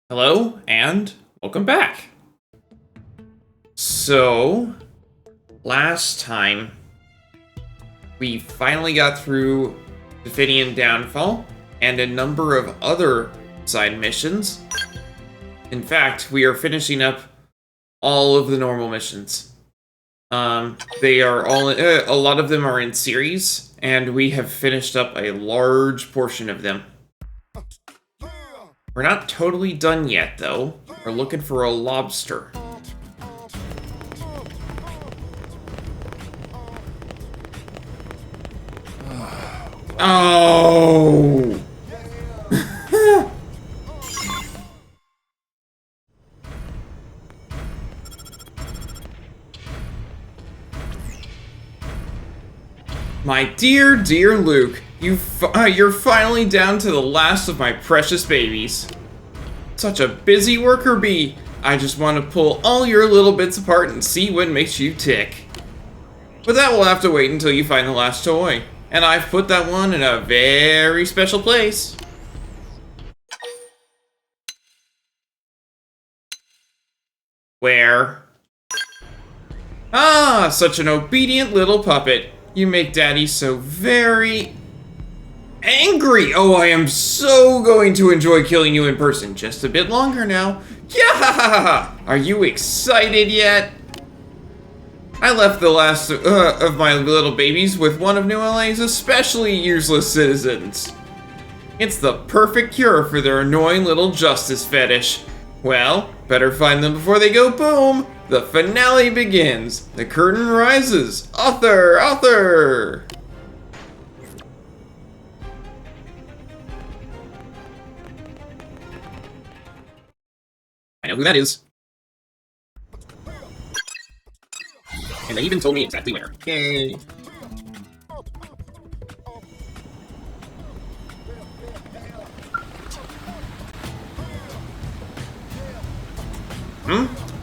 Hello, and welcome back. So, last time, we finally got through Definian Downfall and a number of other side missions. In fact, we are finishing up all of the normal missions. They are all, a lot of them are in series, and we have finished up a large portion of them. We're not totally done yet, though. We're looking for a lobster. Oh! My dear, dear Luke, you're finally down to the last of my precious babies. Such a busy worker bee. I just want to pull all your little bits apart and see what makes you tick. But that will have to wait until you find the last toy. And I've put that one in a very special place. Where? Ah, such an obedient little puppet. You make Daddy so very angry. Oh, I am so going to enjoy killing you in person. Just a bit longer now. Yeah! Are you excited yet? I left the last of my little babies with one of New LA's especially useless citizens. It's the perfect cure for their annoying little justice fetish. Well, better find them before they go boom. The finale begins. The curtain rises. Author! Author! I know who that is. And they even told me exactly where. Yay.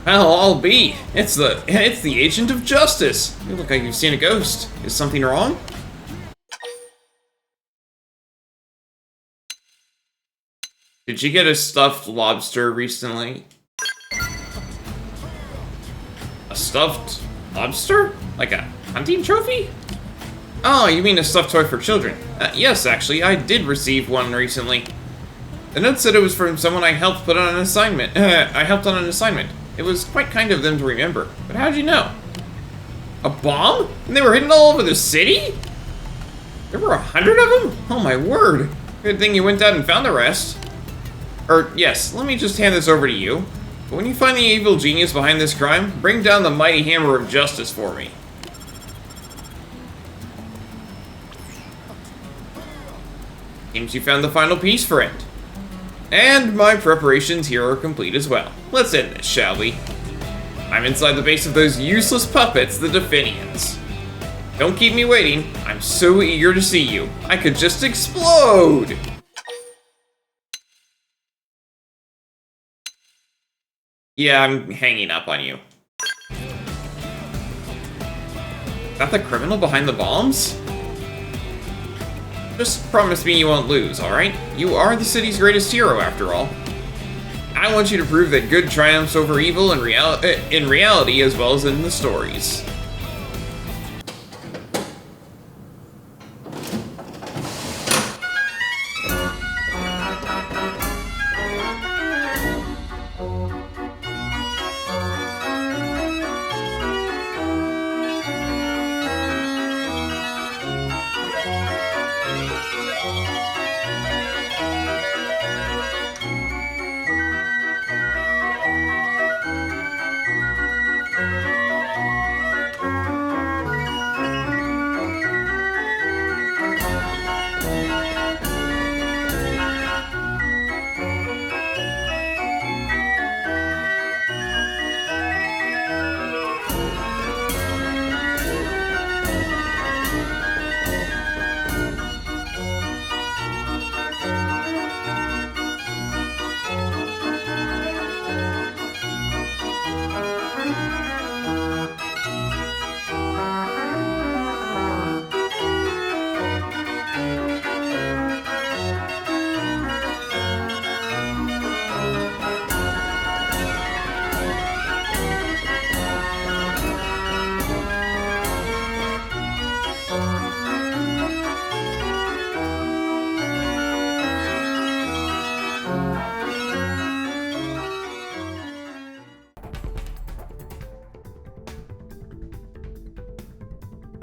Well, I'll be. It's the agent of justice. You look like you've seen a ghost. Is something wrong? Did you get a stuffed lobster recently? A stuffed lobster? Like a hunting trophy? Oh, you mean a stuffed toy for children? Yes, actually, I did receive one recently. The note said it was from someone I helped put on an assignment. I helped on an assignment. It was quite kind of them to remember. But how'd you know? A bomb? And they were hidden all over the city? There were 100 of them? Oh my word. Good thing you went out and found the rest. Yes, let me just hand this over to you. But when you find the evil genius behind this crime, bring down the mighty hammer of justice for me. Seems you found the final piece, friend. And my preparations here are complete as well. Let's end this, shall we? I'm inside the base of those useless puppets, the Definians. Don't keep me waiting. I'm so eager to see you. I could just explode! Yeah, I'm hanging up on you. Is that the criminal behind the bombs? Just promise me you won't lose, alright? You are the city's greatest hero, after all. I want you to prove that good triumphs over evil in reality as well as in the stories.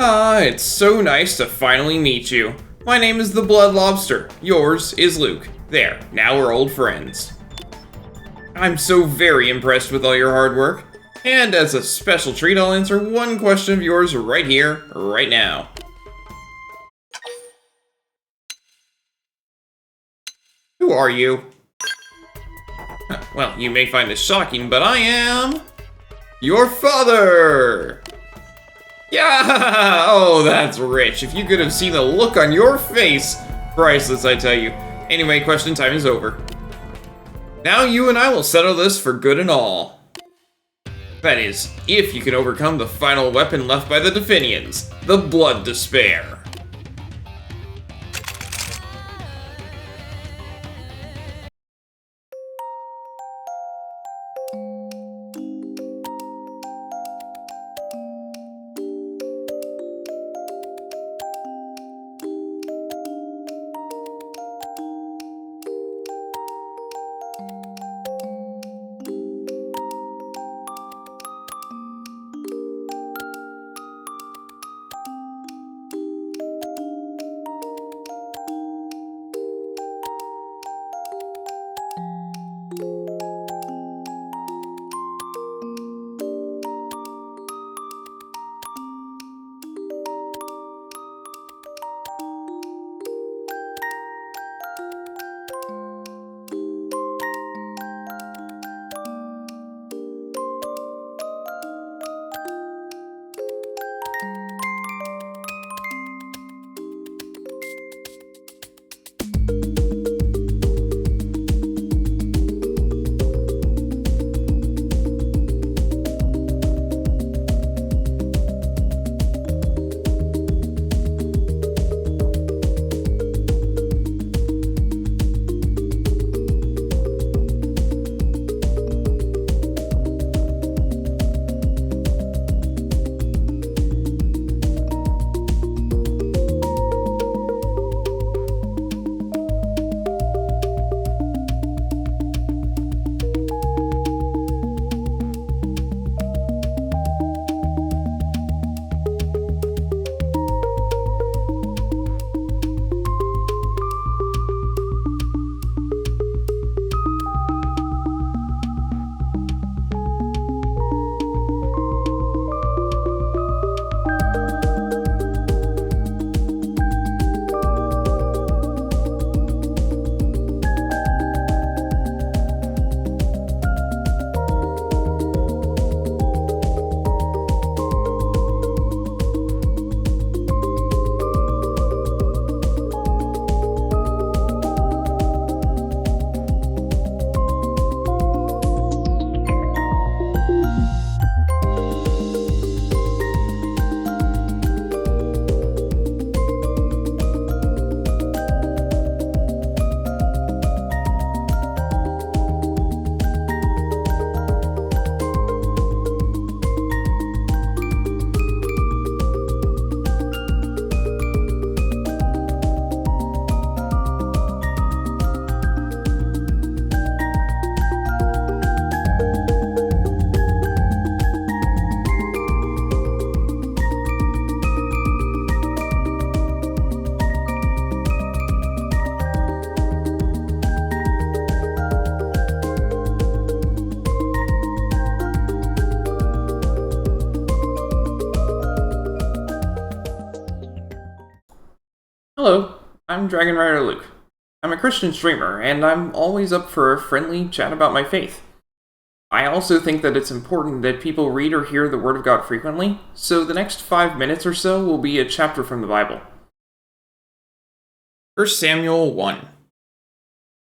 Ah, it's so nice to finally meet you. My name is the Blood Lobster. Yours is Luke. There, now we're old friends. I'm so very impressed with all your hard work. And as a special treat, I'll answer one question of yours right here, right now. Who are you? Well, you may find this shocking, but I am... your father! Yeah! Oh, that's rich. If you could have seen the look on your face. Priceless, I tell you. Anyway, question time is over. Now you and I will settle this for good and all. That is, if you can overcome the final weapon left by the Definians, the Blood Despair. Hello, I'm Dragon Rider Luke. I'm a Christian streamer, and I'm always up for a friendly chat about my faith. I also think that it's important that people read or hear the Word of God frequently, so the next 5 minutes or so will be a chapter from the Bible. 1 Samuel 1.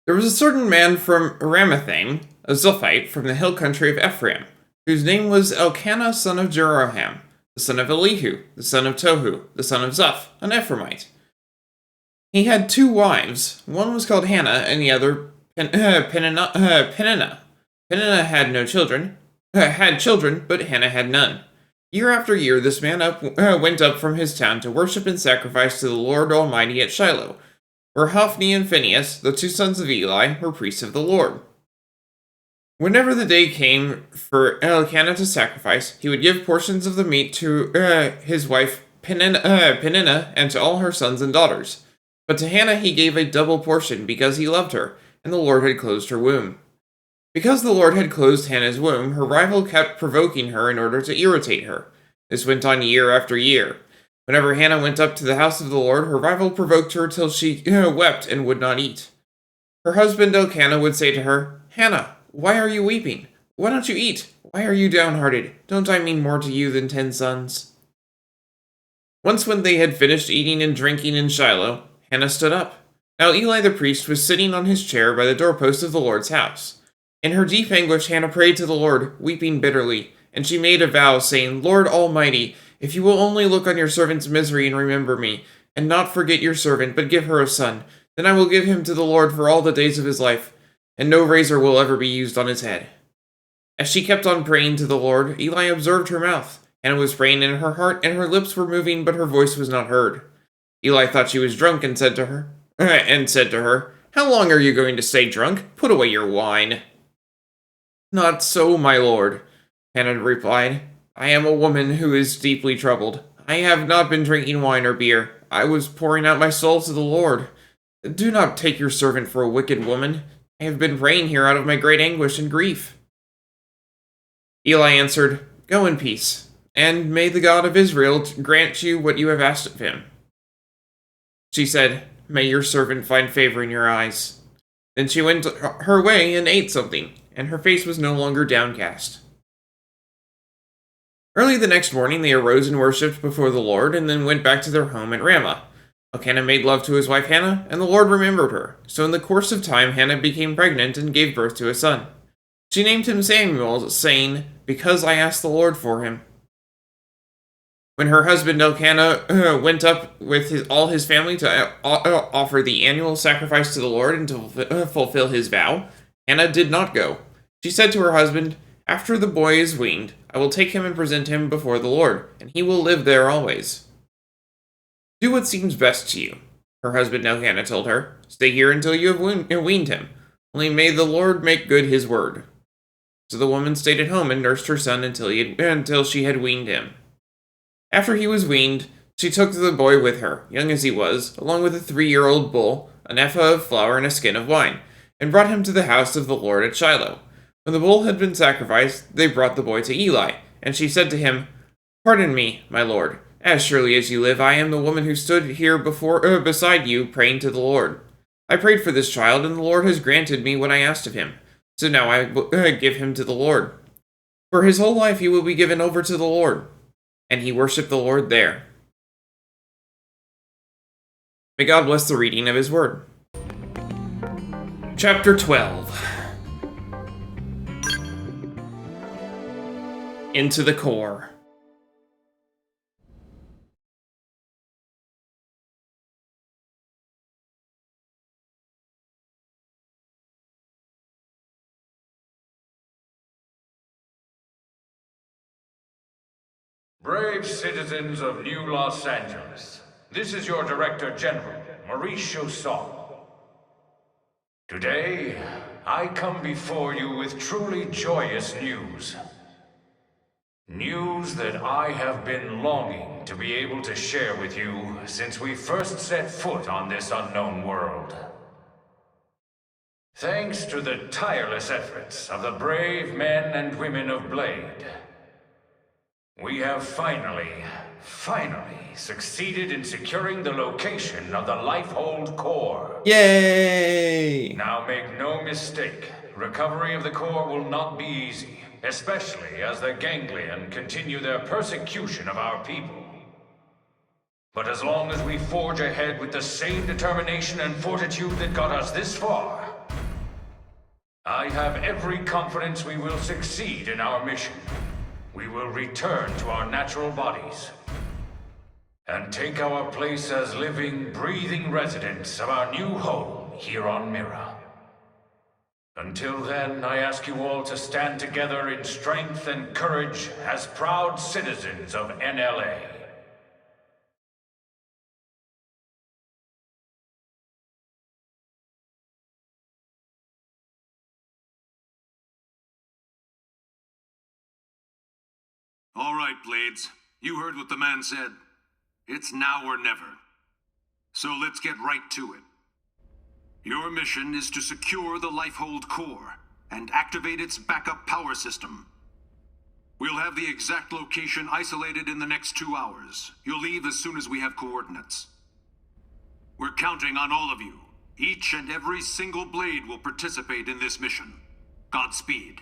There was a certain man from Ramathaim, a Zophite from the hill country of Ephraim, whose name was Elkanah son of Jeroham, the son of Elihu, the son of Tohu, the son of Zoph, an Ephraimite. He had 2 wives. One was called Hannah, and the other Peninnah. Peninnah had no children, had children, but Hannah had none. Year after year, this man went up from his town to worship and sacrifice to the Lord Almighty at Shiloh, where Hophni and Phinehas, the 2 sons of Eli, were priests of the Lord. Whenever the day came for Elkanah to sacrifice, he would give portions of the meat to his wife Penina and to all her sons and daughters. But to Hannah he gave a double portion because he loved her, and the Lord had closed her womb. Because the Lord had closed Hannah's womb, her rival kept provoking her in order to irritate her. This went on year after year. Whenever Hannah went up to the house of the Lord, her rival provoked her till she wept and would not eat. Her husband Elkanah would say to her, "Hannah, why are you weeping? Why don't you eat? Why are you downhearted? Don't I mean more to you than 10 sons?" Once when they had finished eating and drinking in Shiloh, Hannah stood up. Now Eli the priest was sitting on his chair by the doorpost of the Lord's house. In her deep anguish Hannah prayed to the Lord, weeping bitterly, and she made a vow, saying, "Lord Almighty, if you will only look on your servant's misery and remember me, and not forget your servant, but give her a son, then I will give him to the Lord for all the days of his life, and no razor will ever be used on his head." As she kept on praying to the Lord, Eli observed her mouth. Hannah was praying in her heart, and her lips were moving, but her voice was not heard. Eli thought she was drunk and said to her, "How long are you going to stay drunk? Put away your wine." "Not so, my lord," Hannah replied. "I am a woman who is deeply troubled. I have not been drinking wine or beer. I was pouring out my soul to the Lord. Do not take your servant for a wicked woman. I have been praying here out of my great anguish and grief." Eli answered, "Go in peace, and may the God of Israel grant you what you have asked of him." She said, "May your servant find favor in your eyes." Then she went her way and ate something, and her face was no longer downcast. Early the next morning they arose and worshipped before the Lord, and then went back to their home at Ramah. Elkanah made love to his wife Hannah, and the Lord remembered her. So in the course of time Hannah became pregnant and gave birth to a son. She named him Samuel, saying, "Because I asked the Lord for him." When her husband Elkanah went up with all his family to offer the annual sacrifice to the Lord and to fulfill his vow, Hannah did not go. She said to her husband, "After the boy is weaned, I will take him and present him before the Lord, and he will live there always." "Do what seems best to you," her husband Elkanah told her. "Stay here until you have weaned him. Only may the Lord make good his word." So the woman stayed at home and nursed her son until she had weaned him. After he was weaned, she took the boy with her, young as he was, along with a 3-year-old bull, an ephah of flour, and a skin of wine, and brought him to the house of the Lord at Shiloh. When the bull had been sacrificed, they brought the boy to Eli, and she said to him, "Pardon me, my lord. As surely as you live, I am the woman who stood here beside you, praying to the Lord. I prayed for this child, and the Lord has granted me what I asked of him. So now I will give him to the Lord. For his whole life he will be given over to the Lord." And he worshipped the Lord there. May God bless the reading of his word. Chapter 12. Into the Core. Brave citizens of New Los Angeles, this is your Director General, Maurice Chausson. Today, I come before you with truly joyous news. News that I have been longing to be able to share with you since we first set foot on this unknown world. Thanks to the tireless efforts of the brave men and women of Blade, we have finally succeeded in securing the location of the Lifehold Core. Yay! Now make no mistake, recovery of the core will not be easy, especially as the Ganglion continue their persecution of our people. But as long as we forge ahead with the same determination and fortitude that got us this far, I have every confidence we will succeed in our mission. We will return to our natural bodies and take our place as living, breathing residents of our new home here on Mira. Until then, I ask you all to stand together in strength and courage as proud citizens of NLA. All right, Blades. You heard what the man said. It's now or never. So let's get right to it. Your mission is to secure the Lifehold core and activate its backup power system. We'll have the exact location isolated in the next 2 hours. You'll leave as soon as we have coordinates. We're counting on all of you. Each and every single blade will participate in this mission. Godspeed.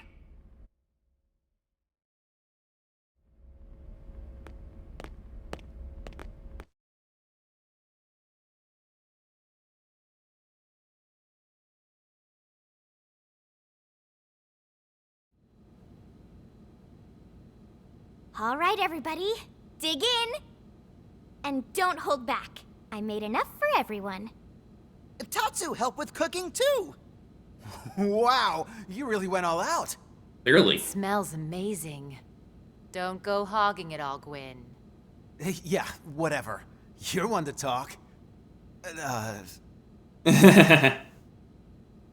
All right, everybody, dig in. And don't hold back. I made enough for everyone. Tatsu helped with cooking too. Wow, you really went all out. Barely. Smells amazing. Don't go hogging it all, Gwyn. Yeah, whatever. You're one to talk.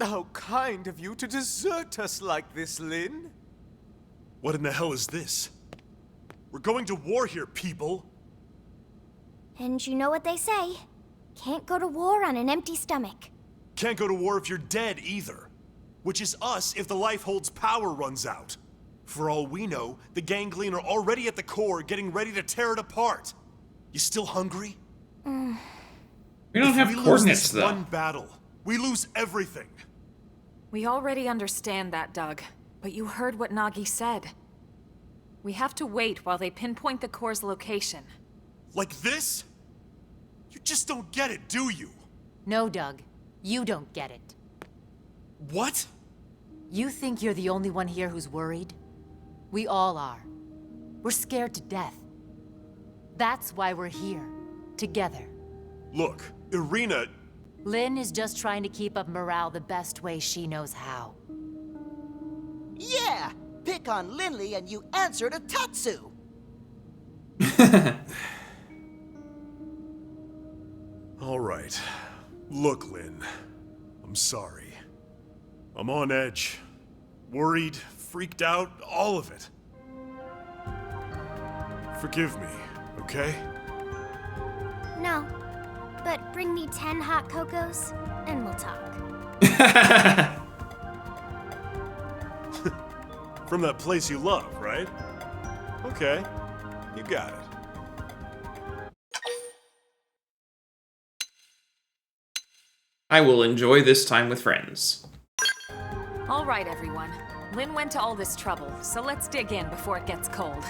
How kind of you to desert us like this, Lin. What in the hell is this? We're going to war here, people! And you know what they say. Can't go to war on an empty stomach. Can't go to war if you're dead, either. Which is us if the Lifehold's power runs out. For all we know, the Ganglion are already at the core, getting ready to tear it apart. You still hungry? We don't have If we lose coordinates, this though. one battle, we lose everything. We already understand that, Doug. But you heard what Nagi said. We have to wait while they pinpoint the core's location. Like this? You just don't get it, do you? No, Doug. You don't get it. What? You think you're the only one here who's worried? We all are. We're scared to death. That's why we're here. Together. Look, Irina... Lynn is just trying to keep up morale the best way she knows how. Yeah! Pick on Linley and you answer to Tatsu! All right. Look, Lynn. I'm sorry. I'm on edge. Worried, freaked out, all of it. Forgive me, okay? No. But bring me 10 hot cocos, and we'll talk. From that place you love, right? Okay. You got it. I will enjoy this time with friends. All right, everyone. Lynn went to all this trouble, so let's dig in before it gets cold.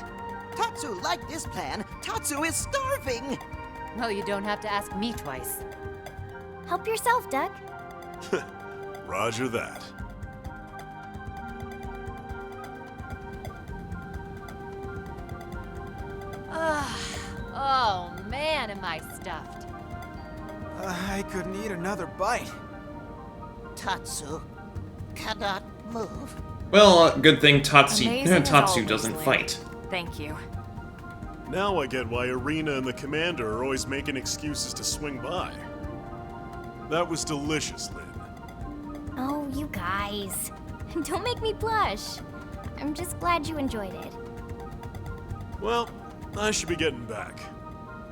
Tatsu liked this plan. Tatsu is starving! Well, you don't have to ask me twice. Help yourself, Doug. Roger that. Oh man, am I stuffed. I couldn't eat another bite. Tatsu cannot move. Well, good thing Tatsu Amazing as always, doesn't Lynn. fight. Thank you. Now I get why Irina and the Commander are always making excuses to swing by. That was delicious, Lynn. Oh, you guys. Don't make me blush. I'm just glad you enjoyed it. Well, I should be getting back.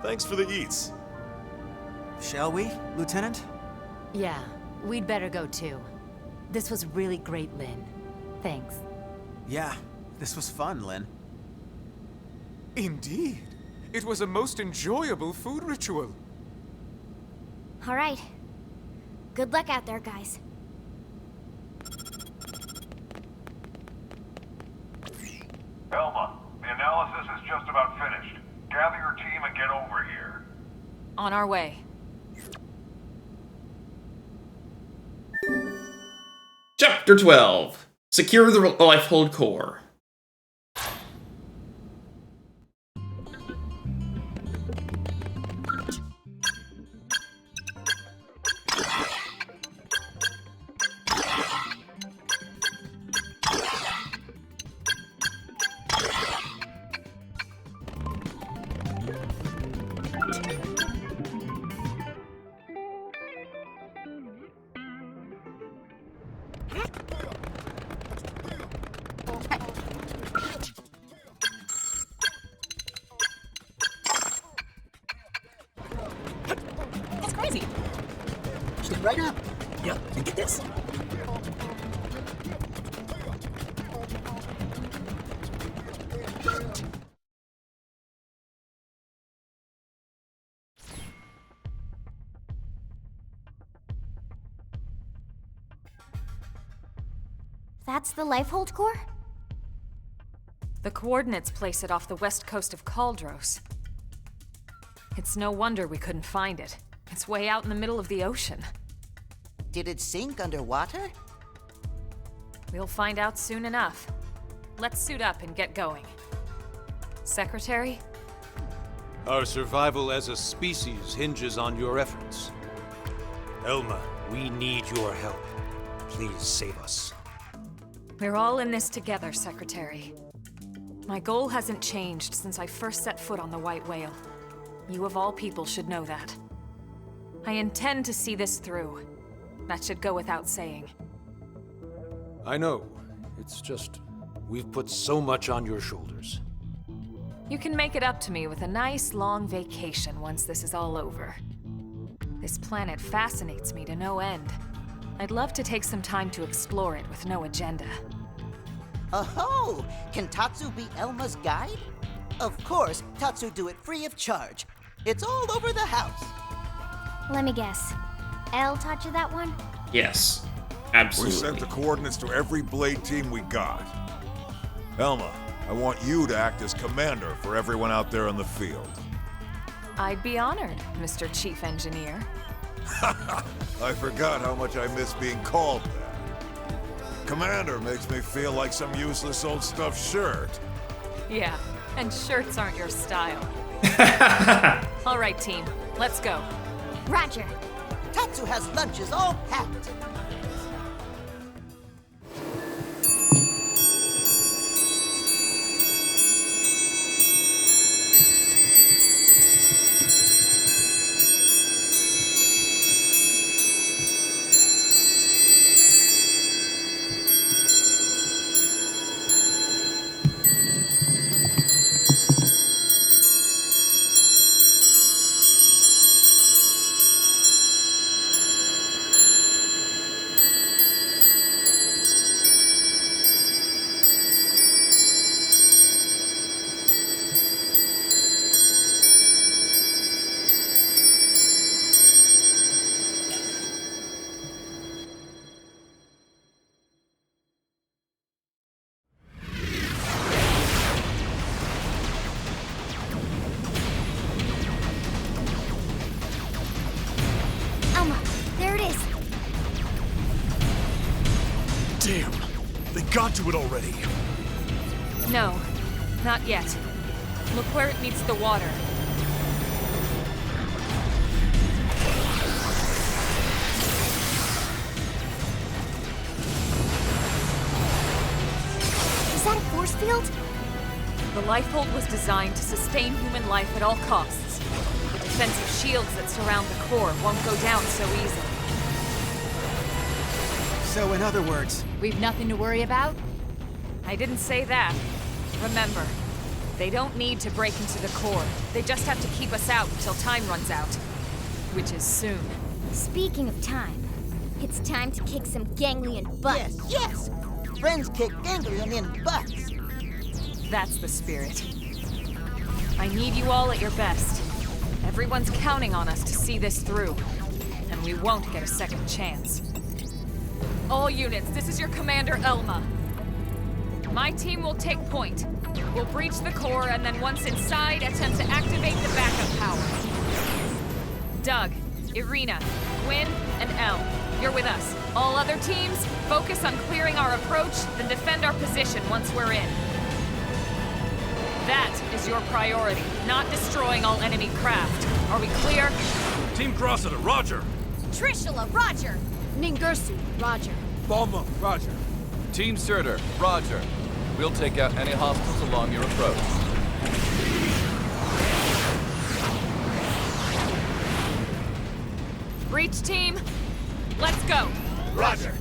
Thanks for the eats. Shall we, Lieutenant? Yeah, we'd better go too. This was really great, Lynn. Thanks. Yeah, this was fun, Lynn. Indeed. It was a most enjoyable food ritual. All right. Good luck out there, guys. Elma, the analysis is just about finished. Gather your team and get over here. On our way. Chapter 12. Secure the Lifehold core. That's the Lifehold core? The coordinates place it off the west coast of Kaldros. It's no wonder we couldn't find it. It's way out in the middle of the ocean. Did it sink underwater? We'll find out soon enough. Let's suit up and get going. Secretary? Our survival as a species hinges on your efforts. Elma, we need your help. Please save us. We're all in this together, Secretary. My goal hasn't changed since I first set foot on the White Whale. You of all people should know that. I intend to see this through. That should go without saying. I know. It's just, we've put so much on your shoulders. You can make it up to me with a nice long vacation once this is all over. This planet fascinates me to no end. I'd love to take some time to explore it with no agenda. Oh, can Tatsu be Elma's guide? Of course, Tatsu do it free of charge. It's all over the house. Let me guess. Elle taught you that one? Yes, absolutely. We sent the coordinates to every Blade team we got. Elma, I want you to act as commander for everyone out there in the field. I'd be honored, Mr. Chief Engineer. I forgot how much I miss being called that. Commander makes me feel like some useless old stuffed shirt. Yeah, and shirts aren't your style. All right, team, let's go. Roger. Tatsu has lunches all packed. Damn! They got to it already! No, not yet. Look where it meets the water. Is that a force field? The Lifehold was designed to sustain human life at all costs. The defensive shields that surround the core won't go down so easily. So in other words, We've nothing to worry about? I didn't say that. Remember, they don't need to break into the core. They just have to keep us out until time runs out. Which is soon. Speaking of time, it's time to kick some ganglion butt. Yes, yes! Friends kick ganglion in butts. That's the spirit. I need you all at your best. Everyone's counting on us to see this through. And we won't get a second chance. All units, this is your commander, Elma. My team will take point. We'll breach the core, and then once inside, attempt to activate the backup power. Doug, Irina, Gwyn, and Elle, you're with us. All other teams, focus on clearing our approach, then defend our position once we're in. That is your priority, not destroying all enemy craft. Are we clear? Team Crossita, roger! Trishula, roger! Ningursu, roger. Bomba, roger. Team Surtur, roger. We'll take out any hostiles along your approach. Breach team, let's go. Roger!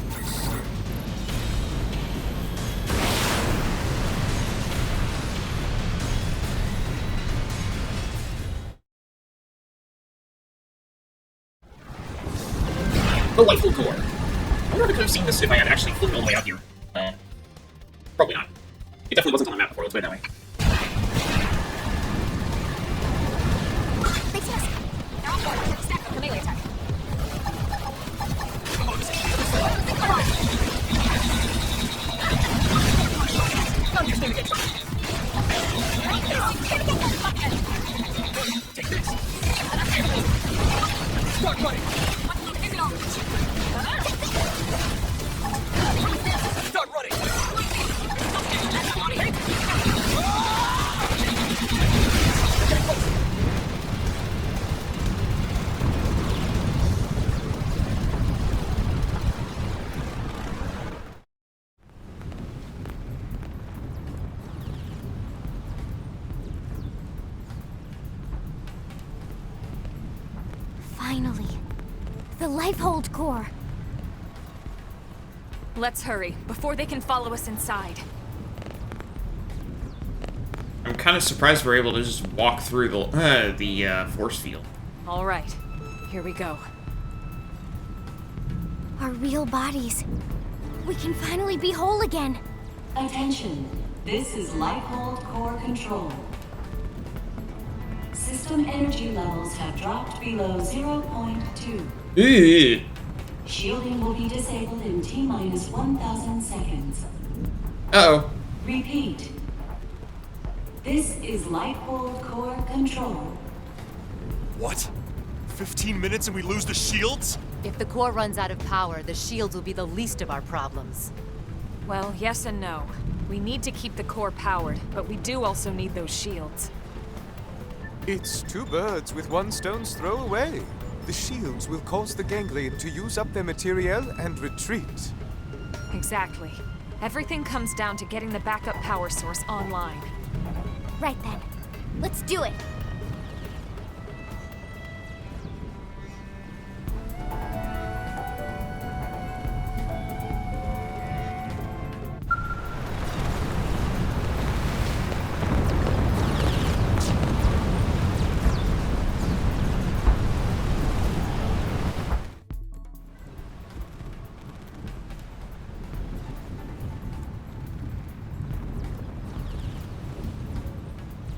The Lifehold core. I wonder if I could have seen this if I had actually floated all the way out here. Probably not. It definitely wasn't on the map before, let's put it that way. They see us. They're on board. Let's stack up the melee attack. Lifehold core. Let's hurry, before they can follow us inside. I'm kind of surprised we're able to just walk through the force field. All right, here we go. Our real bodies. We can finally be whole again. Attention, this is Lifehold core control. System energy levels have dropped below 0.2. Ew. Shielding will be disabled in T-minus 1,000 seconds. Uh-oh. Repeat. This is Lifehold core control. What? 15 minutes and we lose the shields? If the core runs out of power, the shields will be the least of our problems. Well, yes and no. We need to keep the core powered, but we do also need those shields. It's two birds with one stone's throw away. The shields will cause the ganglion to use up their materiel and retreat. Exactly. Everything comes down to getting the backup power source online. Right then. Let's do it.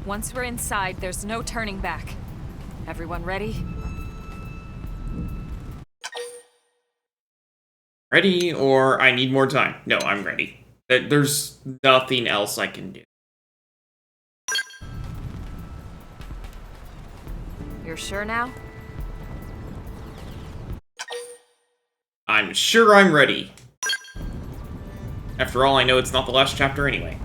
Once we're inside, there's no turning back. Everyone ready? Ready, or I need more time? No, I'm ready. There's nothing else I can do. You're sure now? I'm sure I'm ready. After all, I know it's not the last chapter anyway.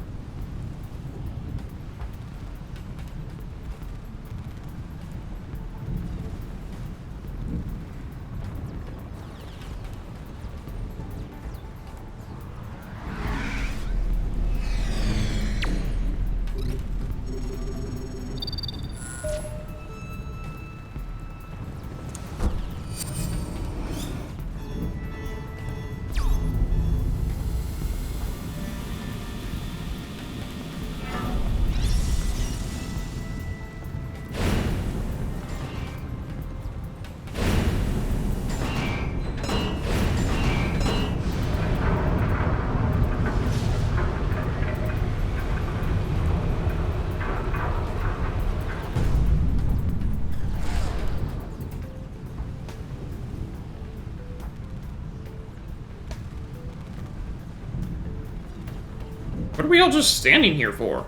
What are we all just standing here for?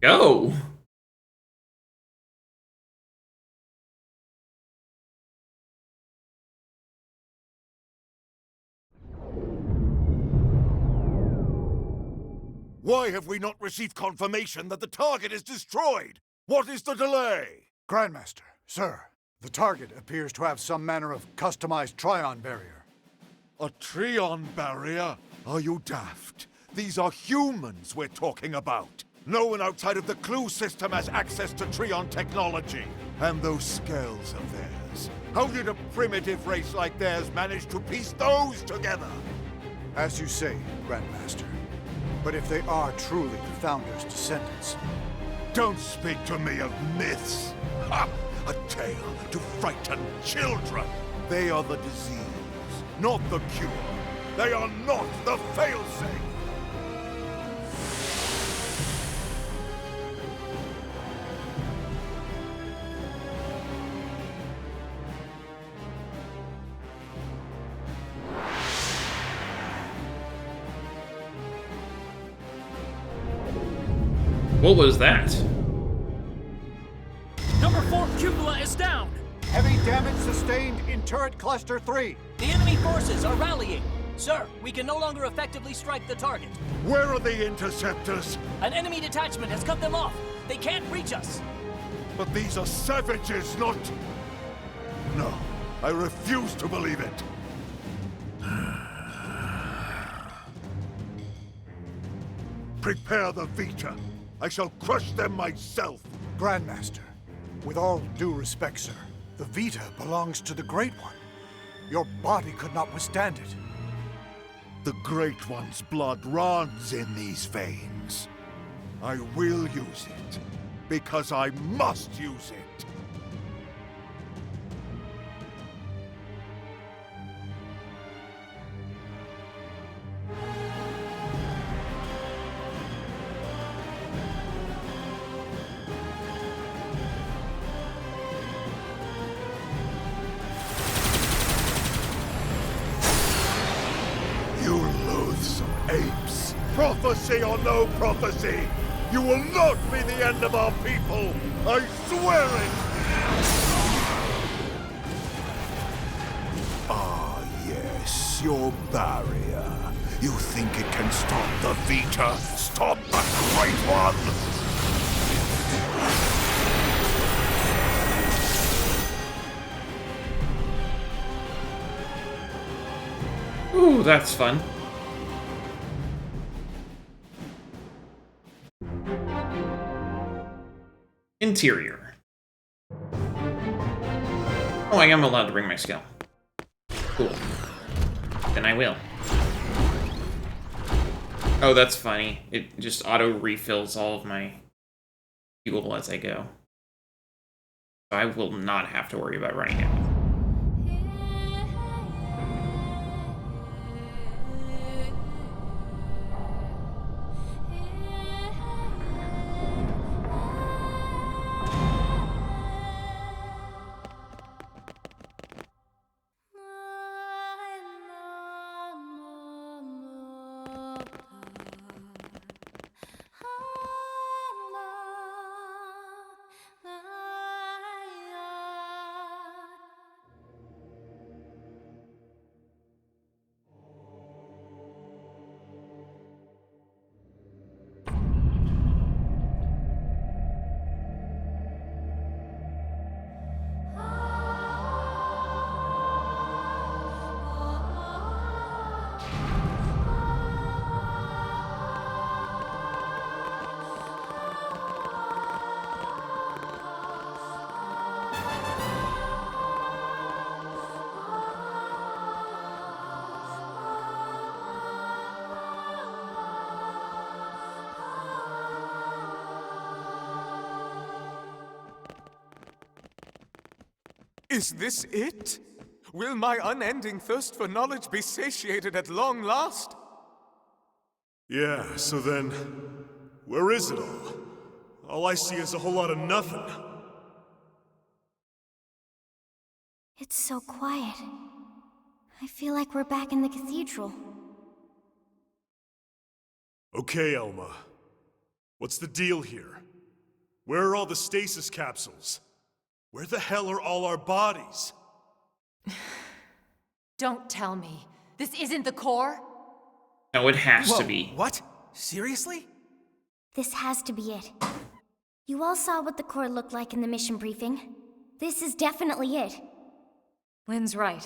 Go! Why have we not received confirmation that the target is destroyed? What is the delay? Grandmaster, sir, the target appears to have some manner of customized Trion barrier. A Trion barrier? Are you daft? These are humans we're talking about. No one outside of the Clue system has access to Trion technology. And those scales of theirs. How did a primitive race like theirs manage to piece those together? As you say, Grandmaster. But if they are truly the Founder's descendants... Don't speak to me of myths! Ha! A tale to frighten children! They are the disease, not the cure. They are not the failsafe! What was that? Number 4 cupola is down! Heavy damage sustained in turret cluster 3. The enemy forces are rallying. Sir, we can no longer effectively strike the target. Where are the interceptors? An enemy detachment has cut them off. They can't reach us. But these are savages, not... No, I refuse to believe it. Prepare the Vita. I shall crush them myself. Grandmaster, with all due respect, sir, The Vita belongs to the Great One. Your body could not withstand it. The Great One's blood runs in these veins. I will use it, because I must use it. Apes! Prophecy or no prophecy, you will not be the end of our people! I swear it! Ah, yes, your barrier. You think it can stop the Vita? Stop the Great One! Ooh, that's fun. Interior. Oh, I am allowed to bring my skill. Cool. Then I will. Oh, that's funny. It just auto-refills all of my fuel as I go. I will not have to worry about running out. Is this it? Will my unending thirst for knowledge be satiated at long last? Yeah, so then, where is it all? All I see is a whole lot of nothing. It's so quiet. I feel like we're back in the cathedral. Okay, Elma. What's the deal here? Where are all the stasis capsules? Where the hell are all our bodies? Don't tell me. This isn't the core? No, it has Whoa, to be. What? Seriously? This has to be it. You all saw what the core looked like in the mission briefing. This is definitely it. Lynn's right.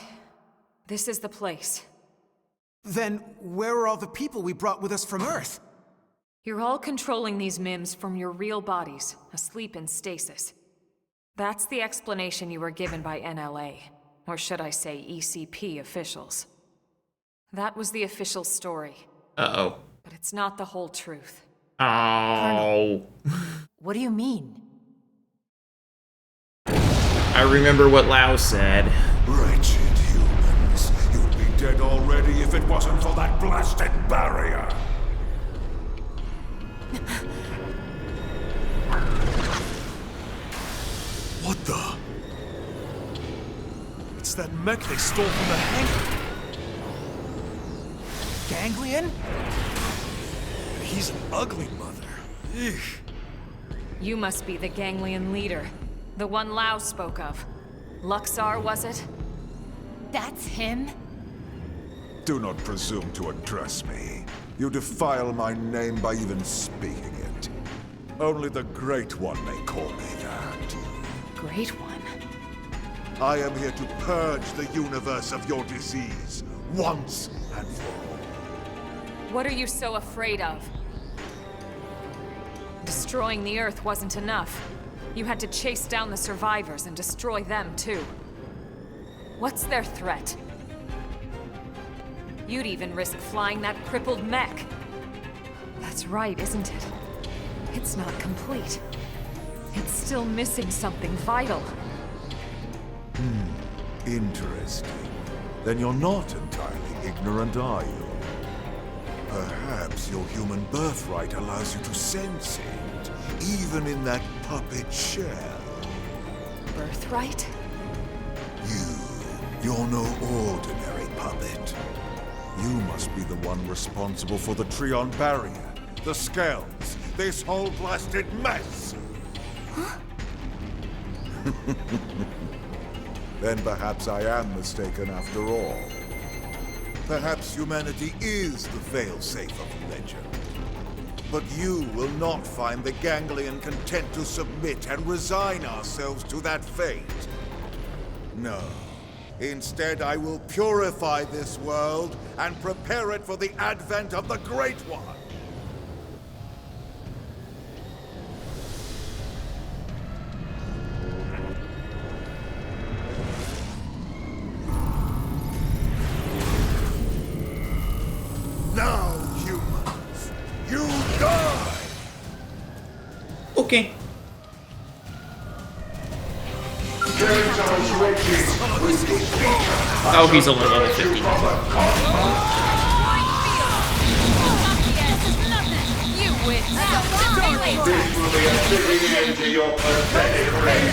This is the place. Then where are all the people we brought with us from Earth? You're all controlling these MIMs from your real bodies, asleep in stasis. That's the explanation you were given by NLA, or should I say ECP officials. That was the official story. Uh-oh. But it's not the whole truth. Oh. What do you mean? I remember what Lau said. Wretched humans. You'd be dead already if it wasn't for that blasted barrier. What the? It's that mech they stole from the hangar. Ganglion? He's an ugly mother. Ugh. You must be the Ganglion leader. The one Lau spoke of. Luxar, was it? That's him? Do not presume to address me. You defile my name by even speaking it. Only the Great One may call me that. Great One? I am here to purge the universe of your disease, once and for all. What are you so afraid of? Destroying the Earth wasn't enough. You had to chase down the survivors and destroy them, too. What's their threat? You'd even risk flying that crippled mech. That's right, isn't it? It's not complete. It's still missing something vital. Interesting. Then you're not entirely ignorant, are you? Perhaps your human birthright allows you to sense it, even in that puppet shell. Birthright? You're no ordinary puppet. You must be the one responsible for the Trion barrier, the scales, this whole blasted mess! Huh? Then perhaps I am mistaken after all. Perhaps humanity is the failsafe of legend. But you will not find the Ganglion content to submit and resign ourselves to that fate. No. Instead, I will purify this world and prepare it for the advent of the Great One. Now, humans, you die! Okay. Oh, he's only level 50. You win. This will be a fitting end to your pathetic reign.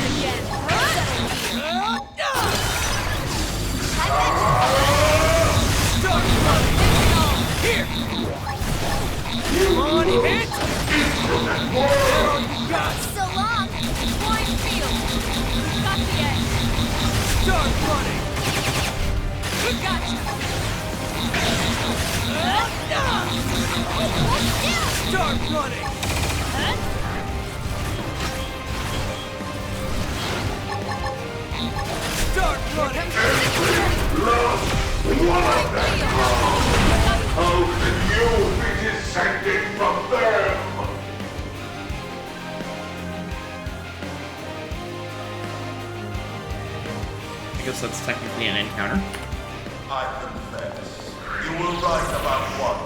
Here! You want it? So long! Point field! Got the edge! Start running! Gotcha! Start running! Start running! One of them. How can you be descended from them? I guess that's technically an encounter. I confess, you were right about one.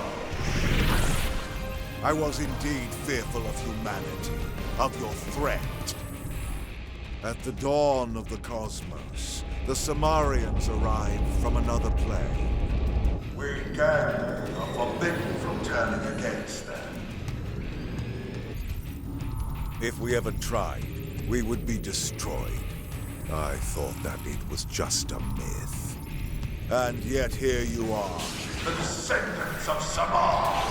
I was indeed fearful of humanity, of your threat. At the dawn of the cosmos, the Samarians arrived from another plane. We Ganglion are forbidden from turning against them. If we ever tried, we would be destroyed. I thought that it was just a myth. And yet here you are, the descendants of Samar.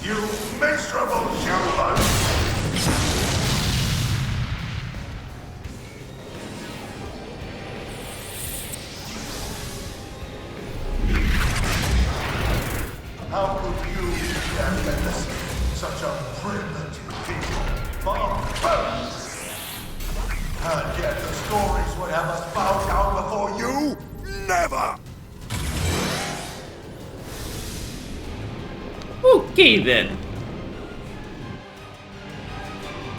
You miserable humans! How could you stand against such a primitive people? Barbarians! And yet the stories would have us bow down before you? Never! Okay then.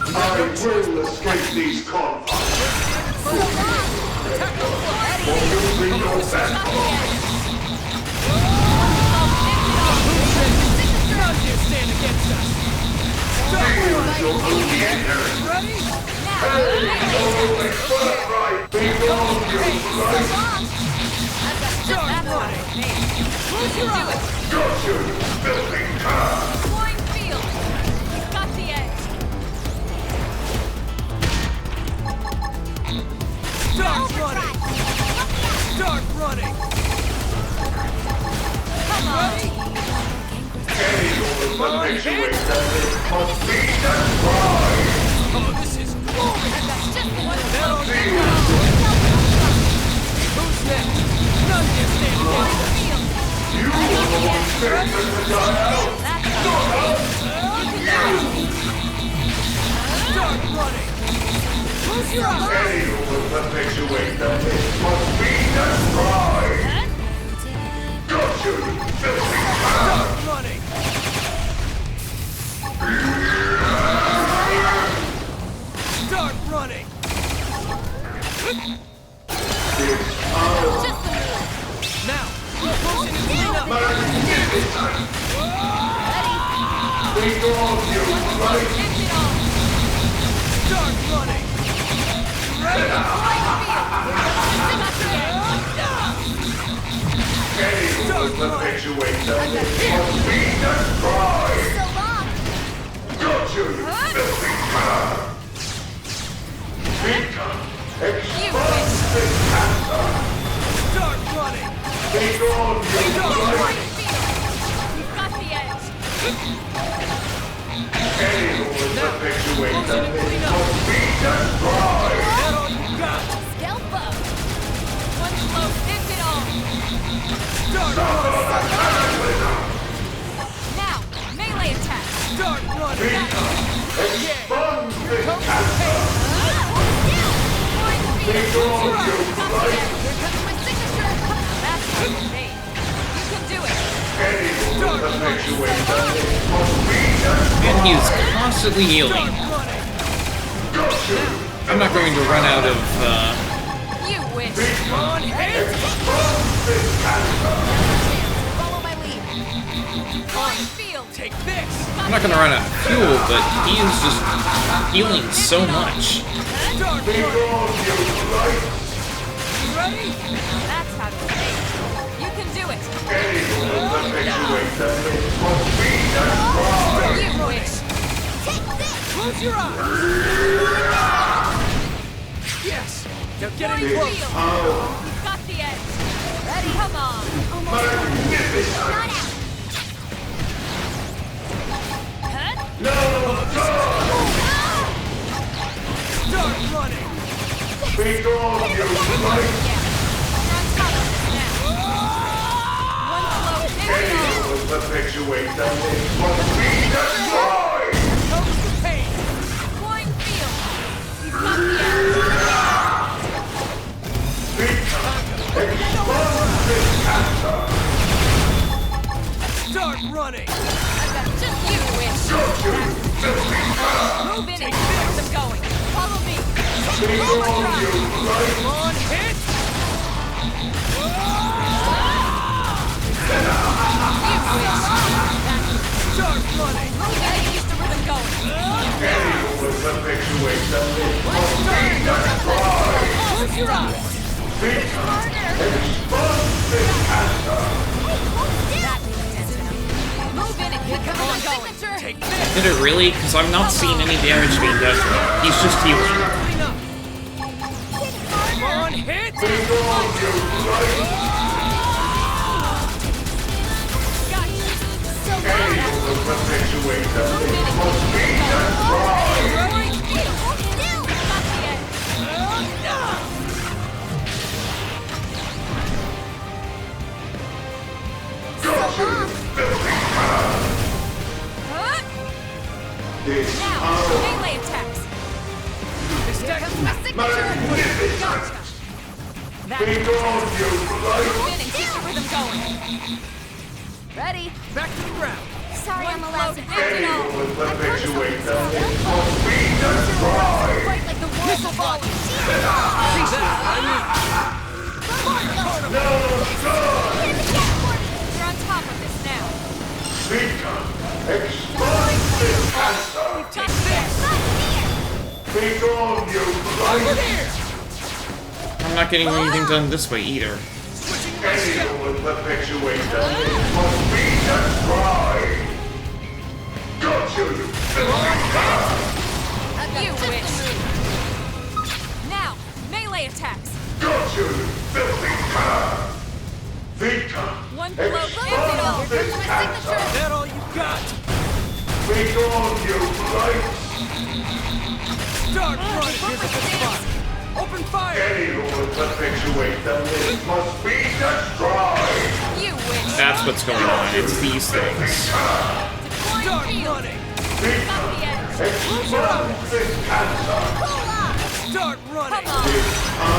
I will escape these confines. For you bring your back. None here stand against us! Ready? Start running! Close your eyes! Got you, filthy cur! Flying field! Got the edge! Start running! Start running! Come on! Ready? Any perpetuate that must be destroyed! Oh, this is glorious! And that's just what it's They're on about. the ground! Who's next? None here stand against us! You are the one sentient to die out! Not us! Start running! Close your eyes! Any who will perpetuate the myth must be destroyed! Got you, filthy cur! Start running! Think on you, right? Start running! Any who will perpetuate them must be destroyed! So long! Got you, you filthy cur! Become expansive cancer! Start running! Think on you, right? We've got the edge. Any who will perpetuate them must be destroyed! That all you got? Scalpa! One blow ends it all. Start running! Now, melee attack. Start running! Expansive cancer! Think on you, right? That's how you made. You can do it. Any who will perpetuate them must be destroyed! And he's constantly healing. I'm not going to run out of, You wish. On hit! Follow my lead. On field. Take this! I'm not going to run out of fuel, but he is just healing so much. Start running! Ready? That's how to made. You can do it. Any who will perpetuate them must be destroyed! You wish. Close your eyes! Yes! Now get any Field. closer! We've got the edge. Ready? Come on. Magnificent! No! Start running! Think on you, right? You're on top of this now. One blow ends Any it all. who will perpetuate them must be destroyed! Comes the pain! Flying field. We've got the edge. Expansive cancer! Start running! I've got just you wish. Move in and keep them going. Follow me. Think on you, right? On hit! You wish. Start running! Move in and keep the rhythm going. Any who will perpetuate them must be destroyed! Close your eyes! Expansive cancer! Move in and keep them going. Take this! Did it really? Because I'm not seeing any damage being done to him. He's just healing. On hit! Think on you, right? Any who will perpetuate them must be destroyed! Got you, filthy cur! This power Melee attacks. magnificent! Think on you, right? Move in and keep the rhythm going. Ready? Back to the ground! Sorry I'm allowed to Any who will perpetuate them must be destroyed! Fight like the world's evolving. No good! You're on top of this now. Become expansive cancer! Take this. Think on you, right? I'm not getting anything done this way either. Any who will perpetuate them must be destroyed! Got you, you filthy cur! You wish. Now, melee attacks. Got you, you filthy cur! Become One blow ends it all. expansive cancer! That all you got? Think on you, right? Start running! Here's a good spot! Open fire! Any who will perpetuate them must be destroyed! You wish. That's what's going on. It's these things. Start running! Got the edge. Expansive cancer! Start running! Come on.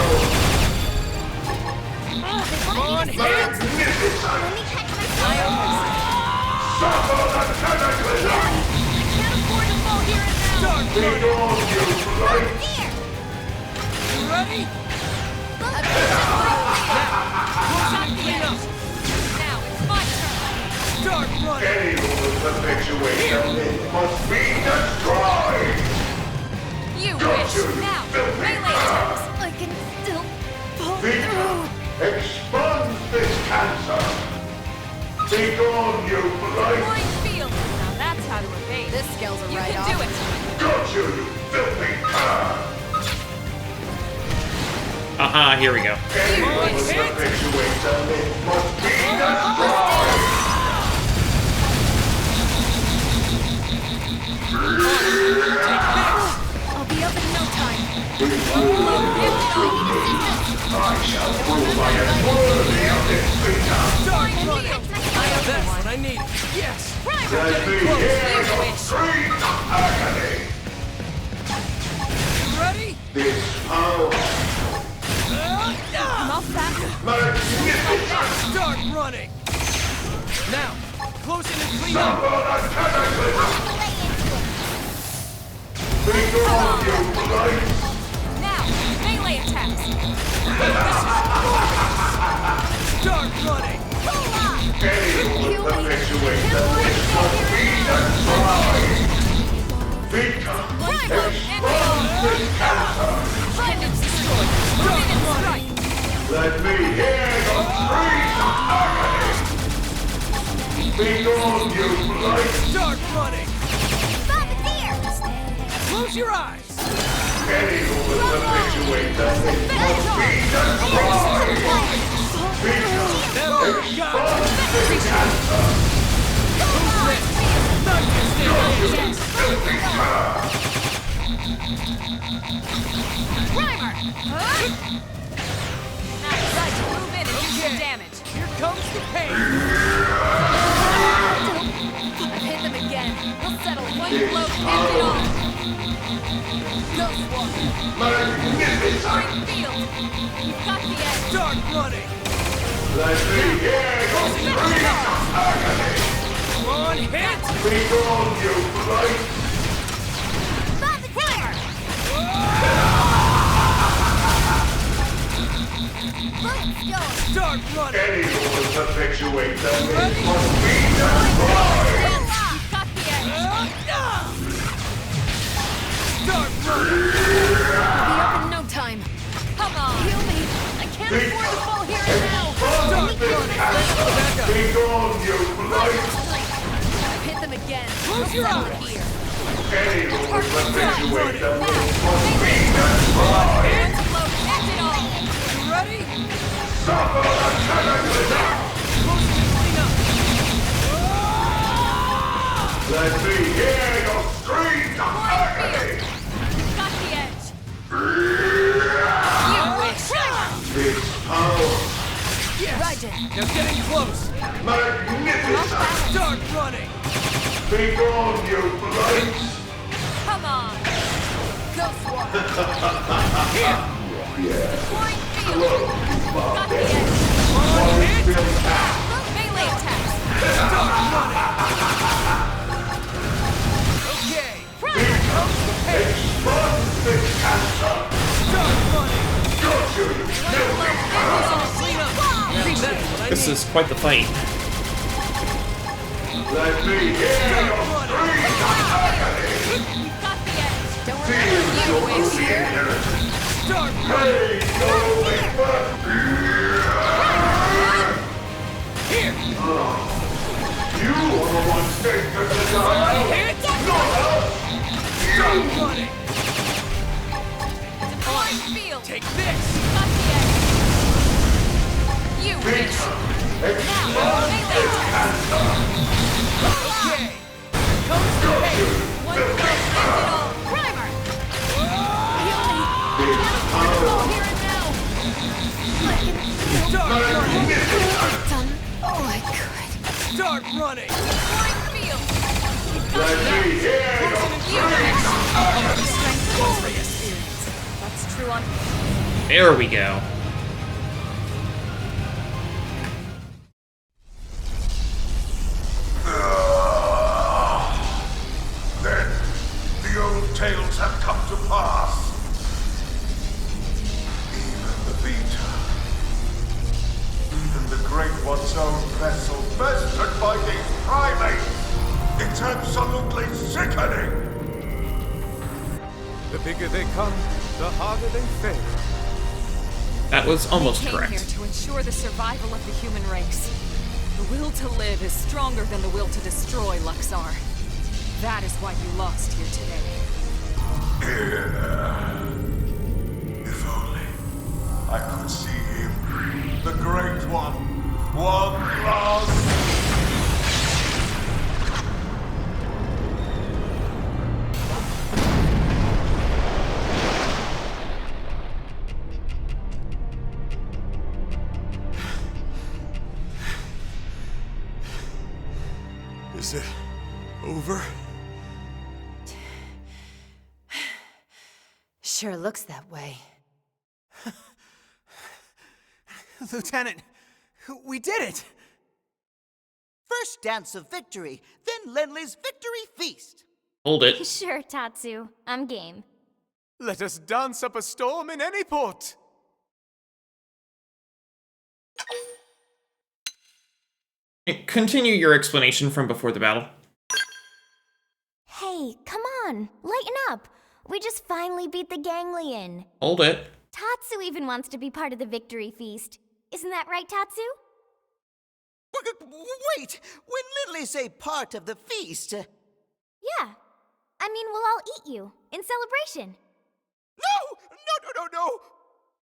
On hit! Magnificent! Suffer the cataclysm! Can't afford to fall here and now. Start Think running! on you, right? You ready? Got the edge. Now, perpetuate them, it must be destroyed! You Got wish! you, Now! filthy Melee cur! attacks! I can still pull Vita, through. expunge this cancer! Be gone, you blight! Blind field! Now that's how to evade. This scales are You right can off. do it! Got you, you filthy cur! Aha, here we go. Anyone who perpetuates them, it must be destroyed! I'll be up in no time. I shall prove I am worthy of this Vita! That's what I need. Yes! Let me hear your screams of agony! You ready? This power, I'm off back. magnificent! Start running! Now, close in and clean Summon up! a cataclysm! Be gone, you blight! Now! Melee attacks! Start running! Anyone who perpetuates them, it must be destroyed! Vita, expose this cancer! Bandits destroyed! Moving and strike! Let me hear your screams of agony! Be gone, you blight! Start running! Bombardier! Close your eyes! Anyone who perpetuates them, it must be destroyed! Vita, expose this cancer! You filthy cur! Primer! Now try to move in and do some damage. Here comes the pain! I've hit them again. We'll settle one blow to end it all. Ghost Walker! Magnificent! Blind field! You've got the edge. Start running! Let me hear your screams of agony! Come on, hit! Be gone, you blight! Bombardier! Start running! Anyone who perpetuates them, it must be destroyed! You've got the edge. Start running! I'll be up in no time. Come on. Heal me. I can't afford to fall here and now. Expose this cancer! Be gone, you blight! I've hit them again. Close your Settle eyes! here. Anyone who perpetuates them, it must be destroyed! One blow to end it all. You ready? Suffer a cataclysm! Close and clean up! Let me hear your screams of agony! You've got the edge. You wish. This power, Yes! Now getting close! magnificent! Start running! Be gone, you blight! Come on. Ghost Walker. Blind field. Got the edge. On hit! Melee attacks. Start running! Okay! Here comes the pain! Expose this cancer! Start running! Got you, you filthy cur! Clean up! That's what I This need. is quite the fight. Let me hear your screams of agony! You've got the edge. Don't Feel your wish. movie inheritance! Start running! Pay no labor! Here! You are the one dangerous to die! Hit! Not us! Start running! Blind field. Take this! Got the edge. You wish. Now, melee attacks. Okay! Here comes the pain! One blow to end it all. Primer. This power, Here and now. I can Start running! magnificent! done all I could. Start running! Blind field. Let me hear your screams of agony! Strength comes from experience. That's true on. There we go. Then the old tales have come to pass. Even the Vita, even the Great One's own vessel, bested by these primates. It's absolutely sickening! The bigger they come, the harder they fail. That was almost we came correct. here to ensure the survival of the human race. The will to live is stronger than the will to destroy, Luxar. That is why you lost here today. If only I could see him, the Great One, one last... Is it over? Sure looks that way. Lieutenant, we did it! First dance of victory, then Lenley's victory feast. Hold it. Sure, Tatsu. I'm game. Let us dance up a storm in any port. Continue your explanation from before the battle. Hey, come on. Lighten up. We just finally beat the Ganglion. Hold it. Tatsu even wants to be part of the victory feast. Isn't that right, Tatsu? Wait! When Lindley say part of the feast... Yeah. I mean, we'll all eat you, in celebration. No!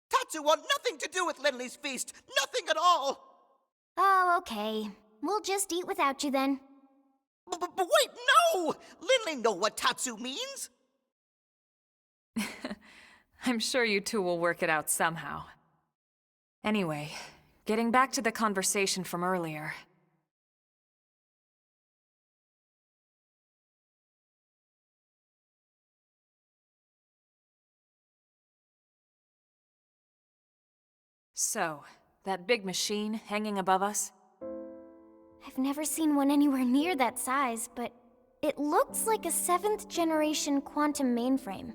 Tatsu want nothing to do with Lindley's feast. Nothing at all. Oh, okay. We'll just eat without you then. But wait, no! Lindley know what Tatsu means. I'm sure you two will work it out somehow. Anyway, getting back to the conversation from earlier. So, that big machine hanging above us? I've never seen one anywhere near that size, but it looks like a 7th generation quantum mainframe.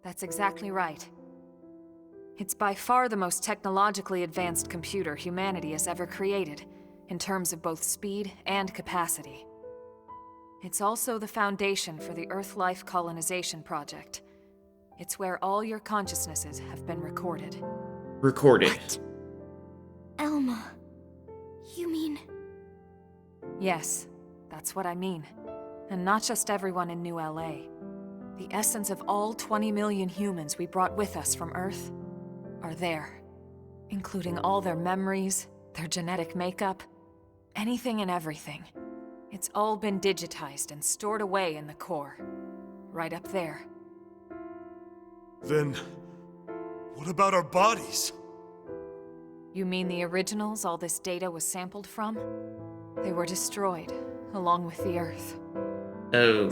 That's exactly right. It's by far the most technologically advanced computer humanity has ever created, in terms of both speed and capacity. It's also the foundation for the Earth-Life Colonization Project. It's where all your consciousnesses have been recorded. Recorded. What? Elma, you mean... Yes, that's what I mean. And not just everyone in New LA. The essence of all 20 million humans we brought with us from Earth are there. Including all their memories, their genetic makeup, anything and everything. It's all been digitized and stored away in the core. Right up there. Then, what about our bodies? You mean the originals all this data was sampled from? They were destroyed, along with the Earth. Oh.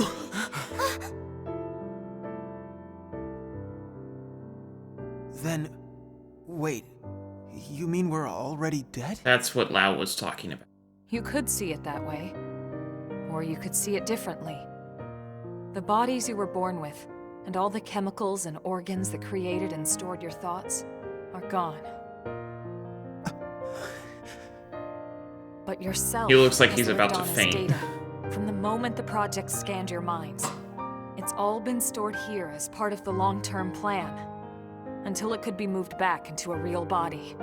Then, wait, you mean we're already dead? That's what Lau was talking about. You could see it that way. Or you could see it differently. The bodies you were born with, and all the chemicals and organs that created and stored your thoughts, are gone. But yourself He looks like has he's lived about to on as faint. data from the moment the project scanned your minds. It's all been stored here as part of the long-term plan, until it could be moved back into a real body.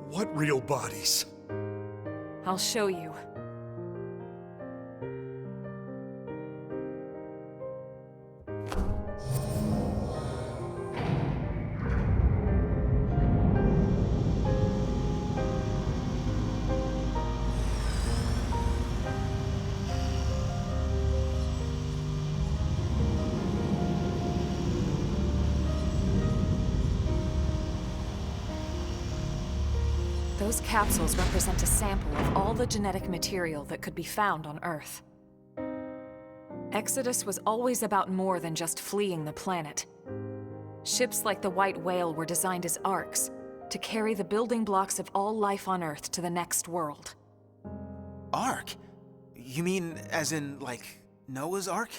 What real bodies? I'll show you. Those capsules represent a sample of all the genetic material that could be found on Earth. Exodus was always about more than just fleeing the planet. Ships like the White Whale were designed as arks, to carry the building blocks of all life on Earth to the next world. Ark? You mean as in, like, Noah's Ark?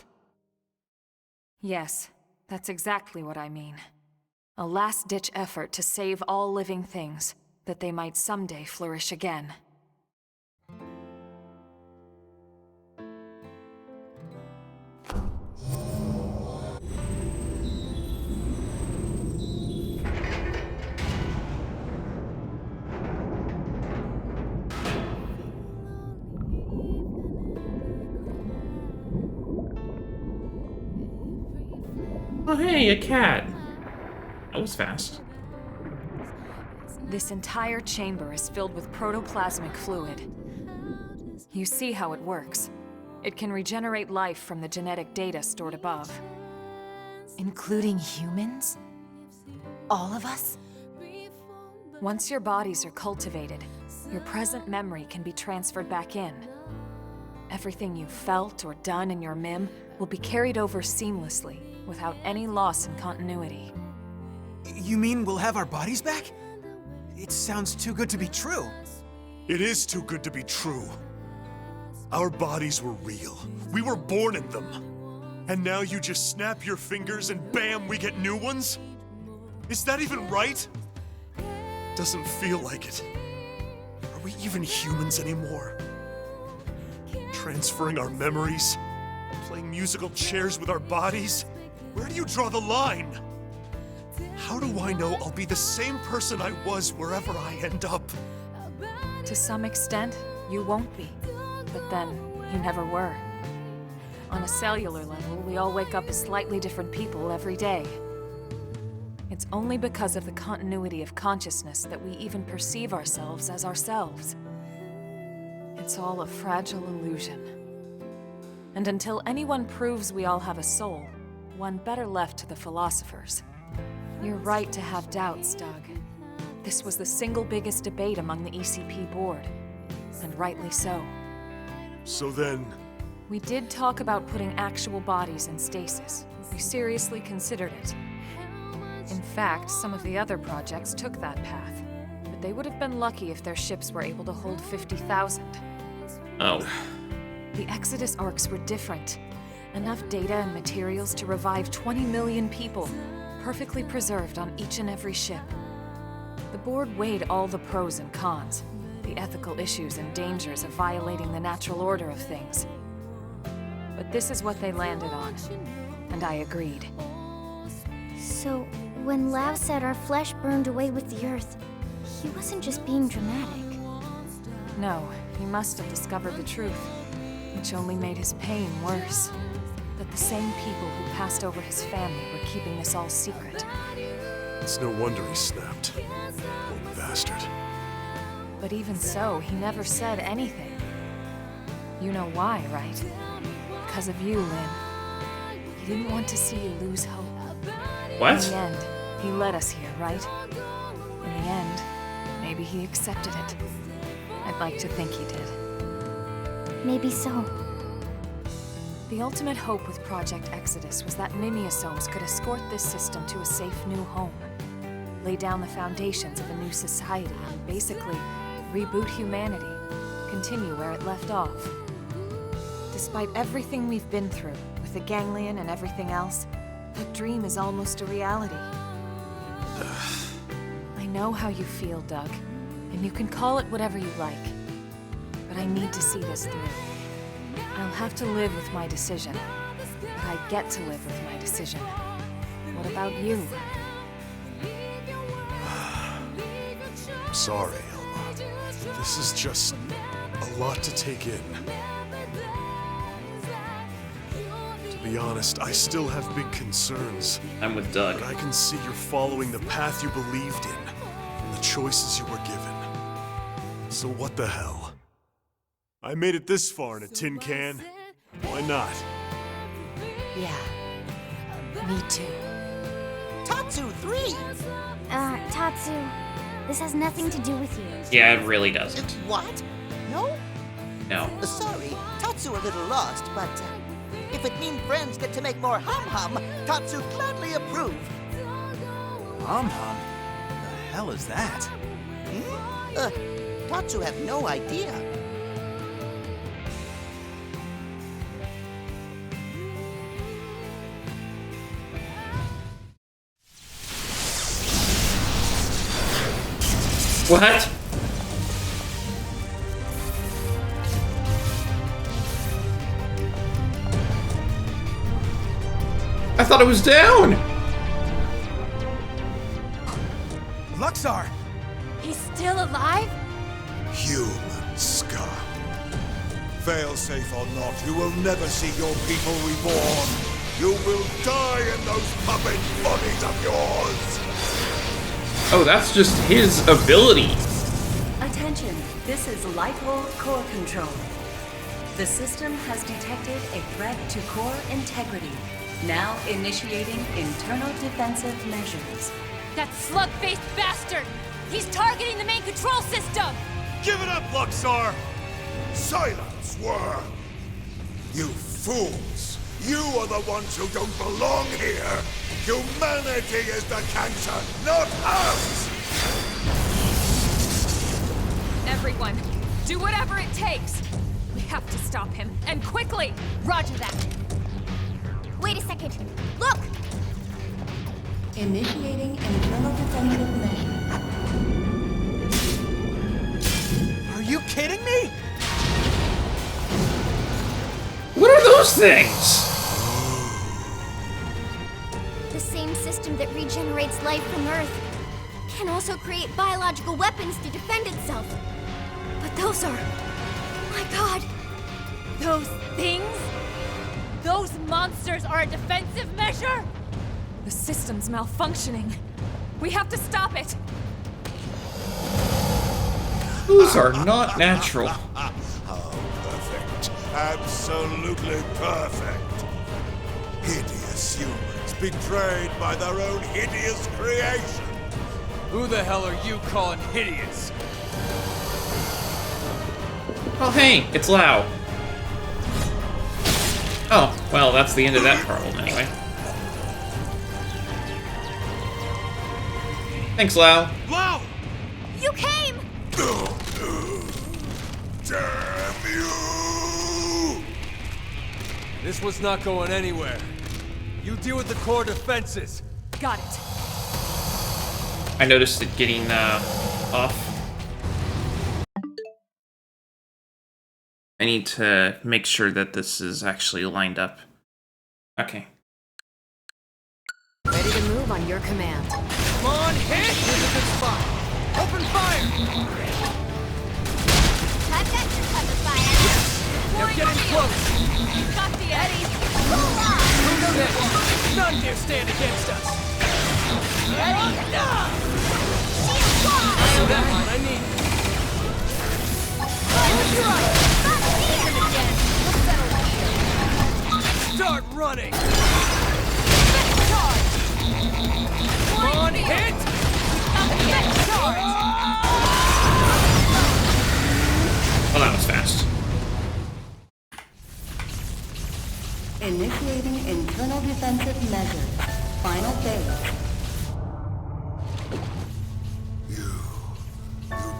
Yes, that's exactly what I mean. A last-ditch effort to save all living things, that they might someday flourish again. Oh, hey, a cat. That was fast. This entire chamber is filled with protoplasmic fluid. You see how it works. It can regenerate life from the genetic data stored above. Including humans? All of us? Once your bodies are cultivated, your present memory can be transferred back in. Everything you've felt or done in your MIM will be carried over seamlessly, without any loss in continuity. You mean we'll have our bodies back? It sounds too good to be true. It is too good to be true. Our bodies were real. We were born in them. And now you just snap your fingers and bam, we get new ones? Is that even right? Doesn't feel like it. Are we even humans anymore? Transferring our memories? Playing musical chairs with our bodies? Where do you draw the line? How do I know I'll be the same person I was wherever I end up? To some extent, you won't be. But then, you never were. On a cellular level, we all wake up as slightly different people every day. It's only because of the continuity of consciousness that we even perceive ourselves as ourselves. It's all a fragile illusion. And until anyone proves we all have a soul, one better left to the philosophers. You're right to have doubts, Doug. This was the single biggest debate among the ECP board, and rightly so. So then... We did talk about putting actual bodies in stasis. We seriously considered it. In fact, some of the other projects took that path, but they would have been lucky if their ships were able to hold 50,000. Oh. The Exodus arcs were different. Enough data and materials to revive 20 million people, perfectly preserved on each and every ship. The board weighed all the pros and cons, the ethical issues and dangers of violating the natural order of things. But this is what they landed on, and I agreed. So, when Lao said our flesh burned away with the earth, he wasn't just being dramatic. No, he must have discovered the truth, which only made his pain worse. That the same people who passed over his family were keeping this all secret. It's no wonder he snapped. Poor bastard. But even so, he never said anything. You know why, right? Because of you, Lynn. He didn't want to see you lose hope. What? In the end, he led us here, right? In the end, maybe he accepted it. I'd like to think he did. Maybe so. The ultimate hope with Project Exodus was that mimeosomes could escort this system to a safe new home, lay down the foundations of a new society, and basically reboot humanity, continue where it left off. Despite everything we've been through, with the ganglion and everything else, that dream is almost a reality. I know how you feel, Doug, and you can call it whatever you like, but I need to see this through. I'll have to live with my decision, but I get to live with my decision. What about you? Sorry, Elma. This is just a lot to take in. To be honest, I still have big concerns. I'm with Doug. But I can see you're following the path you believed in, and the choices you were given. So what the hell? I made it this far in a tin can. Why not? Yeah. Me too. Tatsu 3! Tatsu, this has nothing to do with you. Yeah, it really doesn't. What? No? No. Sorry, Tatsu a little lost, but if it means friends get to make more hum-hum, Tatsu gladly approve. Hum-hum? The hell is that? Tatsu have no idea. What? I thought it was down! Luxar! He's still alive? Human scum. Failsafe or not, you will never see your people reborn. You will die in those puppet bodies of yours! Oh, that's just his ability. Attention, this is Lighthold Core Control. The system has detected a threat to core integrity. Now initiating internal defensive measures. That slug-faced bastard! He's targeting the main control system! Give it up, Luxor! Silence, worm! You fools! You are the ones who don't belong here! Humanity is the cancer, not us! Everyone, do whatever it takes! We have to stop him, and quickly! Roger that. Wait a second. Look! Initiating internal defensive measures. Are you kidding me? What are those things? The same system that regenerates life from Earth can also create biological weapons to defend itself. But those are... my God! Those things? Those monsters are a defensive measure? The system's malfunctioning. We have to stop it. Those are not natural. Oh, perfect. Absolutely perfect. Hideous humans betrayed by their own hideous creation. Who the hell are you calling hideous? Oh, hey, it's Lau. Oh, well, that's the end of that problem anyway. Thanks, Lau. Lau! You came! Damn you! This was not going anywhere. You deal with the core defenses. Got it. I noticed it getting off. I need to make sure that this is actually lined up. Okay. Ready to move on your command. Come on, hit! Here's a good spot. Open fire! I've got your cover fire. They're getting close. Got the Eddie. Who's this? None dare stand against us. Ready? That one I need. Start running! Come on, hit! Oh, that was fast. Initiating internal defensive measures. Final phase. You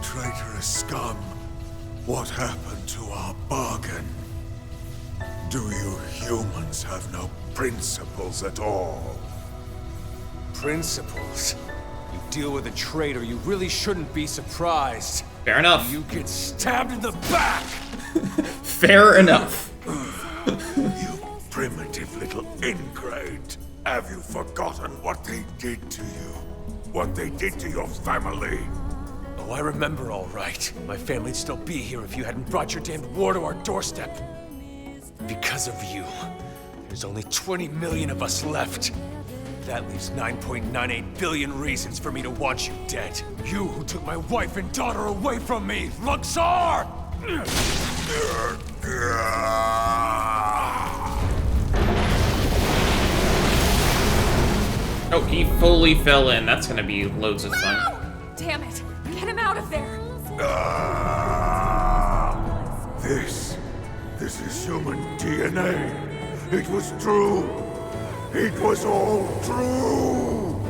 traitorous scum. What happened to our bargain? Do you humans have no principles at all? Principles? You deal with a traitor, you really shouldn't be surprised. Fair enough. You get stabbed in the back! Fair enough. You primitive little ingrate. Have you forgotten what they did to you? What they did to your family? Oh, I remember all right. My family'd still be here if you hadn't brought your damned war to our doorstep. Because of you, there's only 20 million of us left. That leaves 9.98 billion reasons for me to want you dead. You who took my wife and daughter away from me, Luxor! Oh, he fully fell in. That's gonna be loads of fun. Damn it! Get him out of there! This is human DNA. It was true. It was all true.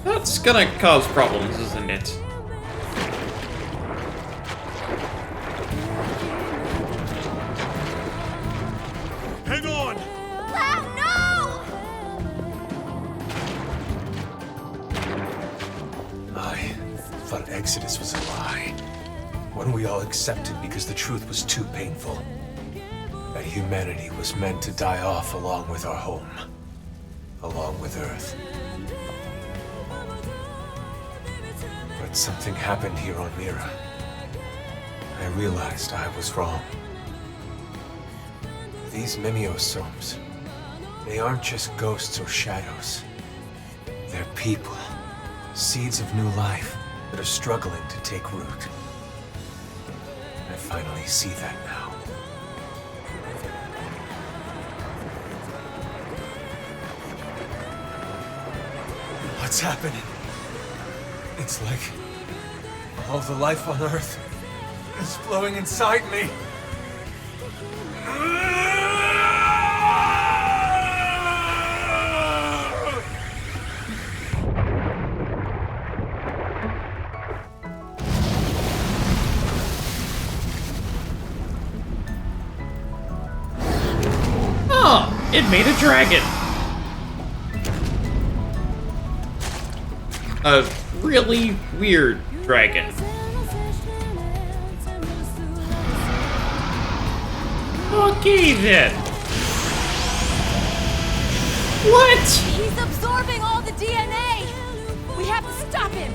That's gonna cause problems, isn't it? Hang on! I thought Exodus was a lie. One we all accepted because the truth was too painful. That humanity was meant to die off along with our home. Along with Earth. But something happened here on Mira. I realized I was wrong. These mimeosomes, they aren't just ghosts or shadows. They're people, seeds of new life that are struggling to take root. I finally see that now. What's happening? It's like all the life on Earth is flowing inside me. Oh, it made a dragon. A really weird dragon. Okay then. What? He's absorbing all the DNA! We have to stop him!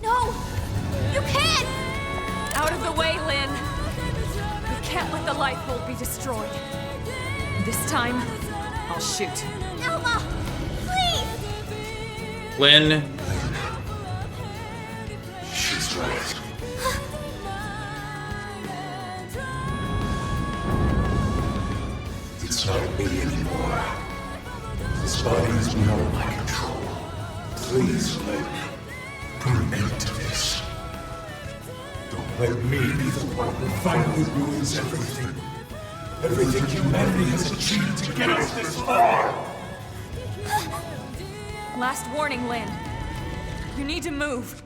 No! You can't! Out of the way, Lynn! We can't let the life hold be destroyed. This time, I'll shoot. Elma! Please! Lynn. She's right. It's not me anymore. This body is beyond my control. Please, Lynn, put an end to this. Don't let me be the one who finally ruins everything. Everything humanity has achieved to get us this far! Last warning, Lynn. You need to move.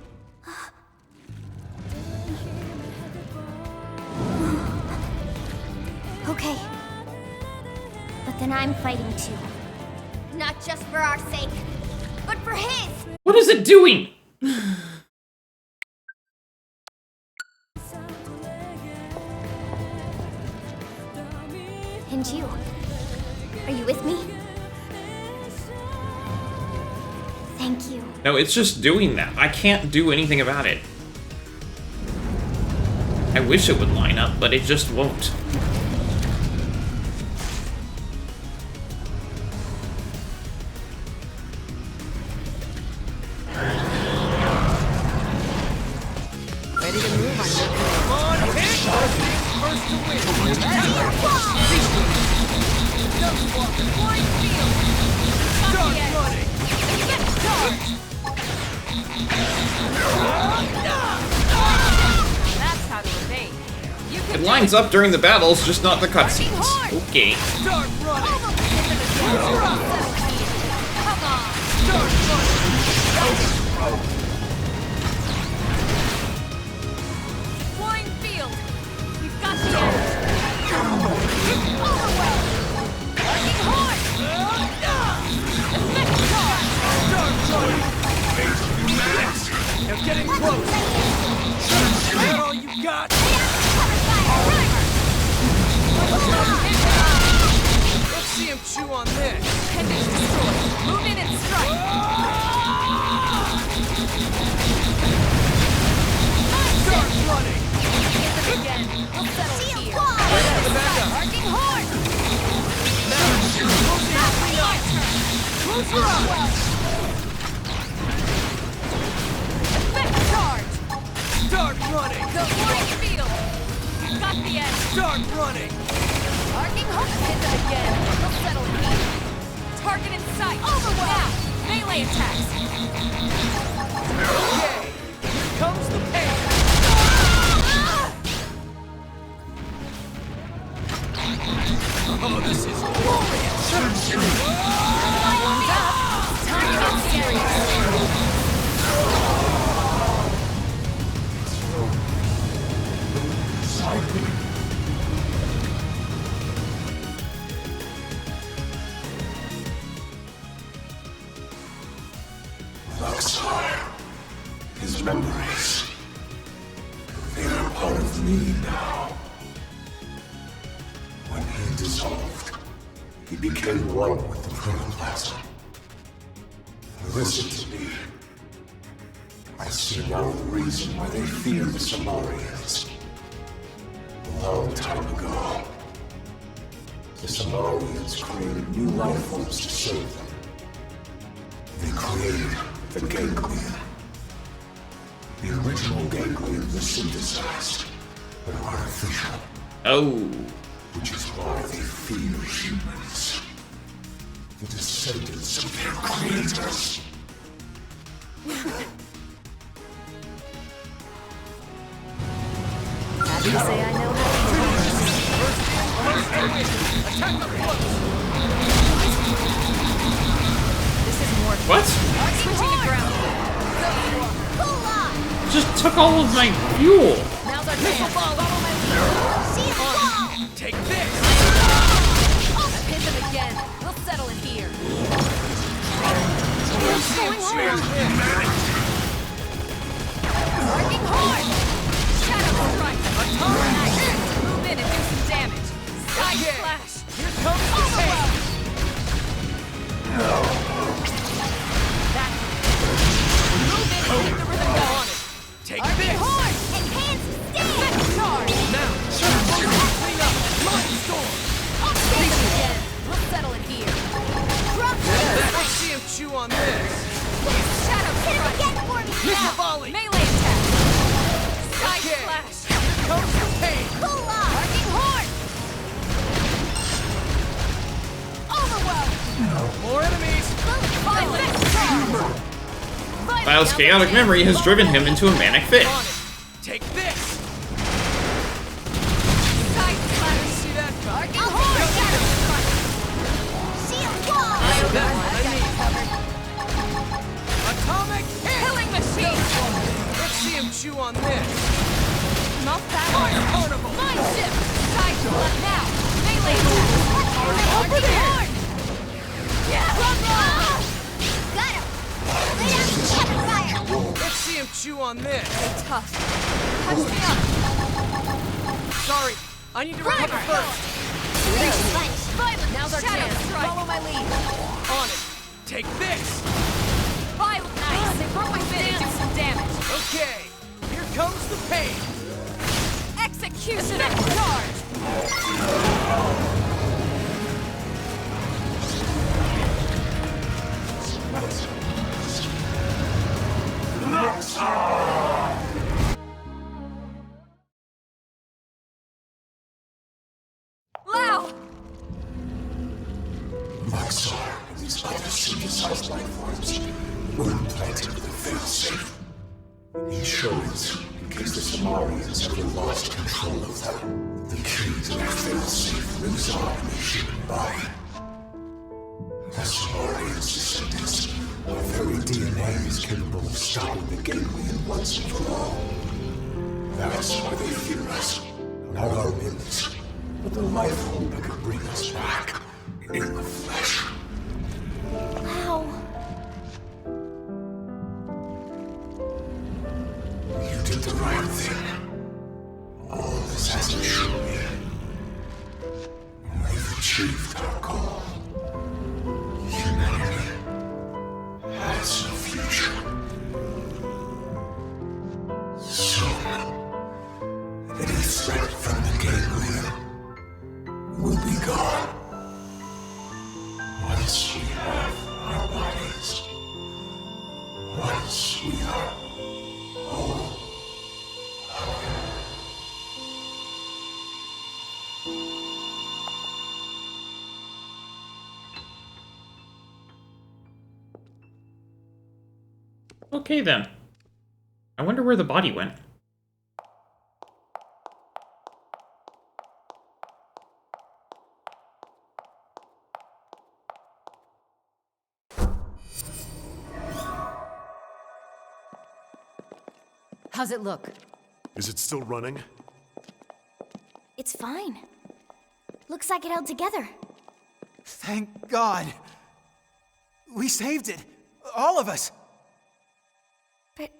Okay. But then I'm fighting too. Not just for our sake, but for his! What is it doing? And you? Are you with me? Thank you. No, it's just doing that. I can't do anything about it. I wish it would line up, but it just won't. Ready to move on your come on, hit! First to win. Start running! That's how to evade. You It lines up during the battles, just not the cutscenes. Okay. Start running! Come on! Start running! Flying field! We've got the edge! Overwhelm! Arcing horn! Effect charge! Start running! Now getting close! Is that all you got? Let's see him chew on this! Appendage destroyed! Move in and strike! Start running! Hit them again! We'll settle here! Arcing horn! Close your eyes! Effect charge! Start running! The flying field! We've got the edge! Start running! Arcing horn! Hit them again! We'll settle here! Target in sight! Overwhelm! Now! Melee attacks! Okay! Here comes the pain! Oh, this is glorious! Time to get serious! His memories, they are part of me now. When he dissolved, he became one with the protoplasm. Listen to me. I see now the reason why they fear the Samarians. A long time ago, the Samarians created new life forms to serve them. They created the Ganglion. The original Ganglion was synthesized, but artificial. Oh. Which is why they fear humans. The descendants of their creators. Happy to say I know how to do Attack the floats! This is more. What? Switching to ground. Just took all of my fuel. Now's our chance. Follow my lead. On. Take this! I've hit them again. We'll settle it here. What's going on? Working hard. Shadow strike. Move in and do some damage. Side flash. Here comes the pain. That's it. Move in and keep the rhythm going. Take Working this! hard. Enhance stance. Charge. Now, clean up! Mind storm! Hit them again. We'll settle it here. Drop Let's see him chew on this! Shadow strike. Hit him again for me. Missile volley! Melee attack. Side Okay. flash. Here comes the pain! Cool off. Working hard. Overwhelm. More enemies! Violent charge. Lyle's chaotic memory has driven him into a manic fit. On it! Take this! Side flash. See that? Working hard. Shadow strike. Shield wall. That one I need. Atomic hit! Killing machine. Let's see him chew on this! Not that Fire one. carnival! Mind shift. Side flash now. Melee attack. Working hard. Yeah. Got him. Lay down some shadow fire. Let's see him chew on this! Tough. Touch me up. Sorry, I need to recover first! Violent. Now's our chance. Follow my lead. On it! Take this! Violent. Nice. They broke my fit and do some damage. Okay, here comes the pain! Executioner. Charge. Lao. Maxar and these other synthesized life forms were implanted with a failsafe. Insurance, in case the Samarians ever lost control of them. The key to their failsafe lives on in the human body. The Samarians' descendants, our very DNA is capable of stopping the Ganglion once and for all. That's why they fear us. Not our limbs, but the life form that could bring us back in the flesh. Wow. You did the right thing. All this hasn't shown yet. We've achieved our goal. Humanity has no future. Soon, any threat from the Ganglion will be gone. Once we have our bodies. Once we are whole. Okay then. I wonder where the body went. How's it look? Is it still running? It's fine. Looks like it held together. Thank God. We saved it. All of us. But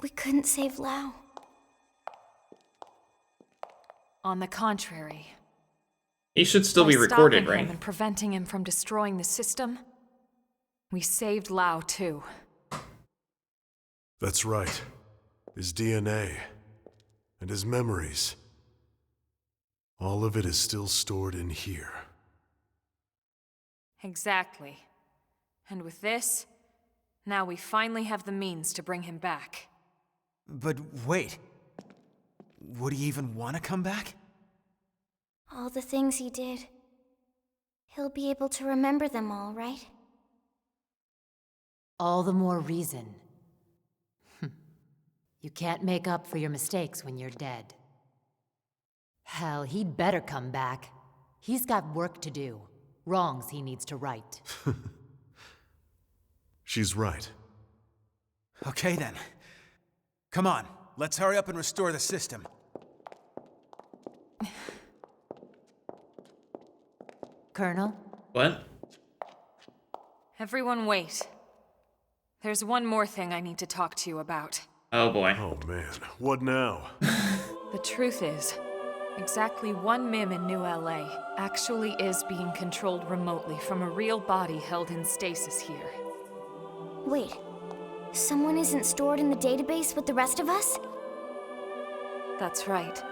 we couldn't save Lao. On the contrary. He should still By be recorded, stopping him right? and preventing him from destroying the system, we saved Lao too. That's right. His DNA. And his memories. All of it is still stored in here. Exactly. And with this, now we finally have the means to bring him back. But wait. Would he even want to come back? All the things he did. He'll be able to remember them all, right? All the more reason. You can't make up for your mistakes when you're dead. Hell, he'd better come back. He's got work to do. Wrongs he needs to right. She's right. Okay then. Come on, let's hurry up and restore the system. Colonel? What? Everyone wait. There's one more thing I need to talk to you about. Oh boy. Oh man, what now? The truth is, exactly one MIM in New LA actually is being controlled remotely from a real body held in stasis here. Wait, someone isn't stored in the database with the rest of us? That's right.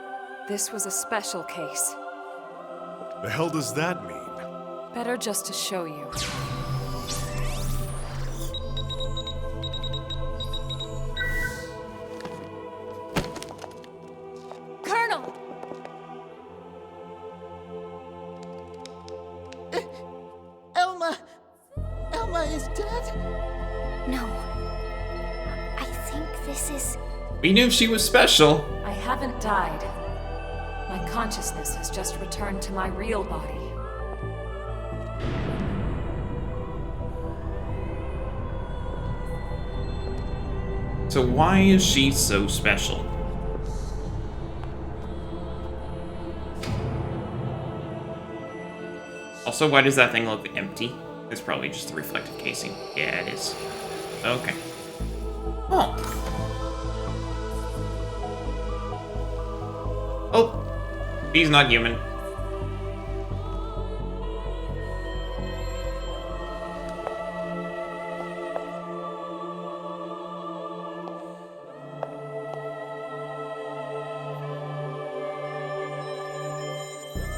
This was a special case. The hell does that mean? Better just to show you. Colonel! Elma is dead? No. I think this is... We knew she was special. I haven't died. My consciousness has just returned to my real body. So why is she so special? Also, why does that thing look empty? It's probably just the reflective casing. Yeah, it is. Okay. Oh. Oh. He's not human.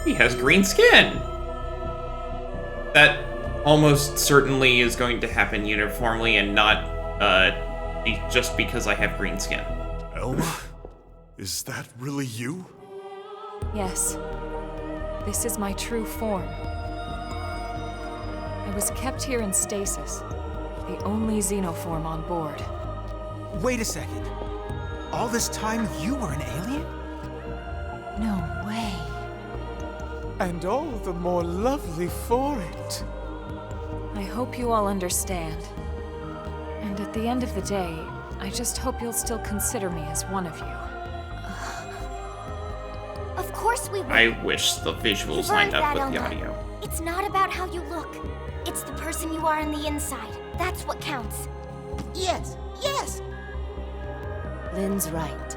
He has green skin! That almost certainly is going to happen uniformly and not, just because I have green skin. Elma? Is that really you? Yes. This is my true form. I was kept here in stasis, the only xenoform on board. Wait a second. All this time you were an alien? No way. And all the more lovely for it. I hope you all understand. And at the end of the day, I just hope you'll still consider me as one of you. Of course we will. I wish the visuals lined up with the audio. It's not about how you look. It's the person you are on the inside. That's what counts. Yes, yes! Lynn's right.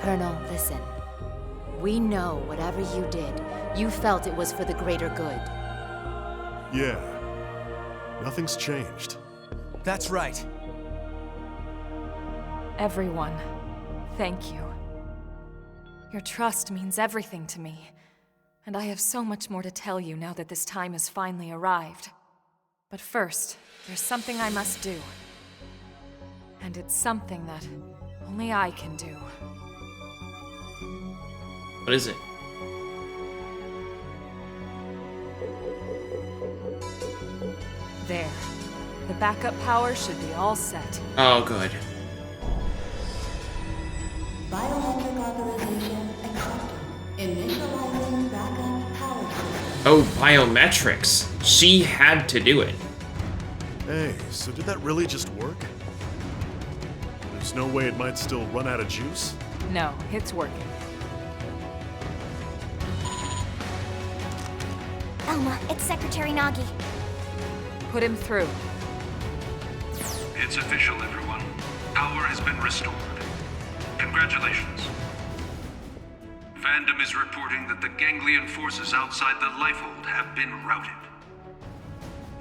Colonel, listen. We know whatever you did, you felt it was for the greater good. Yeah. Nothing's changed. That's right. Everyone, thank you. Your trust means everything to me, and I have so much more to tell you now that this time has finally arrived. But first, there's something I must do. And it's something that only I can do. What is it? There. The backup power should be all set. Oh, good. Biometric authorization accepted. Initializing backup power. Oh, biometrics. She had to do it. Hey, so did that really just work? There's no way it might still run out of juice? No, it's working. Elma, it's Secretary Nagi. Put him through. It's official, everyone. Power has been restored. Congratulations. Fandom is reporting that the ganglion forces outside the Lifehold have been routed.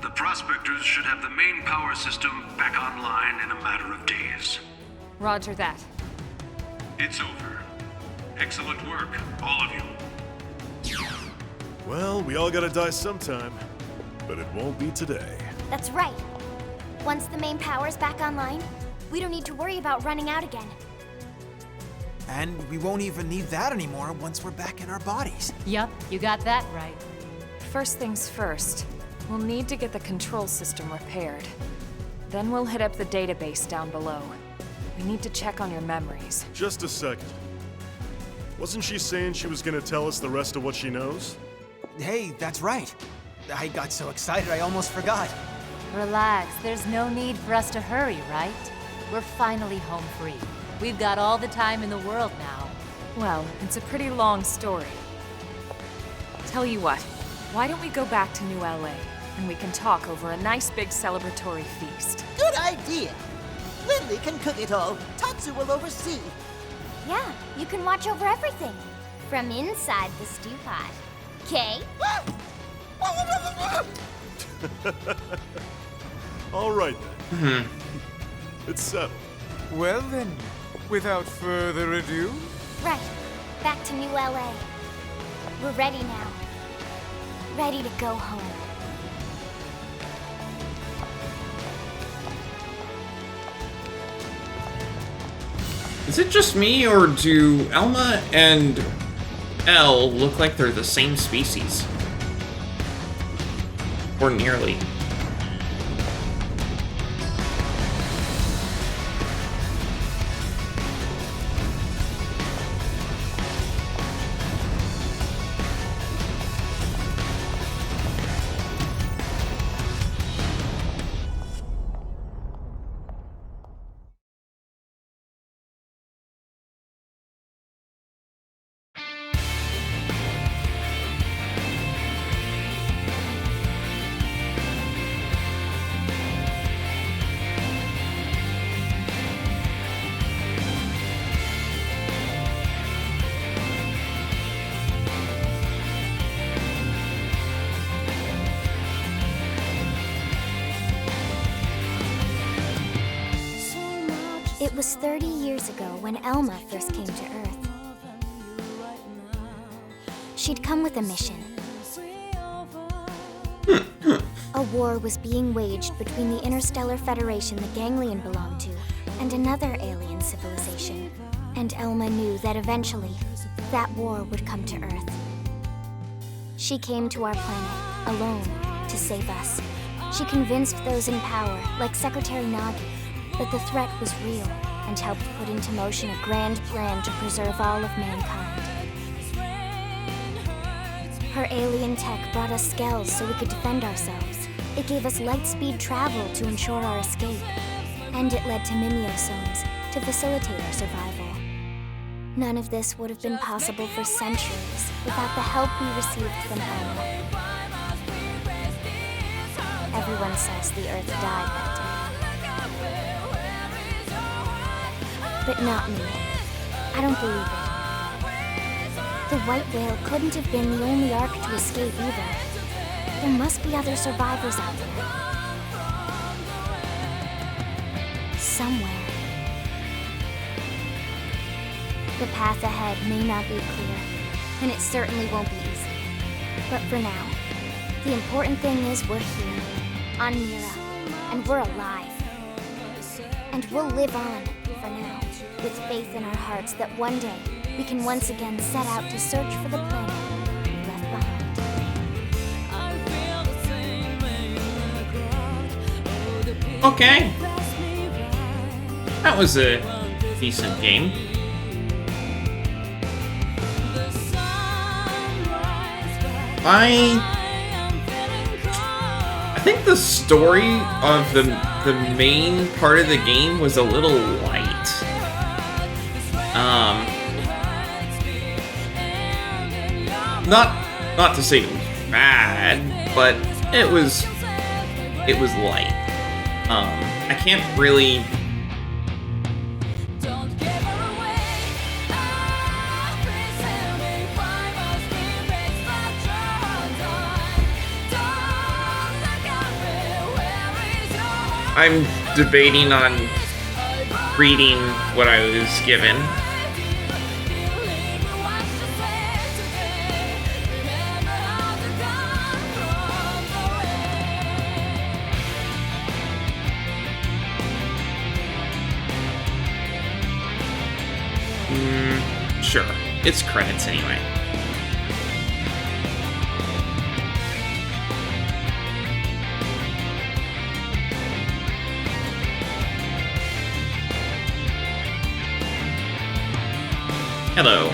The Prospectors should have the main power system back online in a matter of days. Roger that. It's over. Excellent work, all of you. Well, we all gotta die sometime, but it won't be today. That's right. Once the main power's back online, we don't need to worry about running out again. And we won't even need that anymore once we're back in our bodies. Yup, you got that right. First things first, we'll need to get the control system repaired. Then we'll hit up the database down below. We need to check on your memories. Just a second. Wasn't she saying she was gonna tell us the rest of what she knows? Hey, that's right. I got so excited I almost forgot. Relax, there's no need for us to hurry, right? We're finally home free. We've got all the time in the world now. Well, it's a pretty long story. Tell you what, why don't we go back to New LA, and we can talk over a nice big celebratory feast. Good idea. Lindley can cook it all. Tatsu will oversee. Yeah, you can watch over everything. From inside the stew pot. Okay? All right then. It's settled. Well then, without further ado... Right. Back to New LA. We're ready now. Ready to go home. Is it just me, or do Alma and Elle look like they're the same species? Or nearly. It was 30 years ago when Elma first came to Earth. She'd come with a mission. A war was being waged between the Interstellar Federation the Ganglion belonged to and another alien civilization. And Elma knew that eventually, that war would come to Earth. She came to our planet, alone, to save us. She convinced those in power, like Secretary Nagi, that the threat was real and helped put into motion a grand plan to preserve all of mankind. Her alien tech brought us skells so we could defend ourselves. It gave us light-speed travel to ensure our escape. And it led to mimeosomes to facilitate our survival. None of this would have been possible for centuries without the help we received from Elma. Everyone says the Earth died that day. But not me. I don't believe it. The white whale couldn't have been the only Ark to escape either. There must be other survivors out there. Somewhere. The path ahead may not be clear, and it certainly won't be easy. But for now, the important thing is we're here, on Mira, and we're alive. And we'll live on, for now, with faith in our hearts that one day we can once again set out to search for the planet we left behind. Okay. That was a decent game. I think the story of the main part of the game was a little light. Not to say it was bad, but it was light. I can't really. I'm debating on reading what I was given. Sure. It's credits anyway. Hello.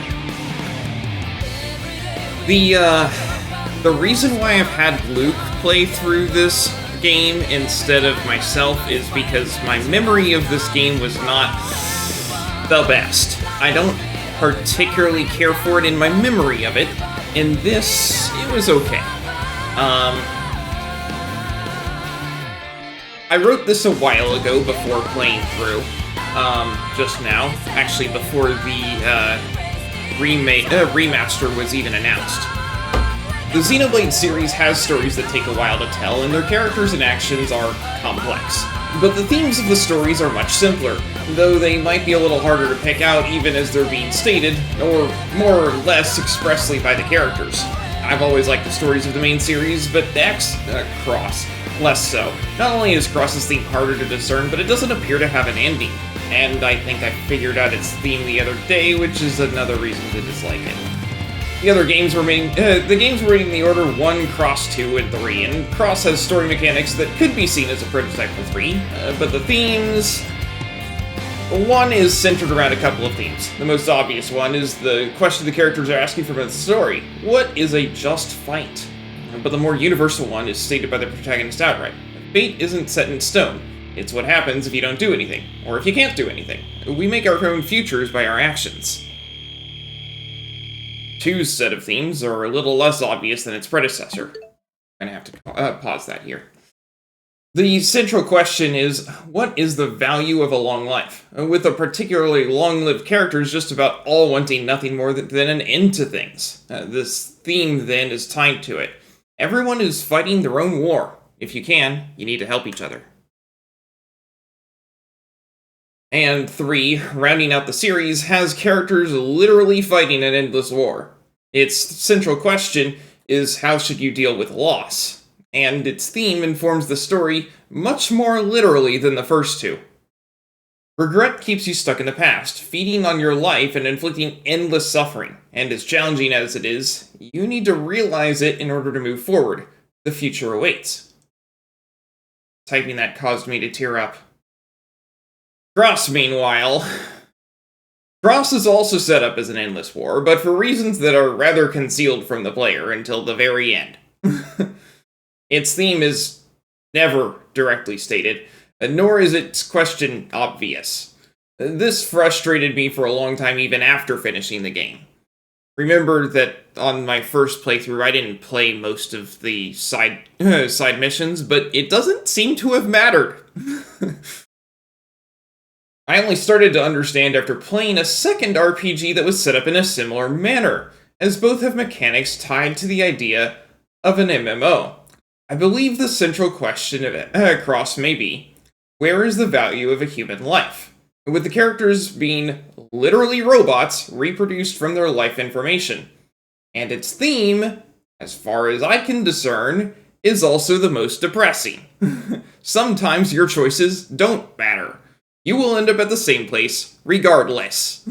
The reason why I've had Luke play through this game instead of myself is because my memory of this game was not the best. I don't particularly care for it in my memory of it. In this, it was okay. I wrote this a while ago before playing through. Just now. Actually, before the remaster was even announced. The Xenoblade series has stories that take a while to tell, and their characters and actions are complex. But the themes of the stories are much simpler, though they might be a little harder to pick out even as they're being stated, or more or less expressly by the characters. I've always liked the stories of the main series, but Cross, less so. Not only is Cross's theme harder to discern, but it doesn't appear to have an ending. And I think I figured out its theme the other day, which is another reason to dislike it. The other games were in the order 1, Cross 2, and 3, and Cross has story mechanics that could be seen as a prototype for 3, but the themes... 1 is centered around a couple of themes. The most obvious one is the question the characters are asking from the story. What is a just fight? But the more universal one is stated by the protagonist outright. Fate isn't set in stone. It's what happens if you don't do anything, or if you can't do anything. We make our own futures by our actions. 2's set of themes are a little less obvious than its predecessor. I'm gonna have to pause that here. The central question is, what is the value of a long life? With the particularly long-lived characters just about all wanting nothing more than an end to things. This theme, then, is tied to it. Everyone is fighting their own war. If you can, you need to help each other. And 3, rounding out the series, has characters literally fighting an endless war. Its central question is, how should you deal with loss? And its theme informs the story much more literally than the first two. Regret keeps you stuck in the past, feeding on your life and inflicting endless suffering. And as challenging as it is, you need to realize it in order to move forward. The future awaits. Typing that caused me to tear up. Cross, meanwhile... Cross is also set up as an endless war, but for reasons that are rather concealed from the player until the very end. Its theme is never directly stated, nor is its question obvious. This frustrated me for a long time even after finishing the game. Remember that on my first playthrough I didn't play most of the side missions, but it doesn't seem to have mattered. I only started to understand after playing a second RPG that was set up in a similar manner, as both have mechanics tied to the idea of an MMO. I believe the central question of Cross may be, where is the value of a human life? With the characters being literally robots reproduced from their life information. And its theme, as far as I can discern, is also the most depressing. Sometimes your choices don't matter. You will end up at the same place, regardless.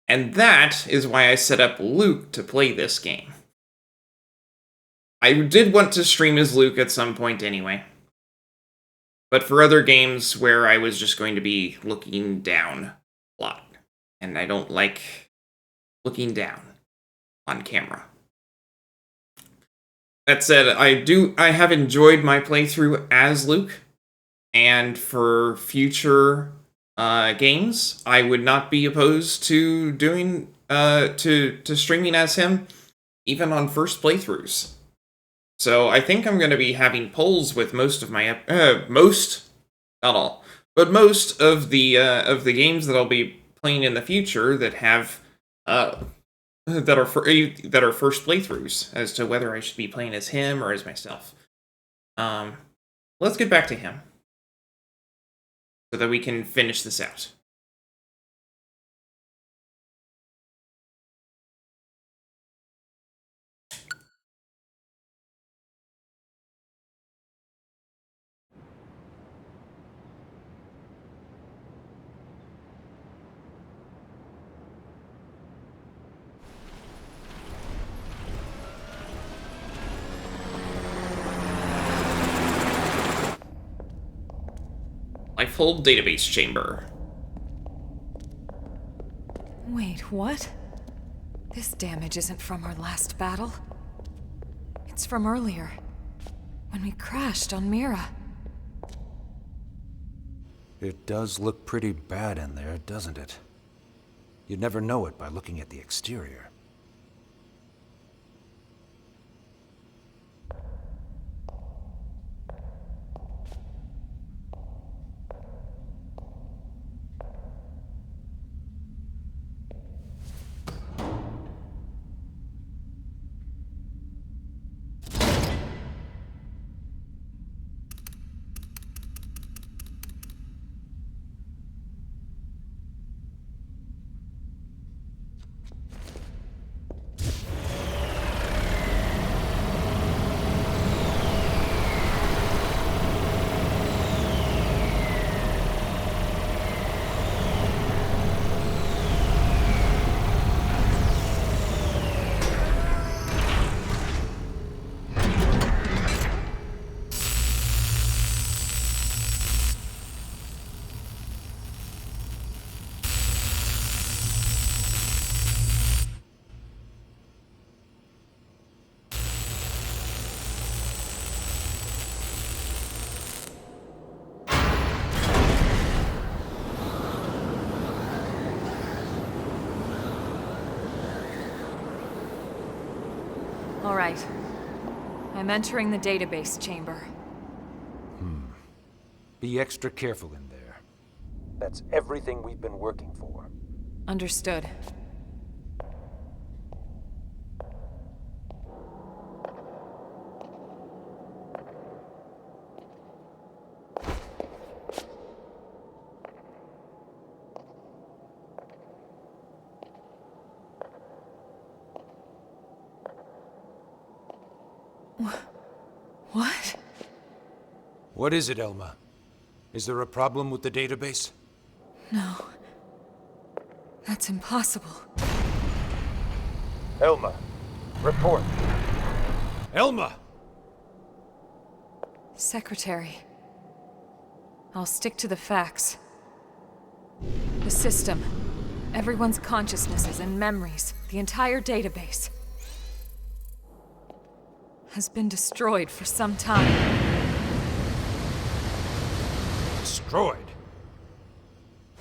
And that is why I set up Luke to play this game. I did want to stream as Luke at some point anyway. But for other games where I was just going to be looking down a lot. And I don't like looking down on camera. That said, I have enjoyed my playthrough as Luke, and for future games, I would not be opposed to doing to streaming as him, even on first playthroughs. So I think I'm going to be having polls with most of my most, not all, but most of the games that I'll be playing in the future that have that are first playthroughs as to whether I should be playing as him or as myself. Let's get back to him so that we can finish this out. Lifehold database chamber. Wait, what? This damage isn't from our last battle. It's from earlier, when we crashed on Mira. It does look pretty bad in there, doesn't it? You'd never know it by looking at the exterior. All right. I'm entering the database chamber. Be extra careful in there. That's everything we've been working for. Understood. What? What is it, Elma? Is there a problem with the database? No. That's impossible. Elma, report. Elma! Secretary. I'll stick to the facts. The system. Everyone's consciousnesses and memories. The entire database. Has been destroyed for some time. Destroyed?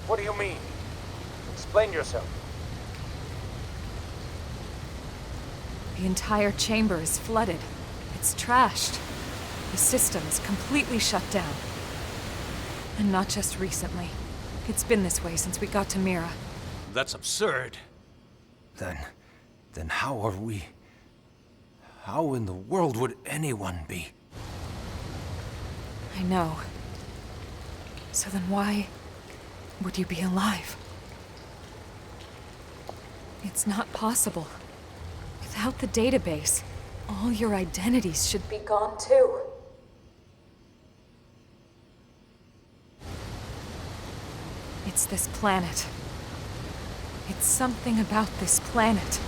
What do you mean? Explain yourself. The entire chamber is flooded. It's trashed. The system is completely shut down. And not just recently. It's been this way since we got to Mira. That's absurd. Then how are we... How in the world would anyone be? I know. So then why would you be alive? It's not possible. Without the database, all your identities should be gone too. It's this planet. It's something about this planet.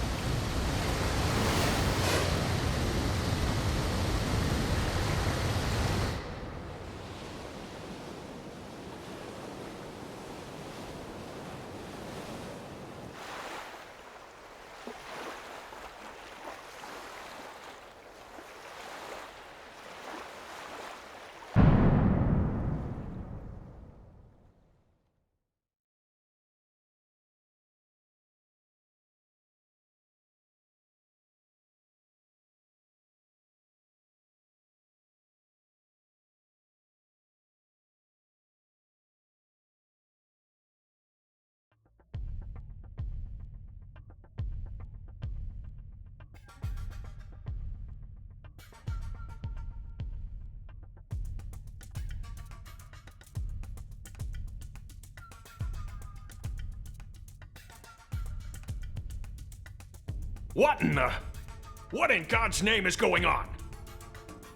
What in God's name is going on?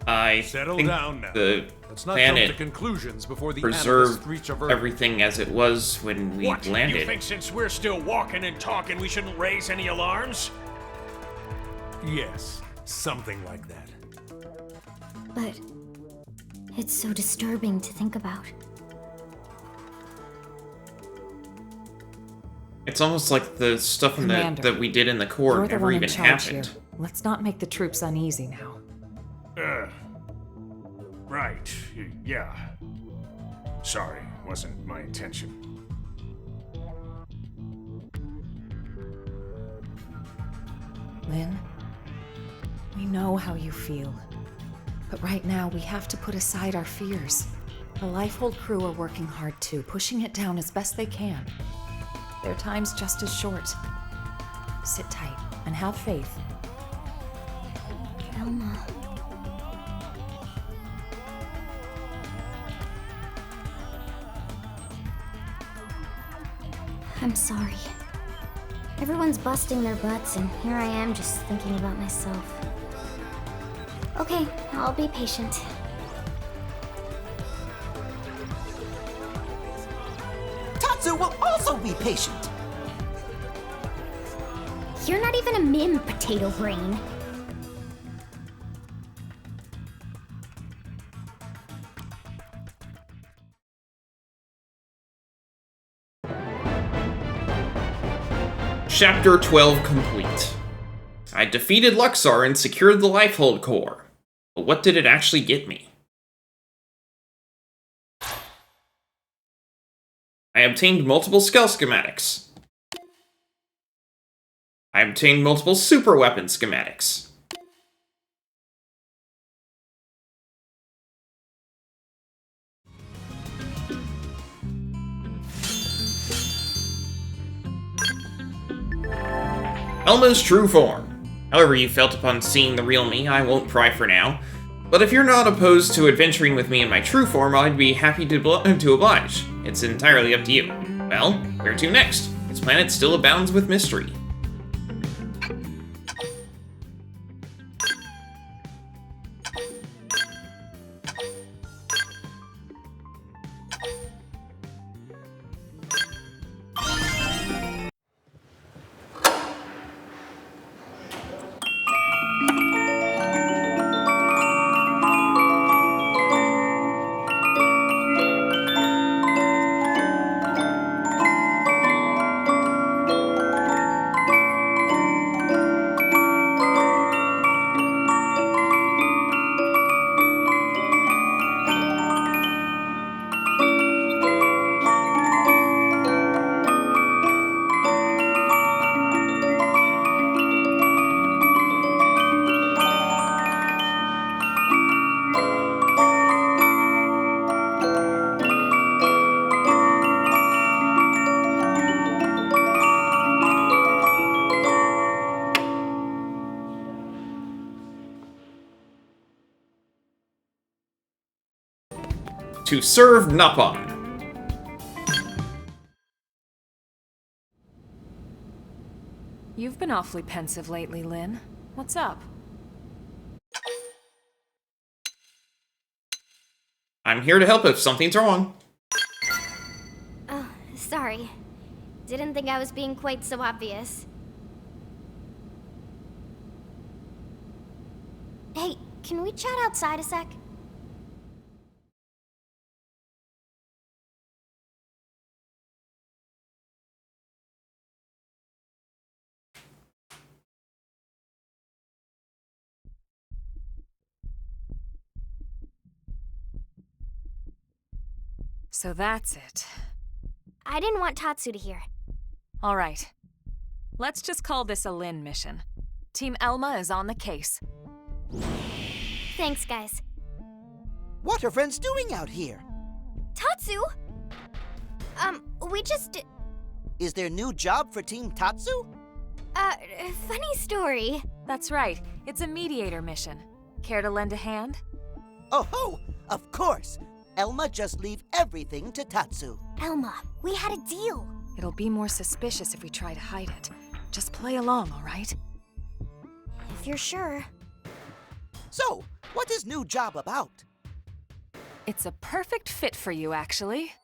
I Settle think down now. the Let's not jump to planet conclusions before the preserved analysts reach a verdict. everything as it was when we What? landed. You think since we're still walking and talking, we shouldn't raise any alarms? Yes, something like that. But it's so disturbing to think about. It's almost like the stuff in Commander, that we did in the core You're the never one even in charge happened. here. Let's not make the troops uneasy now. Right. Yeah. Sorry, wasn't my intention. Lynn, we know how you feel. But right now, we have to put aside our fears. The Lifehold crew are working hard too, pushing it down as best they can. Their time's just as short. Sit tight and have faith. Elma. I'm sorry. Everyone's busting their butts, and here I am just thinking about myself. Okay, I'll be patient. Tatsu will also be patient. You're not even a mim, potato brain. Chapter 12 complete. I defeated Luxor and secured the Lifehold core. But what did it actually get me? I obtained multiple Skell schematics. I obtained multiple super weapon schematics. Elma's true form. However you felt upon seeing the real me, I won't pry for now. But if you're not opposed to adventuring with me in my true form, I'd be happy to oblige. It's entirely up to you. Well, where to next? This planet still abounds with mystery. To Serve Nopon. You've been awfully pensive lately, Lynn. What's up? I'm here to help if something's wrong. Oh, sorry. Didn't think I was being quite so obvious. Hey, can we chat outside a sec? So that's it. I didn't want Tatsu to hear. All right. Let's just call this a Lynn mission. Team Elma is on the case. Thanks, guys. What are friends doing out here? Tatsu? We just... Is there new job for Team Tatsu? Funny story. That's right. It's a mediator mission. Care to lend a hand? Oh ho! Of course! Elma just leave everything to Tatsu. Elma, we had a deal. It'll be more suspicious if we try to hide it. Just play along, all right? If you're sure. So, what is new job about? It's a perfect fit for you, actually.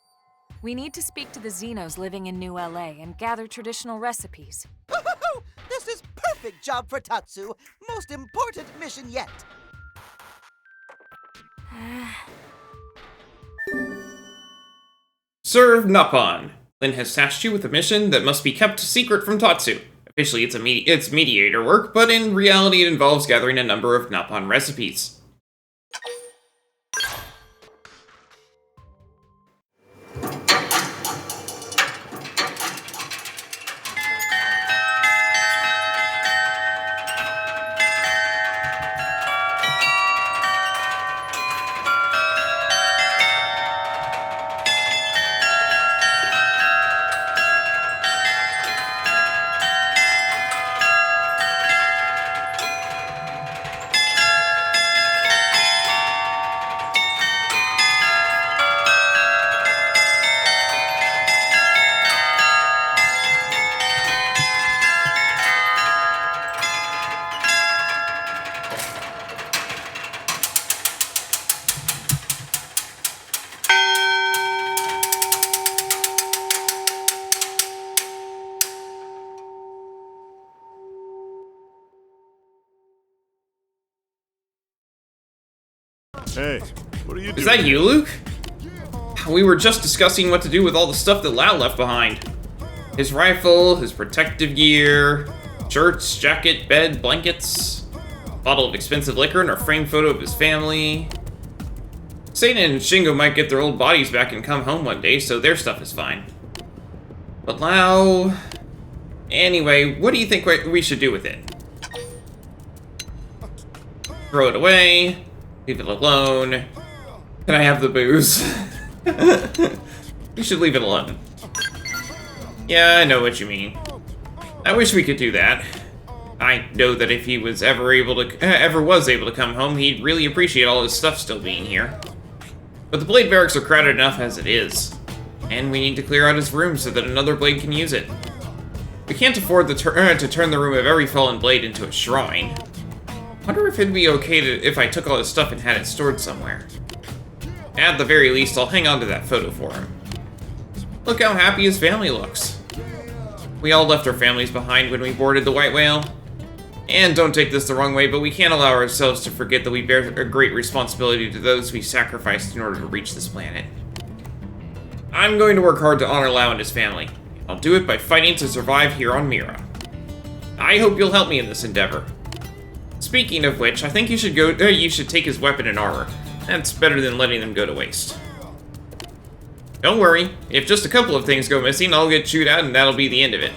We need to speak to the Xenos living in New LA and gather traditional recipes. This is perfect job for Tatsu. Most important mission yet. Serve Nopon. Lin has tasked you with a mission that must be kept secret from Tatsu. Officially, it's mediator work, but in reality it involves gathering a number of Nopon recipes. Hey, what are you doing? Is that you, Luke? We were just discussing what to do with all the stuff that Lau left behind. His rifle, his protective gear, shirts, jacket, bed, blankets, bottle of expensive liquor, and a framed photo of his family. Satan and Shingo might get their old bodies back and come home one day, so their stuff is fine. But Lau... Anyway, what do you think we should do with it? Throw it away? Leave it alone? Can I have the booze? You should leave it alone. Yeah, I know what you mean. I wish we could do that. I know that if he was ever was able to come home, he'd really appreciate all his stuff still being here. But the blade barracks are crowded enough as it is, and we need to clear out his room so that another blade can use it. We can't afford to turn the room of every fallen blade into a shrine. Wonder if it'd be okay if I took all his stuff and had it stored somewhere. At the very least, I'll hang on to that photo for him. Look how happy his family looks. We all left our families behind when we boarded the White Whale. And don't take this the wrong way, but we can't allow ourselves to forget that we bear a great responsibility to those we sacrificed in order to reach this planet. I'm going to work hard to honor Lau and his family. I'll do it by fighting to survive here on Mira. I hope you'll help me in this endeavor. Speaking of which, I think you should take his weapon and armor. That's better than letting them go to waste. Don't worry, if just a couple of things go missing, I'll get chewed out and that'll be the end of it.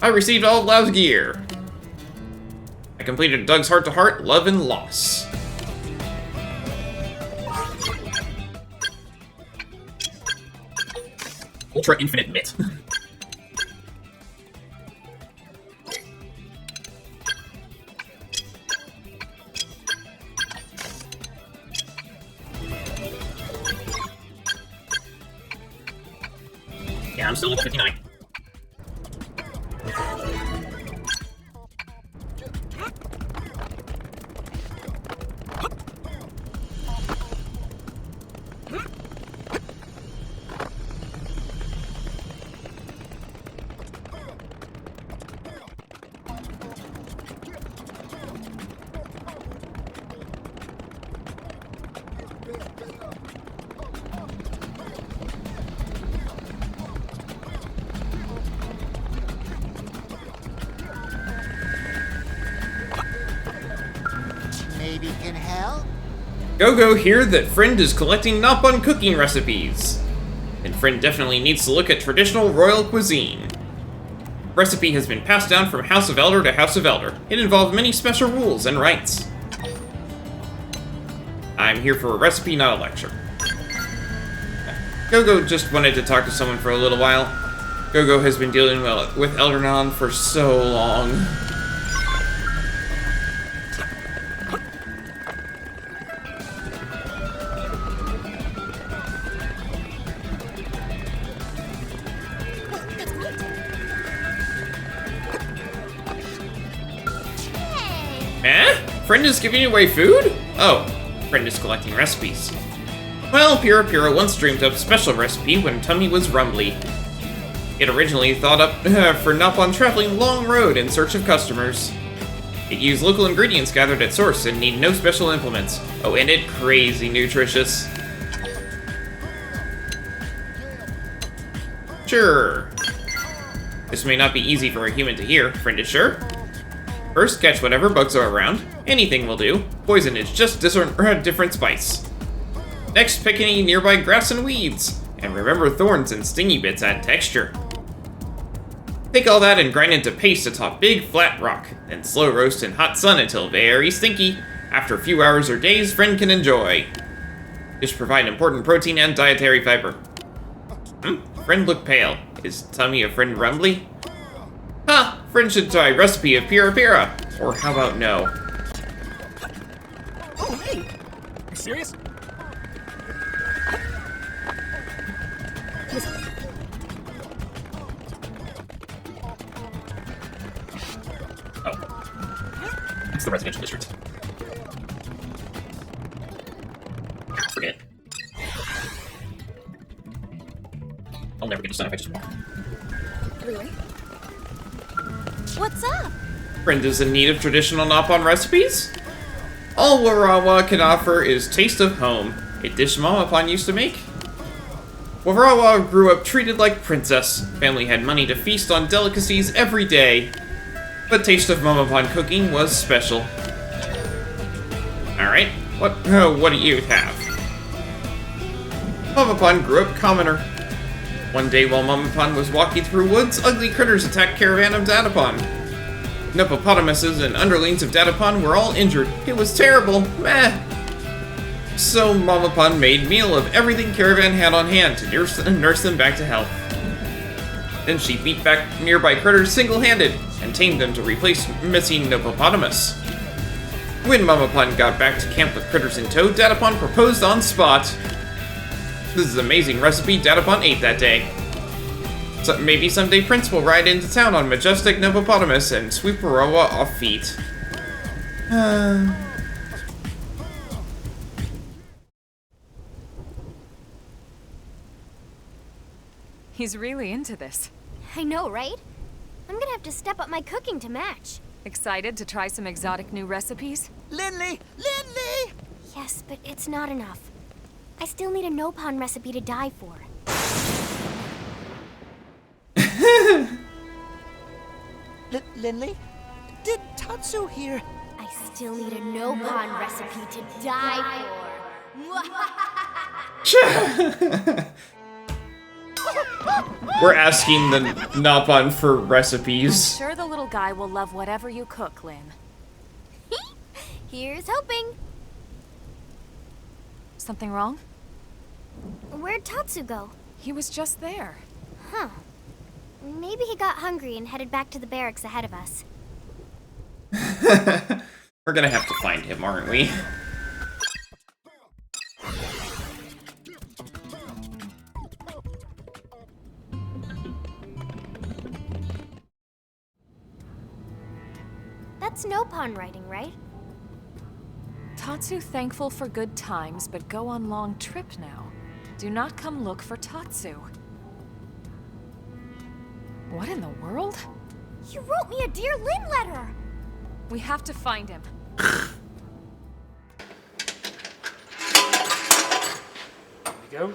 I received all of Lau's gear. I completed Doug's heart-to-heart, love and loss. Ultra Infinite Mitt. Yeah, I'm still level 59. Maybe can help? Go here that Friend is collecting Nopon cooking recipes. And Friend definitely needs to look at traditional royal cuisine. Recipe has been passed down from House of Elder to House of Elder. It involved many special rules and rites. I'm here for a recipe, not a lecture. Go just wanted to talk to someone for a little while. Go has been dealing with Eldernon for so long. Friend is giving away food? Oh, Friend is collecting recipes. Well, Pira once dreamed up a special recipe when tummy was rumbly. It originally thought up for Nopon traveling long road in search of customers. It used local ingredients gathered at source and need no special implements. Oh, and it crazy nutritious. Sure. This may not be easy for a human to hear, Friend is sure. First, catch whatever bugs are around. Anything will do. Poison is just different spice. Next, pick any nearby grass and weeds. And remember, thorns and stingy bits add texture. Take all that and grind into paste atop big, flat rock. Then slow roast in hot sun until very stinky. After a few hours or days, Friend can enjoy. Dish provide important protein and dietary fiber. Friend look pale. Is tummy of Friend rumbly? Huh, Friend should try recipe of Pira. Or how about no? Oh, hey! You serious? It's the residential district. Forget it. I'll never get to sign if I just walk. Really? What's up? Friend is in need of traditional Nopon recipes? All Warawa can offer is taste of home, a dish Mamapon used to make. Warawa grew up treated like princess. Family had money to feast on delicacies every day. But taste of Mamapon cooking was special. Alright, what do you have? Mamapon grew up commoner. One day while Mamapon was walking through woods, ugly critters attacked caravan of Datapon. Hippopotamuses and underlings of Datapon were all injured. It was terrible, meh. So Mamapon made meal of everything caravan had on hand to nurse them back to health. Then she beat back nearby critters single-handed and tamed them to replace missing hippopotamus. When Mamapon got back to camp with critters in tow, Datapon proposed on spot. This is an amazing recipe Datapon ate that day. So maybe someday Prince will ride into town on majestic hippopotamus and sweep Warawa off feet. He's really into this. I know, right? I'm gonna have to step up my cooking to match. Excited to try some exotic new recipes? Lindley! Lindley! Yes, but it's not enough. I still need a Nopon recipe to die for. Lindley? Did Tatsu hear? I still need a Nopon recipe to die for. We're asking the Nopon for recipes. I'm sure the little guy will love whatever you cook, Lynn. Here's hoping. Something wrong? Where'd Tatsu go? He was just there. Huh. Maybe he got hungry and headed back to the barracks ahead of us. We're gonna have to find him, aren't we? That's Nopon writing, right? Tatsu thankful for good times, but go on long trip now. Do not come look for Tatsu. What in the world? You wrote me a Dear Lynn letter! We have to find him. Here we go.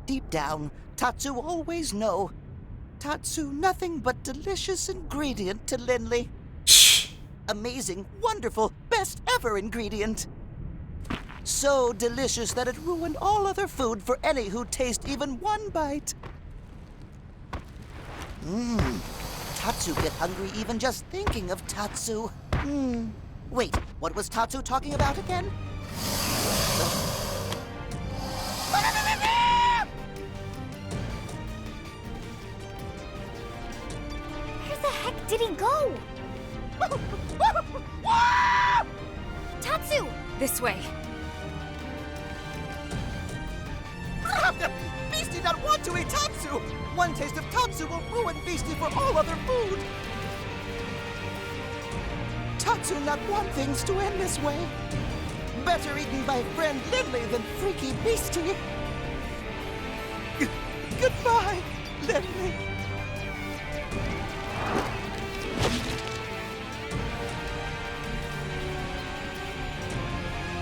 deep down, Tatsu always know. Tatsu nothing but delicious ingredient to Linley. Amazing, wonderful, best ever ingredient. So delicious that it ruined all other food for any who taste even one bite. Tatsu get hungry even just thinking of Tatsu. Wait, what was Tatsu talking about again? Where the heck did he go? Tatsu! This way. Beastie not want to eat Tatsu! One taste of Tatsu will ruin Beastie for all other food! Tatsu not want things to end this way. Better eaten by friend Linley than freaky Beastie. Goodbye, Linley.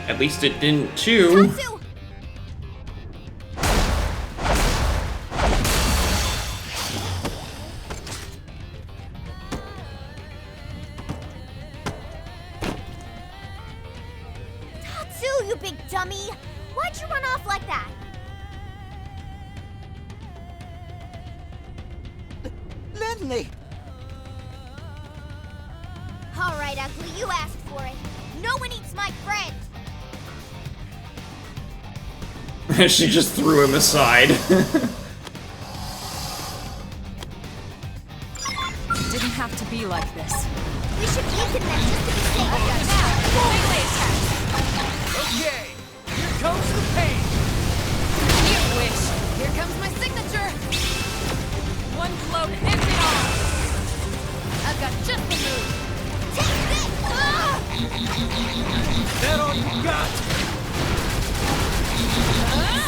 At least it didn't chew. Tatsu! You big dummy! Why'd you run off like that? Linley! Alright, Ugly, you asked for it. No one eats my friend! She just threw him aside. Didn't have to be like this. We should weaken them just to be safe. Melee attack! Okay, here comes the pain. You wish. Here comes my signature. One blow to end it all. I've got just the move. Take this! That all you got?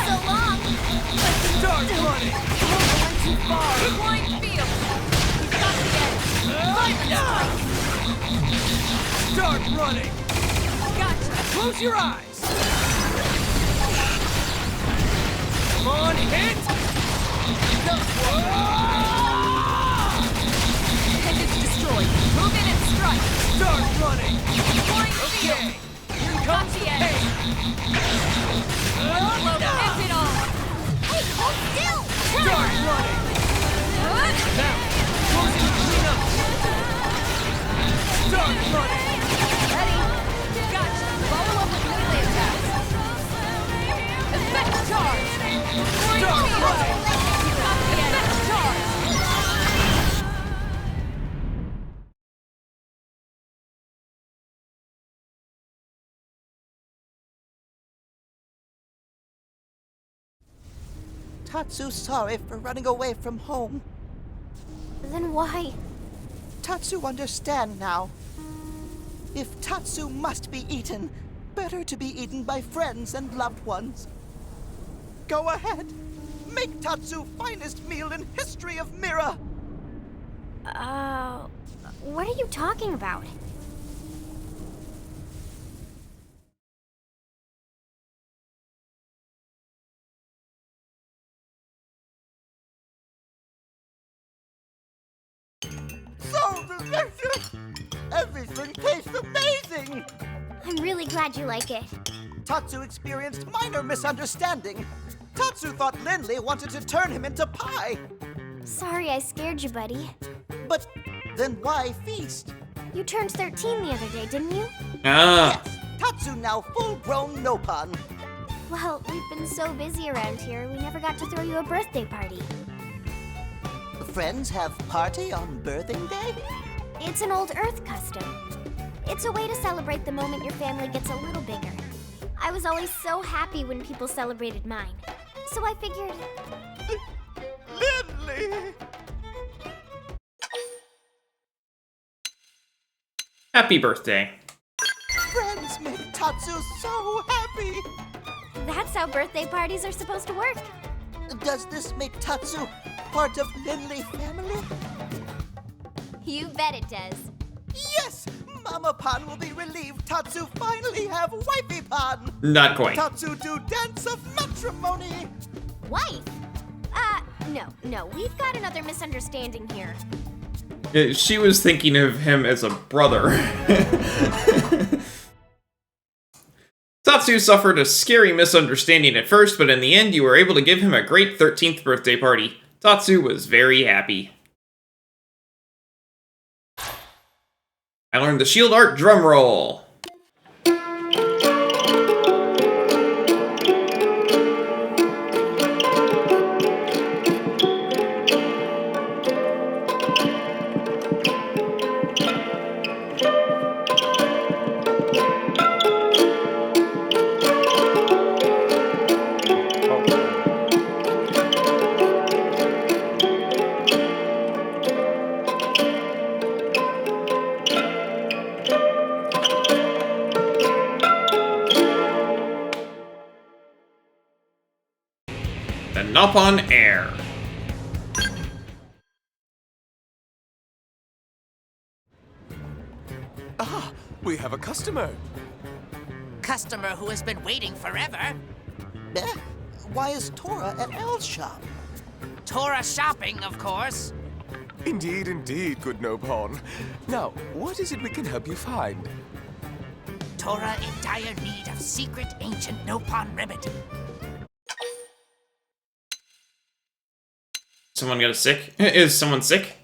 So long! Start running. Went too far. Blind field. We've got the edge. Start running. Gotcha. Close your eyes. Come on, hit. And it's destroyed. Move in and strike. Start running. Blind field. Okay. Here comes the edge. One blow to end it all. Hey, hold still! Start running. Now, closing the cleanup. Start running. Ready? Gotcha. Follow up with melee attacks. Effect charge. Start running. Effect charge. Tatsu's sorry for running away from home. Then why? Tatsu understand now. If Tatsu must be eaten, better to be eaten by friends and loved ones. Go ahead. Make Tatsu finest meal in history of Mira. What are you talking about? So delicious! Everything tastes amazing! I'm really glad you like it. Tatsu experienced minor misunderstanding. Tatsu thought Linley wanted to turn him into pie. Sorry I scared you, buddy. But then why feast? You turned 13 the other day, didn't you? Ah. Yes, Tatsu now full-grown Nopon. Well, we've been so busy around here, we never got to throw you a birthday party. Friends have party on birthing day? It's an old Earth custom. It's a way to celebrate the moment your family gets a little bigger. I was always so happy when people celebrated mine. So I figured... Linley! Happy birthday. Friends make Tatsu so happy! That's how birthday parties are supposed to work. Does this make Tatsu part of Linley family? You bet it does. Yes! Mama Pan will be relieved Tatsu finally have Wifey Pan! Not quite. Tatsu do dance of matrimony! Wife? No, we've got another misunderstanding here. She was thinking of him as a brother. Tatsu suffered a scary misunderstanding at first, but in the end you were able to give him a great 13th birthday party. Tatsu was very happy. I learned the shield art drum roll. The Nopon Heir. Ah, we have a customer. Customer who has been waiting forever. Why is Tora at El's shop? Tora shopping, of course. Indeed, indeed, good Nopon. Now, what is it we can help you find? Tora in dire need of secret ancient Nopon remedy. Someone got sick? Is someone sick?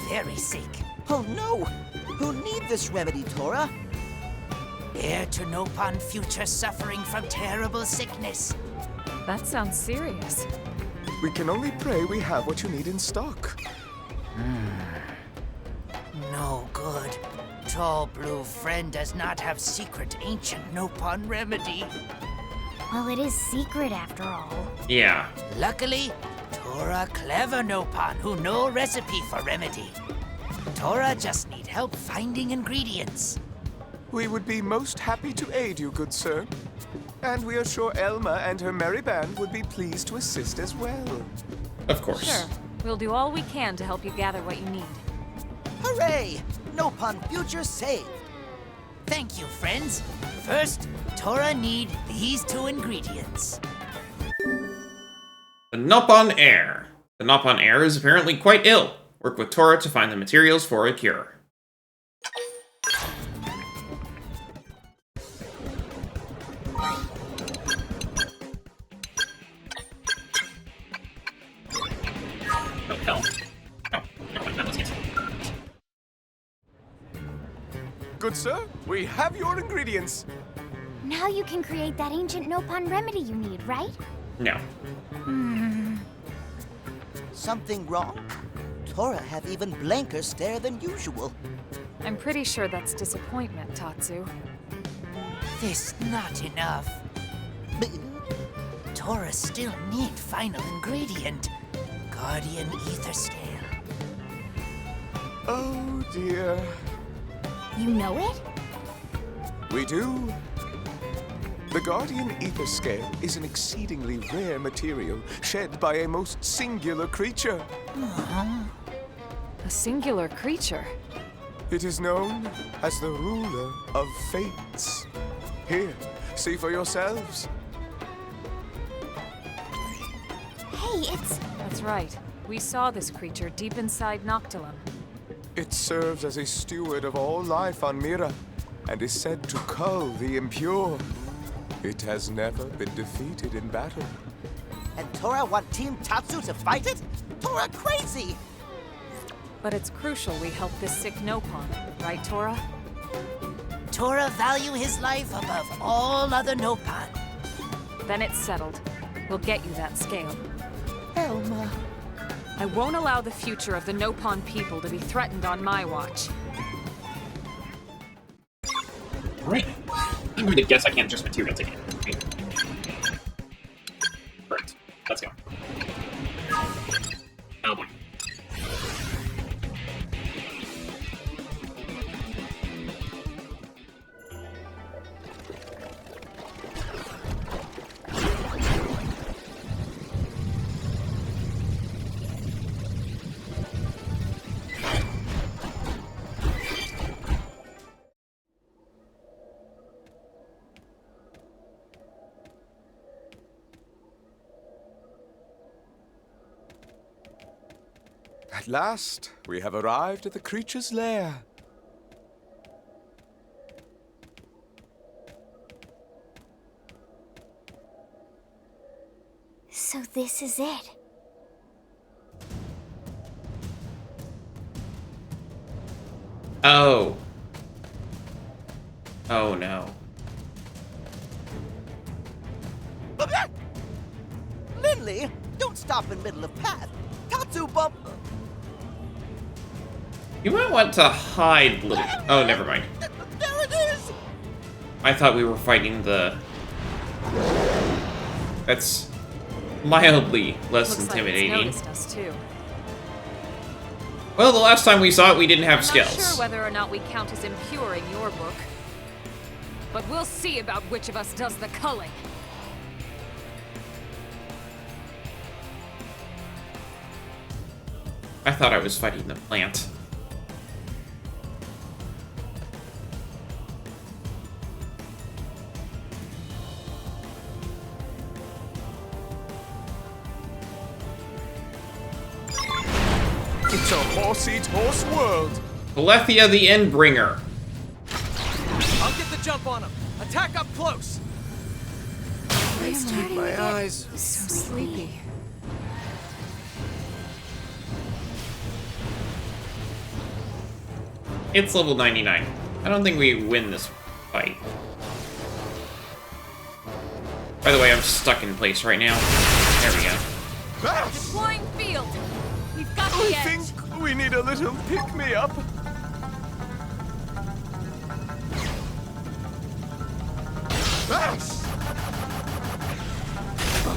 Very sick. Oh no! Who need this remedy, Tora? Heir to Nopon future suffering from terrible sickness. That sounds serious. We can only pray we have what you need in stock. No good. Tall blue friend does not have secret ancient Nopon remedy. Well, it is secret after all. Yeah. Luckily, Tora clever Nopon who know recipe for remedy. Tora just need help finding ingredients. We would be most happy to aid you, good sir. And we are sure Elma and her merry band would be pleased to assist as well. Of course. Sure. We'll do all we can to help you gather what you need. Hooray! Nopon future saved. Thank you, friends. First, Tora need these 2 ingredients. The Nopon Heir. The Nopon Heir is apparently quite ill. Work with Tora to find the materials for a cure. Oh, hell. Oh, that was it. Good sir, we have your ingredients. Now you can create that ancient Nopon remedy you need, right? No. Something wrong? Tora have even blanker stare than usual. I'm pretty sure that's disappointment, Tatsu. This not enough. Tora still need final ingredient. Guardian ether scale. Oh dear. You know it? We do. The Guardian Ether Scale is an exceedingly rare material shed by a most singular creature. A singular creature? It is known as the Ruler of Fates. Here, see for yourselves. Hey, it's... That's right. We saw this creature deep inside Noctilum. It serves as a steward of all life on Mira, and is said to cull the impure. It has never been defeated in battle. And Tora want Team Tatsu to fight it? Tora crazy! But it's crucial we help this sick Nopon, right, Tora? Tora value his life above all other Nopon. Then it's settled. We'll get you that scale. Elma. I won't allow the future of the Nopon people to be threatened on my watch. Right. I'm going to guess I can't just material ticket. Correct. Let's go. Oh boy. At last, we have arrived at the creature's lair. So this is it. Oh. Oh no. Lindley, don't stop in middle of path. Tatsu bump. You might want to hide little. Oh, never mind. There it is. I thought we were fighting the. That's mildly less intimidating. Like it's noticed us too. Well, the last time we saw it, we didn't have I'm scales. not sure whether or not we count as impure in your book, but we'll see about which of us does the culling. I thought I was fighting the plant. It's a horse-eat-horse world. Alethea the Endbringer. I'll get the jump on him. Attack up close. I'm starting to My get eyes. so sleepy. It's level 99. I don't think we win this fight. By the way, I'm stuck in place right now. There we go. Deploying field. We've got the I edge. think we need a little pick-me-up.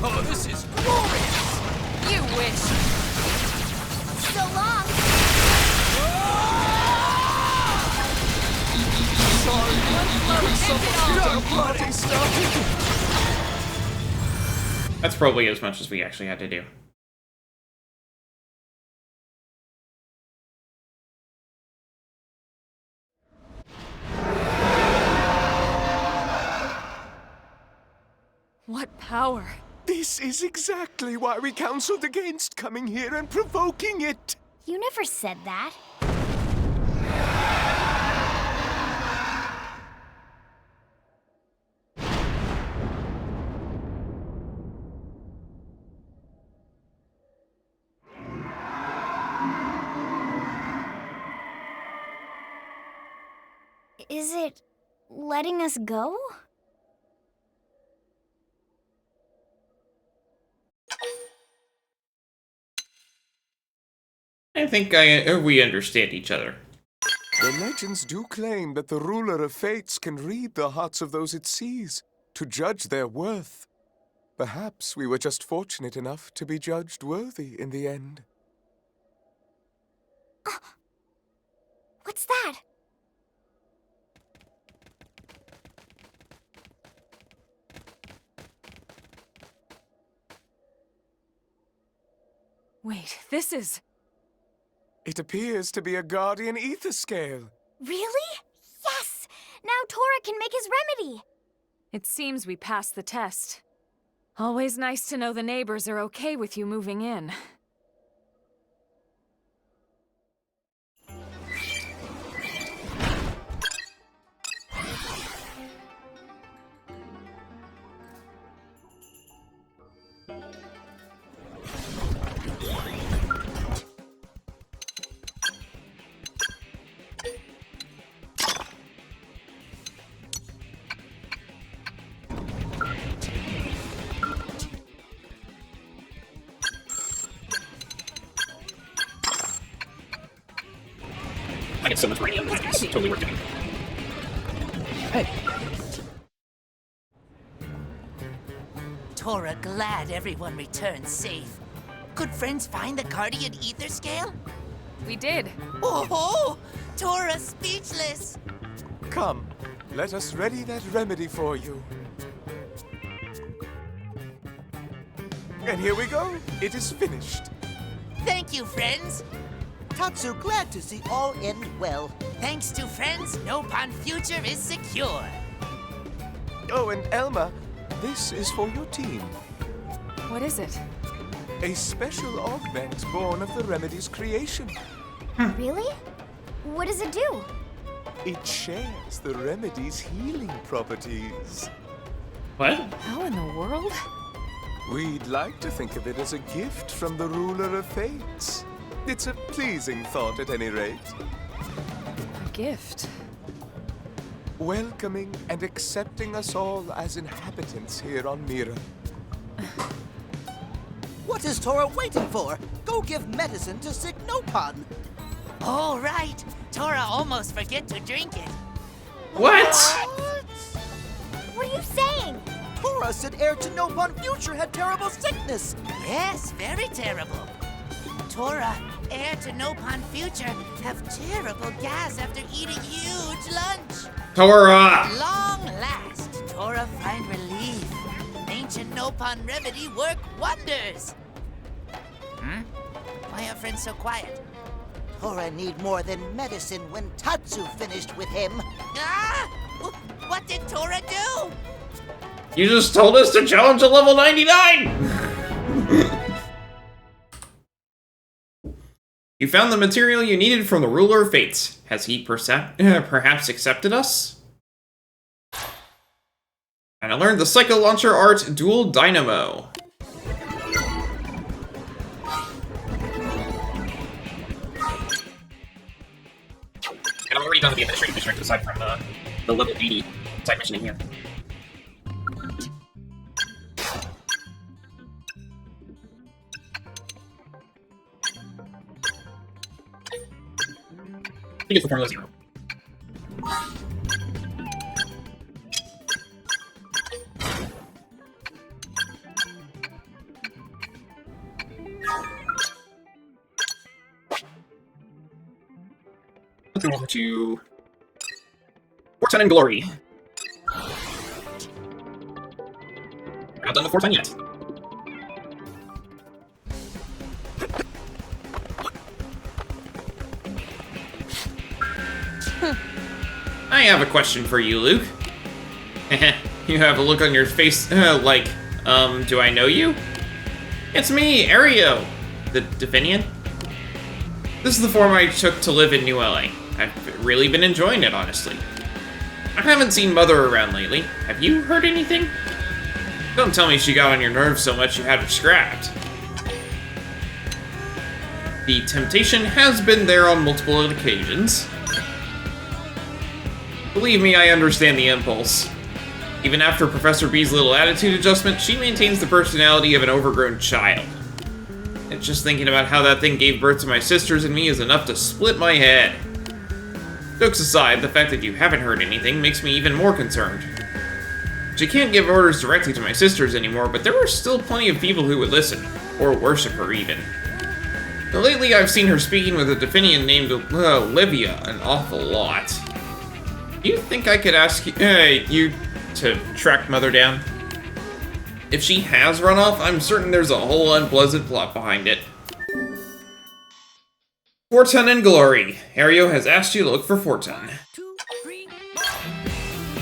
Oh, this is glorious. You wish. So long. That's probably as much as we actually had to do. What power? This is exactly why we counseled against coming here and provoking it. You never said that. Is it letting us go? I think we understand each other. The legends do claim that the ruler of fates can read the hearts of those it sees to judge their worth. Perhaps we were just fortunate enough to be judged worthy in the end. What's that? Wait, this is... It appears to be a guardian ether scale. Really? Yes! Now Tora can make his remedy! It seems we passed the test. Always nice to know the neighbors are okay with you moving in. I get so much radium. It's totally worth doing. Hey. Tora glad everyone returned safe. Could friends find the guardian ether scale? We did. Oh, Tora speechless. Come, let us ready that remedy for you. And here we go. It is finished. Thank you, friends. Tatsu, glad to see all end well. Thanks to friends, Nopon future is secure. Oh, and Elma, this is for your team. What is it? A special augment born of the remedy's creation. Really? What does it do? It shares the remedy's healing properties. What? How in the world? We'd like to think of it as a gift from the ruler of fates. It's a pleasing thought at any rate. A gift. Welcoming and accepting us all as inhabitants here on Mira. What is Tora waiting for? Go give medicine to Sick Nopon. Oh, right. Tora almost forget to drink it. What? What are you saying? Tora said heir to Nopon Future had terrible sickness. Yes, very terrible. Tora, heir to Nopon Future, have terrible gas after eating huge lunch. Tora! Long last, Tora find relief. Ancient Nopon remedy work wonders. Why are friends so quiet? Tora need more than medicine when Tatsu finished with him. Ah! What did Tora do? You just told us to challenge a level 99! You found the material you needed from the Ruler of Fates. Has he perhaps accepted us? And I learned the Psycho Launcher Art Dual Dynamo. And I'm already done with the administrative district aside from the level 80 side mission in here. I think it's the Formula 0. Let's go over to Fortun and Glory. We're not done with Fortun yet. I have a question for you, Luke. You have a look on your face like, do I know you? It's me, Aria, the Divinian. This is the form I took to live in New LA. I've really been enjoying it, honestly. I haven't seen Mother around lately. Have you heard anything? Don't tell me she got on your nerves so much you had her scrapped. The temptation has been there on multiple occasions. Believe me, I understand the impulse. Even after Professor B's little attitude adjustment, she maintains the personality of an overgrown child. And just thinking about how that thing gave birth to my sisters and me is enough to split my head. Jokes aside, the fact that you haven't heard anything makes me even more concerned. She can't give orders directly to my sisters anymore, but there are still plenty of people who would listen, or worship her even. But lately I've seen her speaking with a Definian named Olivia an awful lot. Do you think I could ask you to track Mother down? If she has run off, I'm certain there's a whole unpleasant plot behind it. Fortun and Glory. Ario has asked you to look for Fortun.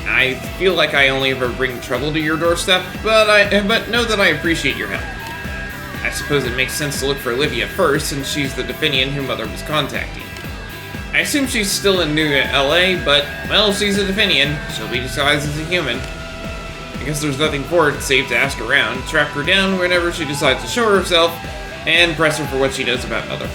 I feel like I only ever bring trouble to your doorstep, but know that I appreciate your help. I suppose it makes sense to look for Olivia first, since she's the Definian who Mother was contacting. I assume she's still in New LA, but, well, she's a Definian. She'll be disguised as a human. I guess there's nothing for it save to ask around, track her down whenever she decides to show herself, and press her for what she knows about Mother.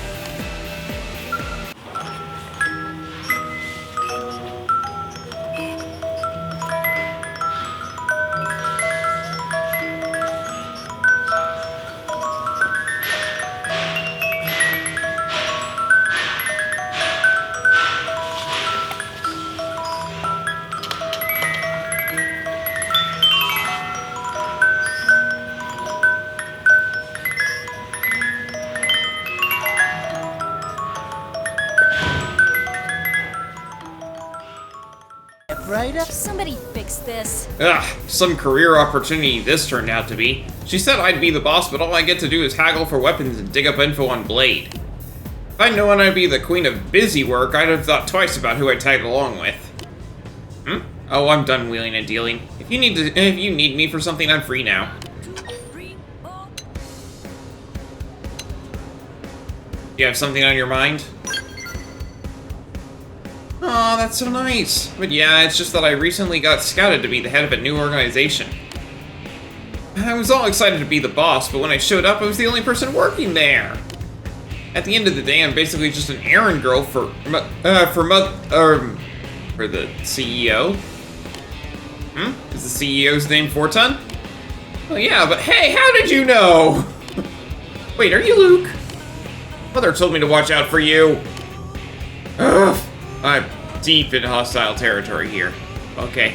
Right up. Somebody fix this. Ugh, some career opportunity this turned out to be. She said I'd be the boss, but all I get to do is haggle for weapons and dig up info on Blade. If I'd known I'd be the queen of busy work, I'd have thought twice about who I'd tag along with. Oh, I'm done wheeling and dealing. If you need me for something, I'm free now. You have something on your mind? Aw, that's so nice. But yeah, it's just that I recently got scouted to be the head of a new organization. I was all excited to be the boss, but when I showed up, I was the only person working there. At the end of the day, I'm basically just an errand girl for the CEO. Is the CEO's name Fortun? Well, yeah, but hey, how did you know? Wait, are you Luke? Mother told me to watch out for you. Ugh, I'm deep in hostile territory here. Okay,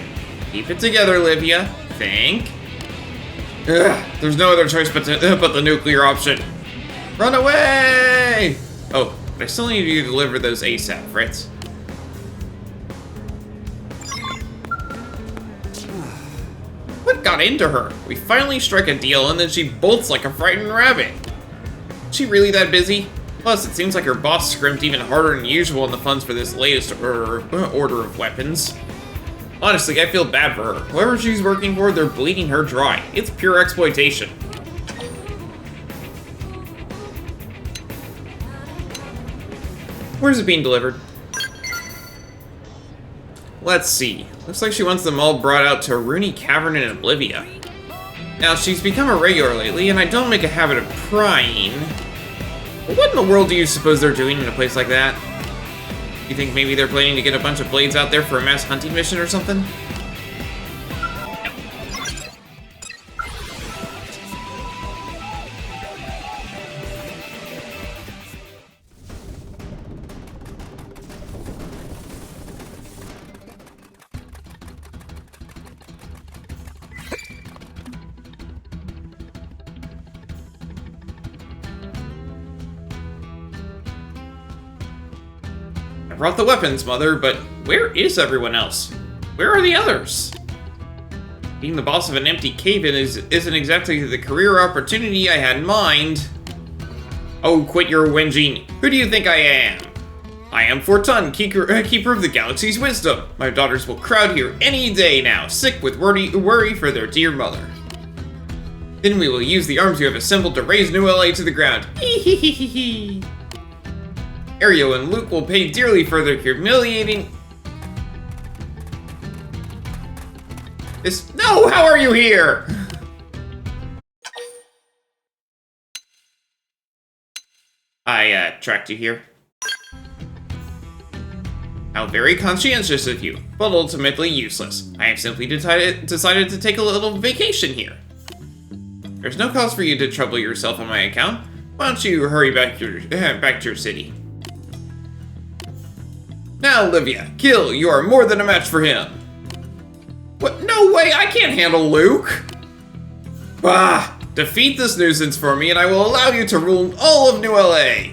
keep it together, Livia. Think. Ugh, there's no other choice but the nuclear option. Run away! Oh, but I still need you to deliver those ASAP, Fritz. What got into her? We finally strike a deal and then she bolts like a frightened rabbit. Is she really that busy? Plus, it seems like her boss scrimped even harder than usual on the funds for this latest order of weapons. Honestly, I feel bad for her. Whoever she's working for, they're bleeding her dry. It's pure exploitation. Where's it being delivered? Let's see. Looks like she wants them all brought out to Rooney Cavern in Oblivia. Now, she's become a regular lately, and I don't make a habit of prying. But what in the world do you suppose they're doing in a place like that? You think maybe they're planning to get a bunch of blades out there for a mass hunting mission or something? I brought the weapons, Mother, but where is everyone else? Where are the others? Being the boss of an empty cave-in isn't exactly the career opportunity I had in mind. Oh, quit your whinging. Who do you think I am? I am Fortun, keeper of the galaxy's wisdom. My daughters will crowd here any day now, sick with worry for their dear mother. Then we will use the arms you have assembled to raise New LA to the ground. Hee. Aria and Luke will pay dearly for their humiliating... No, how are you here? I, tracked you here. How very conscientious of you, but ultimately useless. I have simply decided to take a little vacation here. There's no cause for you to trouble yourself on my account. Why don't you hurry back to your city? Now, Livia, kill! You are more than a match for him! What? No way! I can't handle Luke! Bah! Defeat this nuisance for me and I will allow you to rule all of New LA!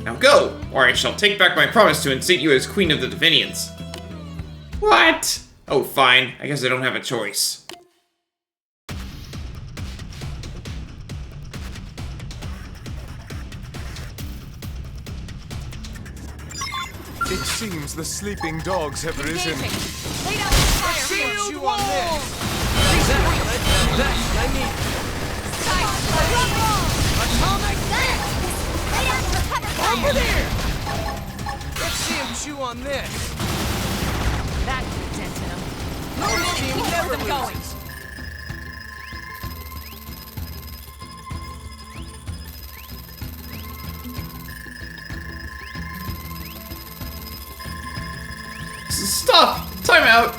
Now go, or I shall take back my promise to unseat you as Queen of the Divinians. What? Oh, fine. I guess I don't have a choice. It seems the sleeping dogs have risen. Lay down the fire! Shield you on this! Exactly! That's what I need! Atomic dance! Lay down for cover fire! Over there! Let's see him chew on this! That did dent in him. No team never them going! Stop! Time out!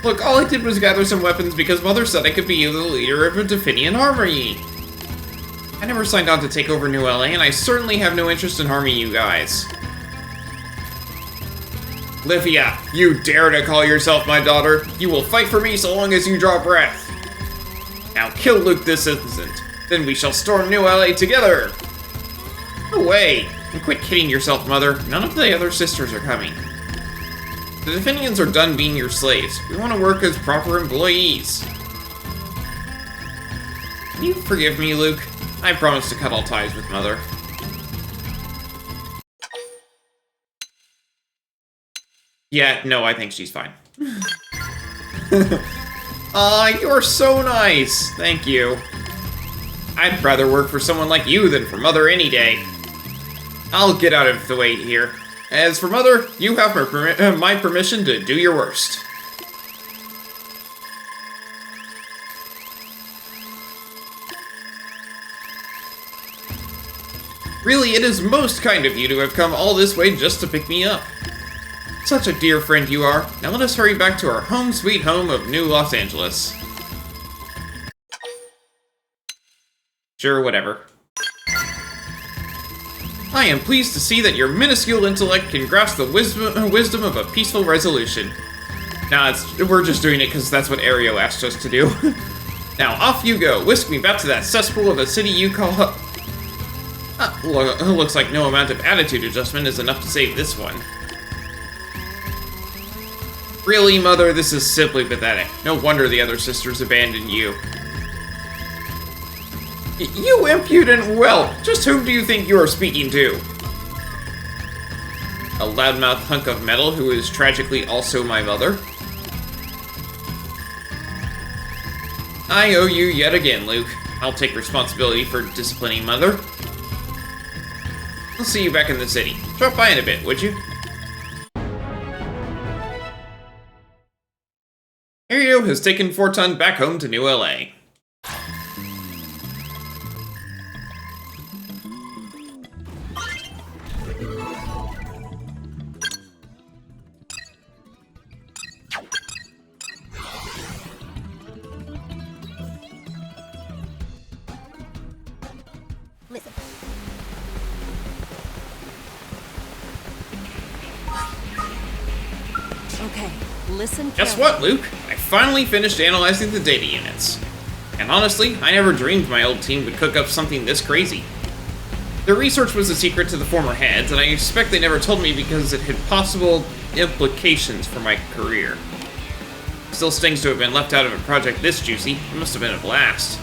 Look, all I did was gather some weapons because Mother said I could be the leader of a Definian army. I never signed on to take over New LA, and I certainly have no interest in harming you guys. Livia, you dare to call yourself my daughter? You will fight for me so long as you draw breath. Now kill Luke this instant. Then we shall storm New LA together. No way. And quit kidding yourself, Mother. None of the other sisters are coming. The Definians are done being your slaves. We want to work as proper employees. Can you forgive me, Luke? I promise to cut all ties with Mother. Yeah, no, I think she's fine. You're so nice. Thank you. I'd rather work for someone like you than for Mother any day. I'll get out of the way here. As for Mother, you have my permission to do your worst. Really, it is most kind of you to have come all this way just to pick me up. Such a dear friend you are. Now let us hurry back to our home sweet home of New Los Angeles. Sure, whatever. I am pleased to see that your minuscule intellect can grasp the wisdom of a peaceful resolution. Nah, we're just doing it because that's what Aria asked us to do. Now, off you go. Whisk me back to that cesspool of a city you call... looks like no amount of attitude adjustment is enough to save this one. Really, Mother, this is simply pathetic. No wonder the other sisters abandoned you. You impudent whelp! Just whom do you think you are speaking to? A loudmouth hunk of metal who is tragically also my mother? I owe you yet again, Luke. I'll take responsibility for disciplining Mother. I'll see you back in the city. Drop by in a bit, would you? Aria has taken Fortun back home to New LA. Listen. Okay, listen Guess carefully. what, Luke? I finally finished analyzing the data units. And honestly, I never dreamed my old team would cook up something this crazy. Their research was a secret to the former heads, and I expect they never told me because it had possible implications for my career. Still stings to have been left out of a project this juicy. It must have been a blast.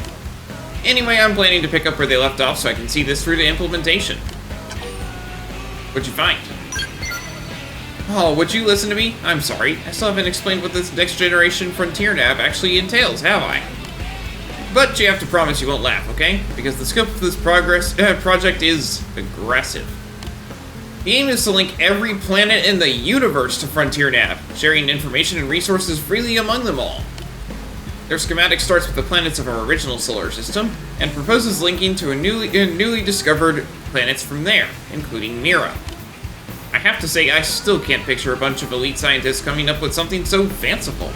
Anyway, I'm planning to pick up where they left off so I can see this through to implementation. What'd you find? Oh, would you listen to me? I'm sorry, I still haven't explained what this next generation Frontier Nav actually entails, have I? But you have to promise you won't laugh, okay? Because the scope of this project is aggressive. The aim is to link every planet in the universe to Frontier Nav, sharing information and resources freely among them all. Their schematic starts with the planets of our original solar system, and proposes linking to newly discovered planets from there, including Mira. I have to say, I still can't picture a bunch of elite scientists coming up with something so fanciful.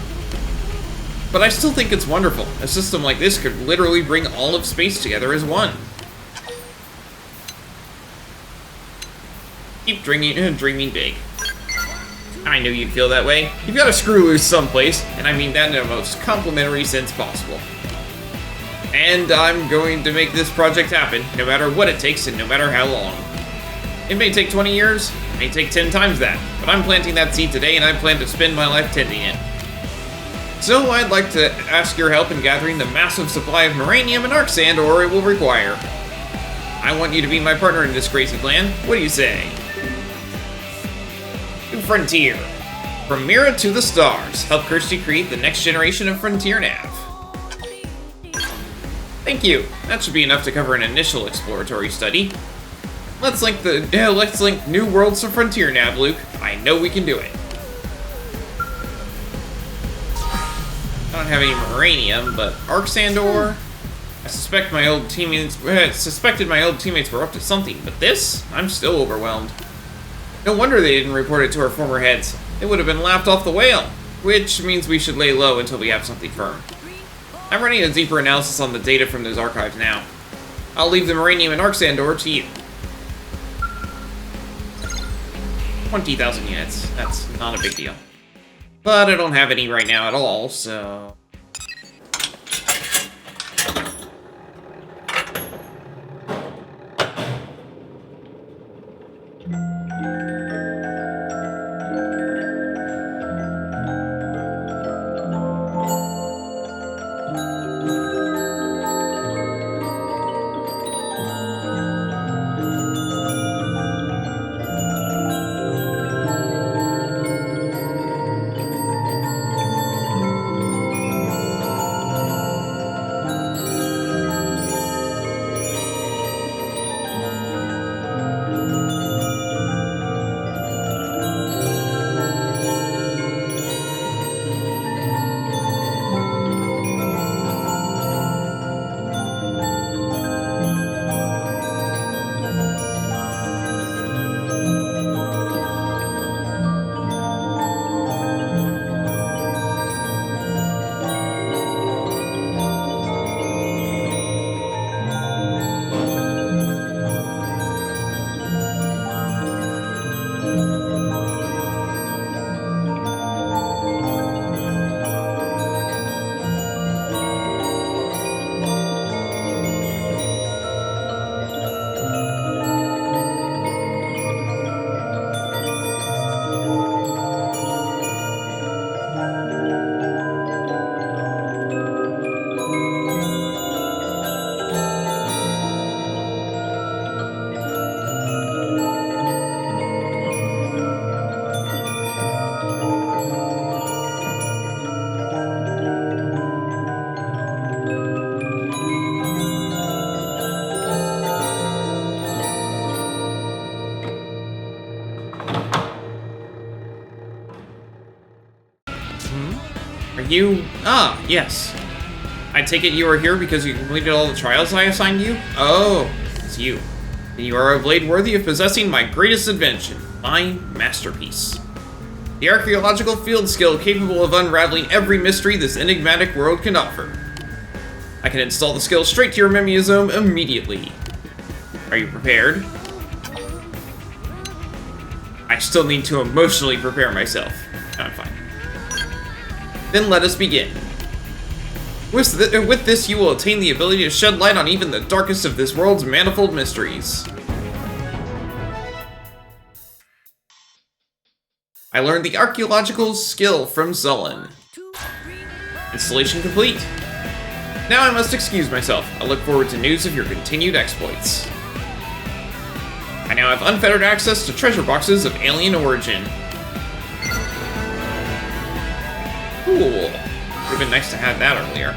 But I still think it's wonderful. A system like this could literally bring all of space together as one. Keep dreaming big. I knew you'd feel that way. You've got to screw loose someplace, and I mean that in the most complimentary sense possible. And I'm going to make this project happen, no matter what it takes and no matter how long. It may take 20 years, it may take 10 times that, but I'm planting that seed today and I plan to spend my life tending it. So I'd like to ask your help in gathering the massive supply of Moranium and Arc Sand ore it will require. I want you to be my partner in this crazy plan. What do you say? New Frontier. From Mira to the stars, help Kirsty create the next generation of Frontier Nav. Thank you. That should be enough to cover an initial exploratory study. Let's link new worlds to Frontier Nav, Luke. I know we can do it. I don't have any Moranium, but Arc Sand ore. I suspected my old teammates were up to something, but this? I'm still overwhelmed. No wonder they didn't report it to our former heads. They would have been laughed off the whale, which means we should lay low until we have something firm. I'm running a deeper analysis on the data from those archives now. I'll leave the Moranium and Arc Sand ore to you. 20,000 units. That's not a big deal. But I don't have any right now at all, so... you... Ah, yes. I take it you are here because you completed all the trials I assigned you? Oh, it's you. Then you are a blade worthy of possessing my greatest invention, my masterpiece. The archaeological field skill capable of unraveling every mystery this enigmatic world can offer. I can install the skill straight to your Memiasome immediately. Are you prepared? I still need to emotionally prepare myself. I'm fine. Then let us begin. With this, you will attain the ability to shed light on even the darkest of this world's manifold mysteries. I learned the archaeological skill from Zullen. Installation complete. Now I must excuse myself. I look forward to news of your continued exploits. I now have unfettered access to treasure boxes of alien origin. Cool. Would have been nice to have that earlier.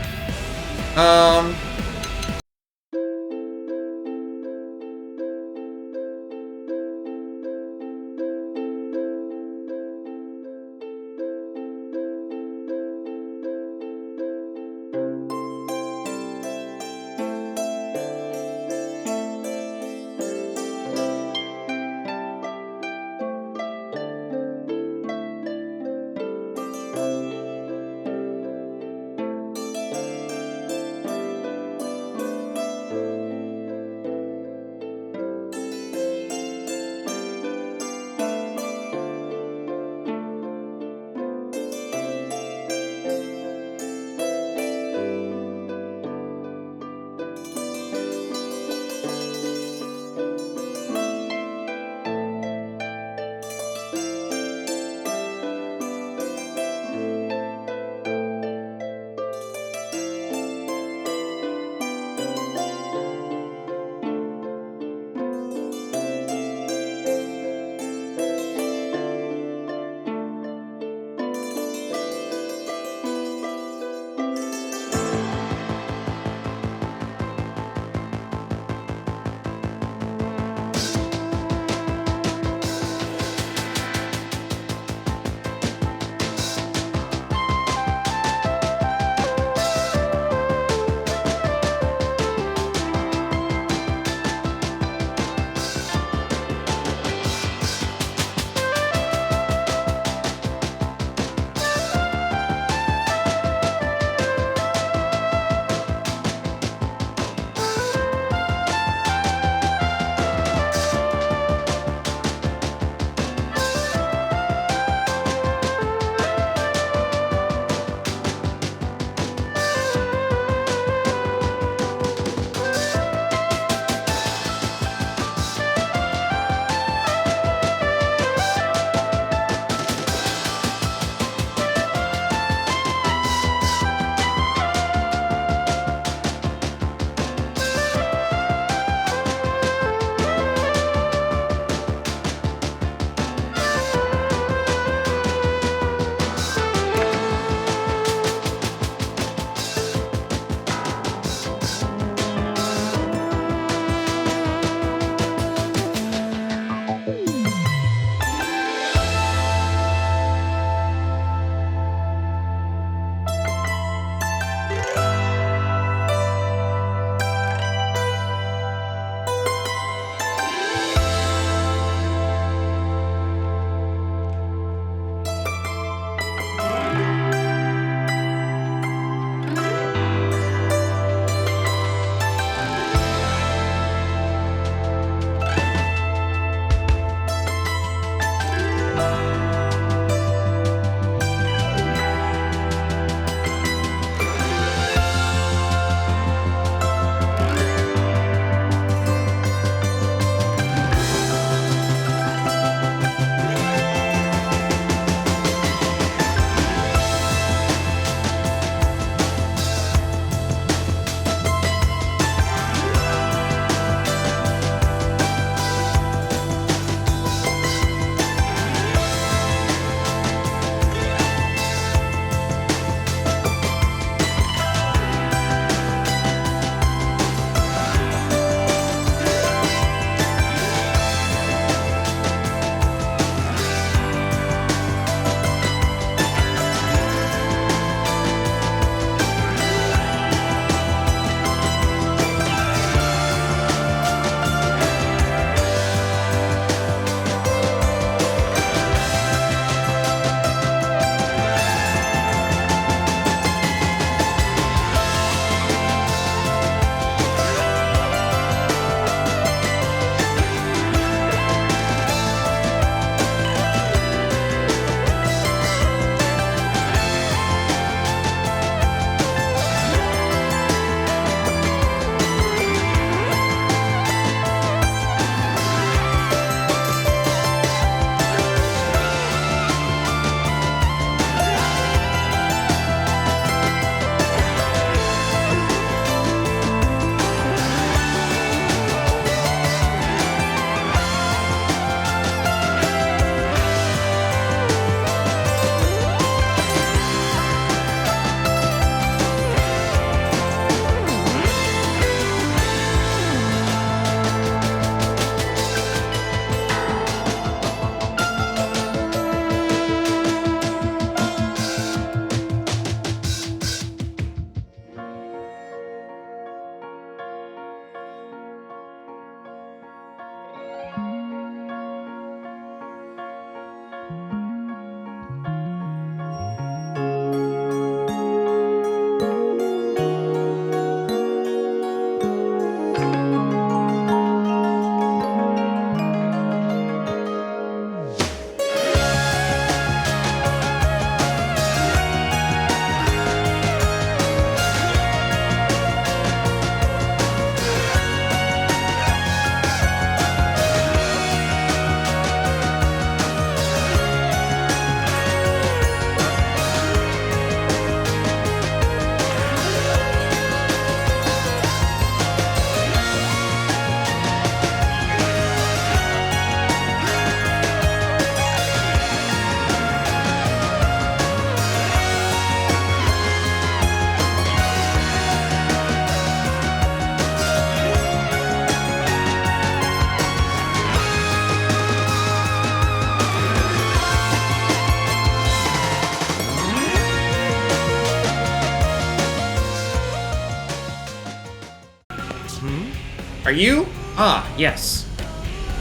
Are you? Ah, yes.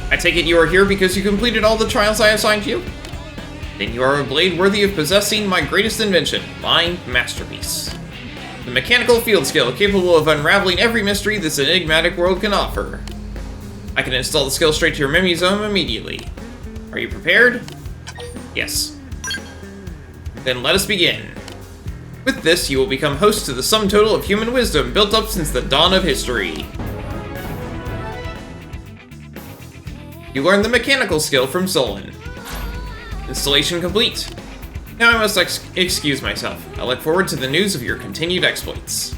I take it you are here because you completed all the trials I assigned you? Then you are a blade worthy of possessing my greatest invention, my masterpiece. The mechanical field skill capable of unraveling every mystery this enigmatic world can offer. I can install the skill straight to your memory zone immediately. Are you prepared? Yes. Then let us begin. With this, you will become host to the sum total of human wisdom built up since the dawn of history. You learned the mechanical skill from Solon. Installation complete. Now I must excuse myself. I look forward to the news of your continued exploits.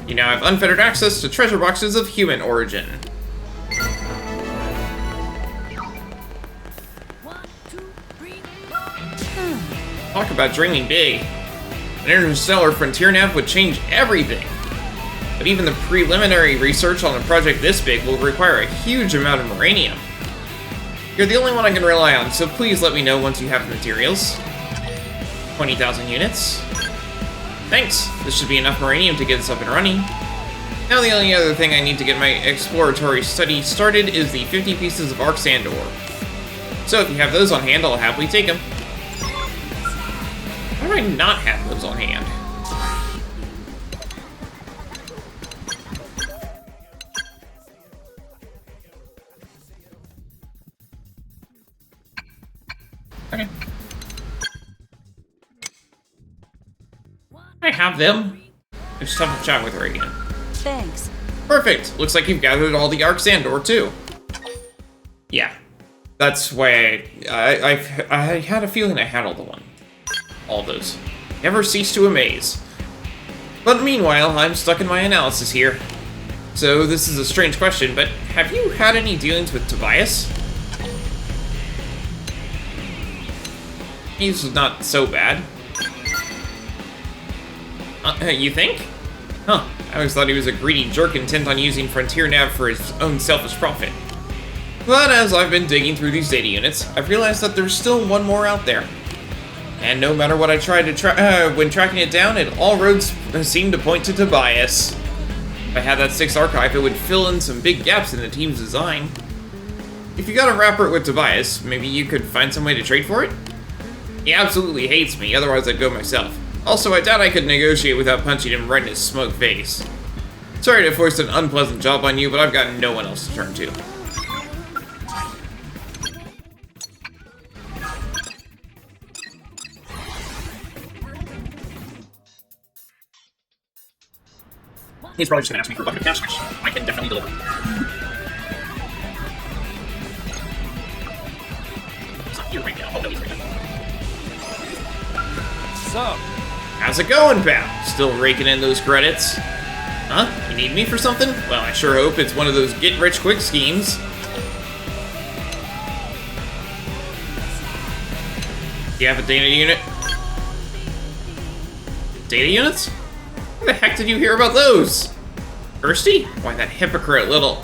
You now have unfettered access to treasure boxes of human origin. Talk about dreaming big. An interstellar frontier nav would change everything. But even the preliminary research on a project this big will require a huge amount of uranium. You're the only one I can rely on, so please let me know once you have the materials. 20,000 units. Thanks, this should be enough uranium to get us up and running. Now the only other thing I need to get my exploratory study started is the 50 pieces of arc sand ore. So if you have those on hand, I'll happily take them. Why do I not have those on hand? Okay. I have them. I just have to chat with her again. Thanks. Perfect. Looks like you've gathered all the arc sand ore too. Yeah. That's why I had a feeling I had all those. Never cease to amaze. But meanwhile, I'm stuck in my analysis here. So this is a strange question, but have you had any dealings with Tobias? He's not so bad. You think? Huh, I always thought he was a greedy jerk intent on using Frontier Nav for his own selfish profit. But as I've been digging through these data units, I've realized that there's still one more out there. And no matter what I tried to when tracking it down, all roads seem to point to Tobias. If I had that 6th archive, it would fill in some big gaps in the team's design. If you got a rapport with Tobias, maybe you could find some way to trade for it? He absolutely hates me, otherwise I'd go myself. Also, I doubt I could negotiate without punching him right in his smug face. Sorry to force an unpleasant job on you, but I've got no one else to turn to. He's probably just gonna ask me for a bucket of cash, which I can definitely deliver. He's not here right now. Oh, no, he's right now. So, how's it going, pal? Still raking in those credits? Huh? You need me for something? Well, I sure hope it's one of those get-rich-quick schemes. Do you have a data unit? Data units? How the heck did you hear about those? Kirsty? Why, that hypocrite little...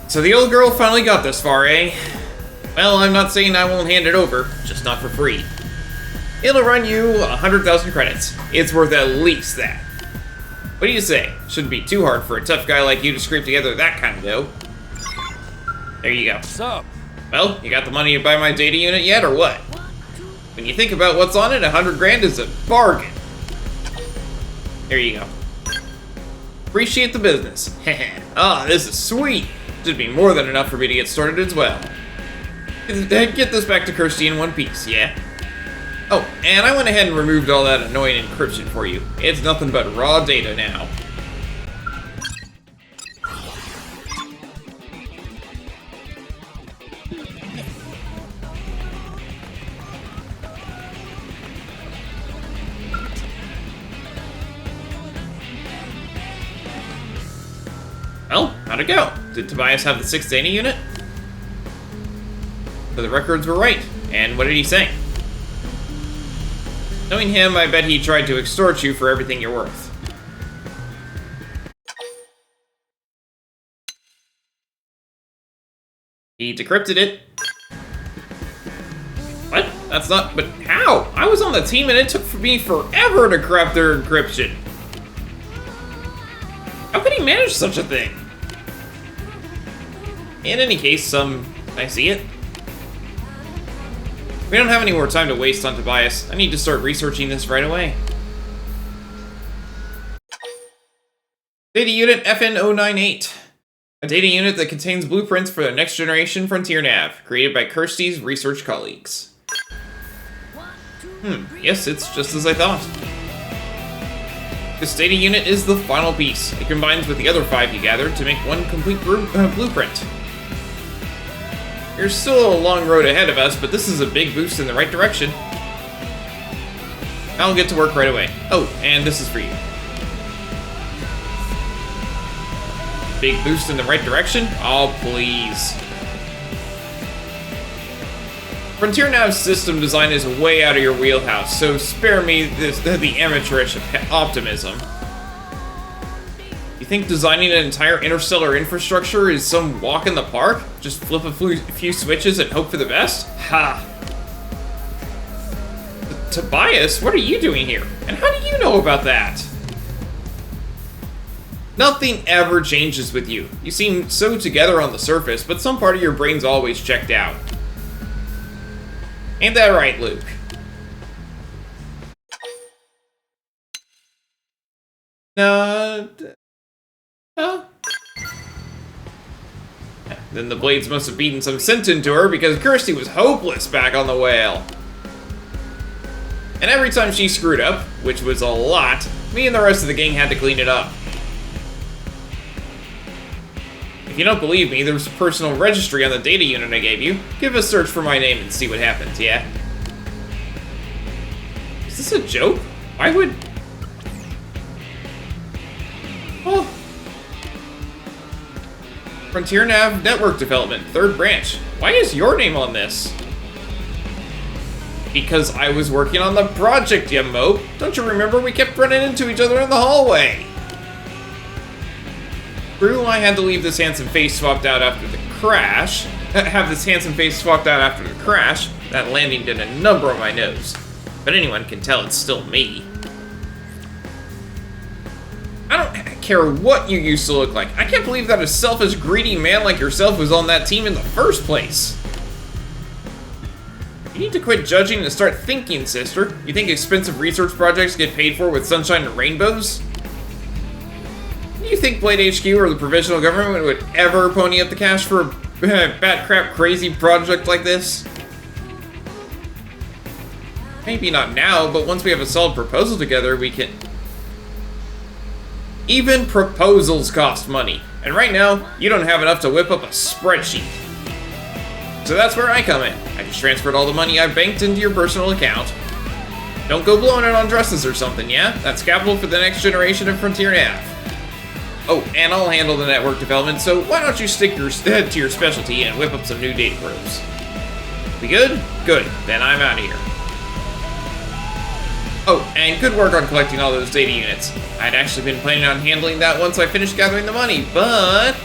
So the old girl finally got this far, eh? Well, I'm not saying I won't hand it over, just not for free. It'll run you 100,000 credits. It's worth at least that. What do you say? Shouldn't be too hard for a tough guy like you to scrape together that kind of dough. There you go. What's up? Well, you got the money to buy my data unit yet, or what? When you think about what's on it, 100 grand is a bargain. There you go. Appreciate the business. Ah, this is sweet. Should be more than enough for me to get started as well. Get this back to Kirsty in one piece, yeah? Oh, and I went ahead and removed all that annoying encryption for you. It's nothing but raw data now. Well, how'd it go? Did Tobias have the 6th data unit? So the records were right. And what did he say? Knowing him, I bet he tried to extort you for everything you're worth. He decrypted it. What? That's not... But how? I was on the team and it took me forever to craft their encryption. How could he manage such a thing? In any case, can I see it? We don't have any more time to waste on Tobias. I need to start researching this right away. Data Unit FN098. A data unit that contains blueprints for the next generation Frontier Nav, created by Kirsty's research colleagues. Yes, it's just as I thought. This data unit is the final piece. It combines with the other 5 you gathered to make one complete blueprint. There's still a long road ahead of us, but this is a big boost in the right direction. I'll get to work right away. Oh, and this is for you. Big boost in the right direction? Oh, please. Frontier Nav's system design is way out of your wheelhouse, so spare me the amateurish optimism. You think designing an entire interstellar infrastructure is some walk in the park? Just flip a few switches and hope for the best? Ha! Tobias, what are you doing here? And how do you know about that? Nothing ever changes with you. You seem so together on the surface, but some part of your brain's always checked out. Ain't that right, Luke? No. Then the blades must have beaten some sense into her because Kirsty was hopeless back on the whale. And every time she screwed up, which was a lot, me and the rest of the gang had to clean it up. If you don't believe me, there's a personal registry on the data unit I gave you. Give a search for my name and see what happens, yeah? Is this a joke? Why would... Oh. Frontier Nav Network Development, 3rd branch. Why is your name on this? Because I was working on the project, you mope. Don't you remember we kept running into each other in the hallway? True, I had to leave this handsome face swapped out after the crash. Have this handsome face swapped out after the crash. That landing did a number on my nose. But anyone can tell it's still me. I don't care what you used to look like. I can't believe that a selfish, greedy man like yourself was on that team in the first place. You need to quit judging and start thinking, sister. You think expensive research projects get paid for with sunshine and rainbows? Do you think Blade HQ or the provisional government would ever pony up the cash for a bat crap crazy project like this? Maybe not now, but once we have a solid proposal together, we can... Even proposals cost money, and right now, you don't have enough to whip up a spreadsheet. So that's where I come in. I just transferred all the money I banked into your personal account. Don't go blowing it on dresses or something, yeah? That's capital for the next generation of Frontier Nav. Oh, and I'll handle the network development, so why don't you stick your head to your specialty and whip up some new data groups? We good? Good. Then I'm out of here. Oh, and good work on collecting all those data units. I'd actually been planning on handling that once I finished gathering the money, but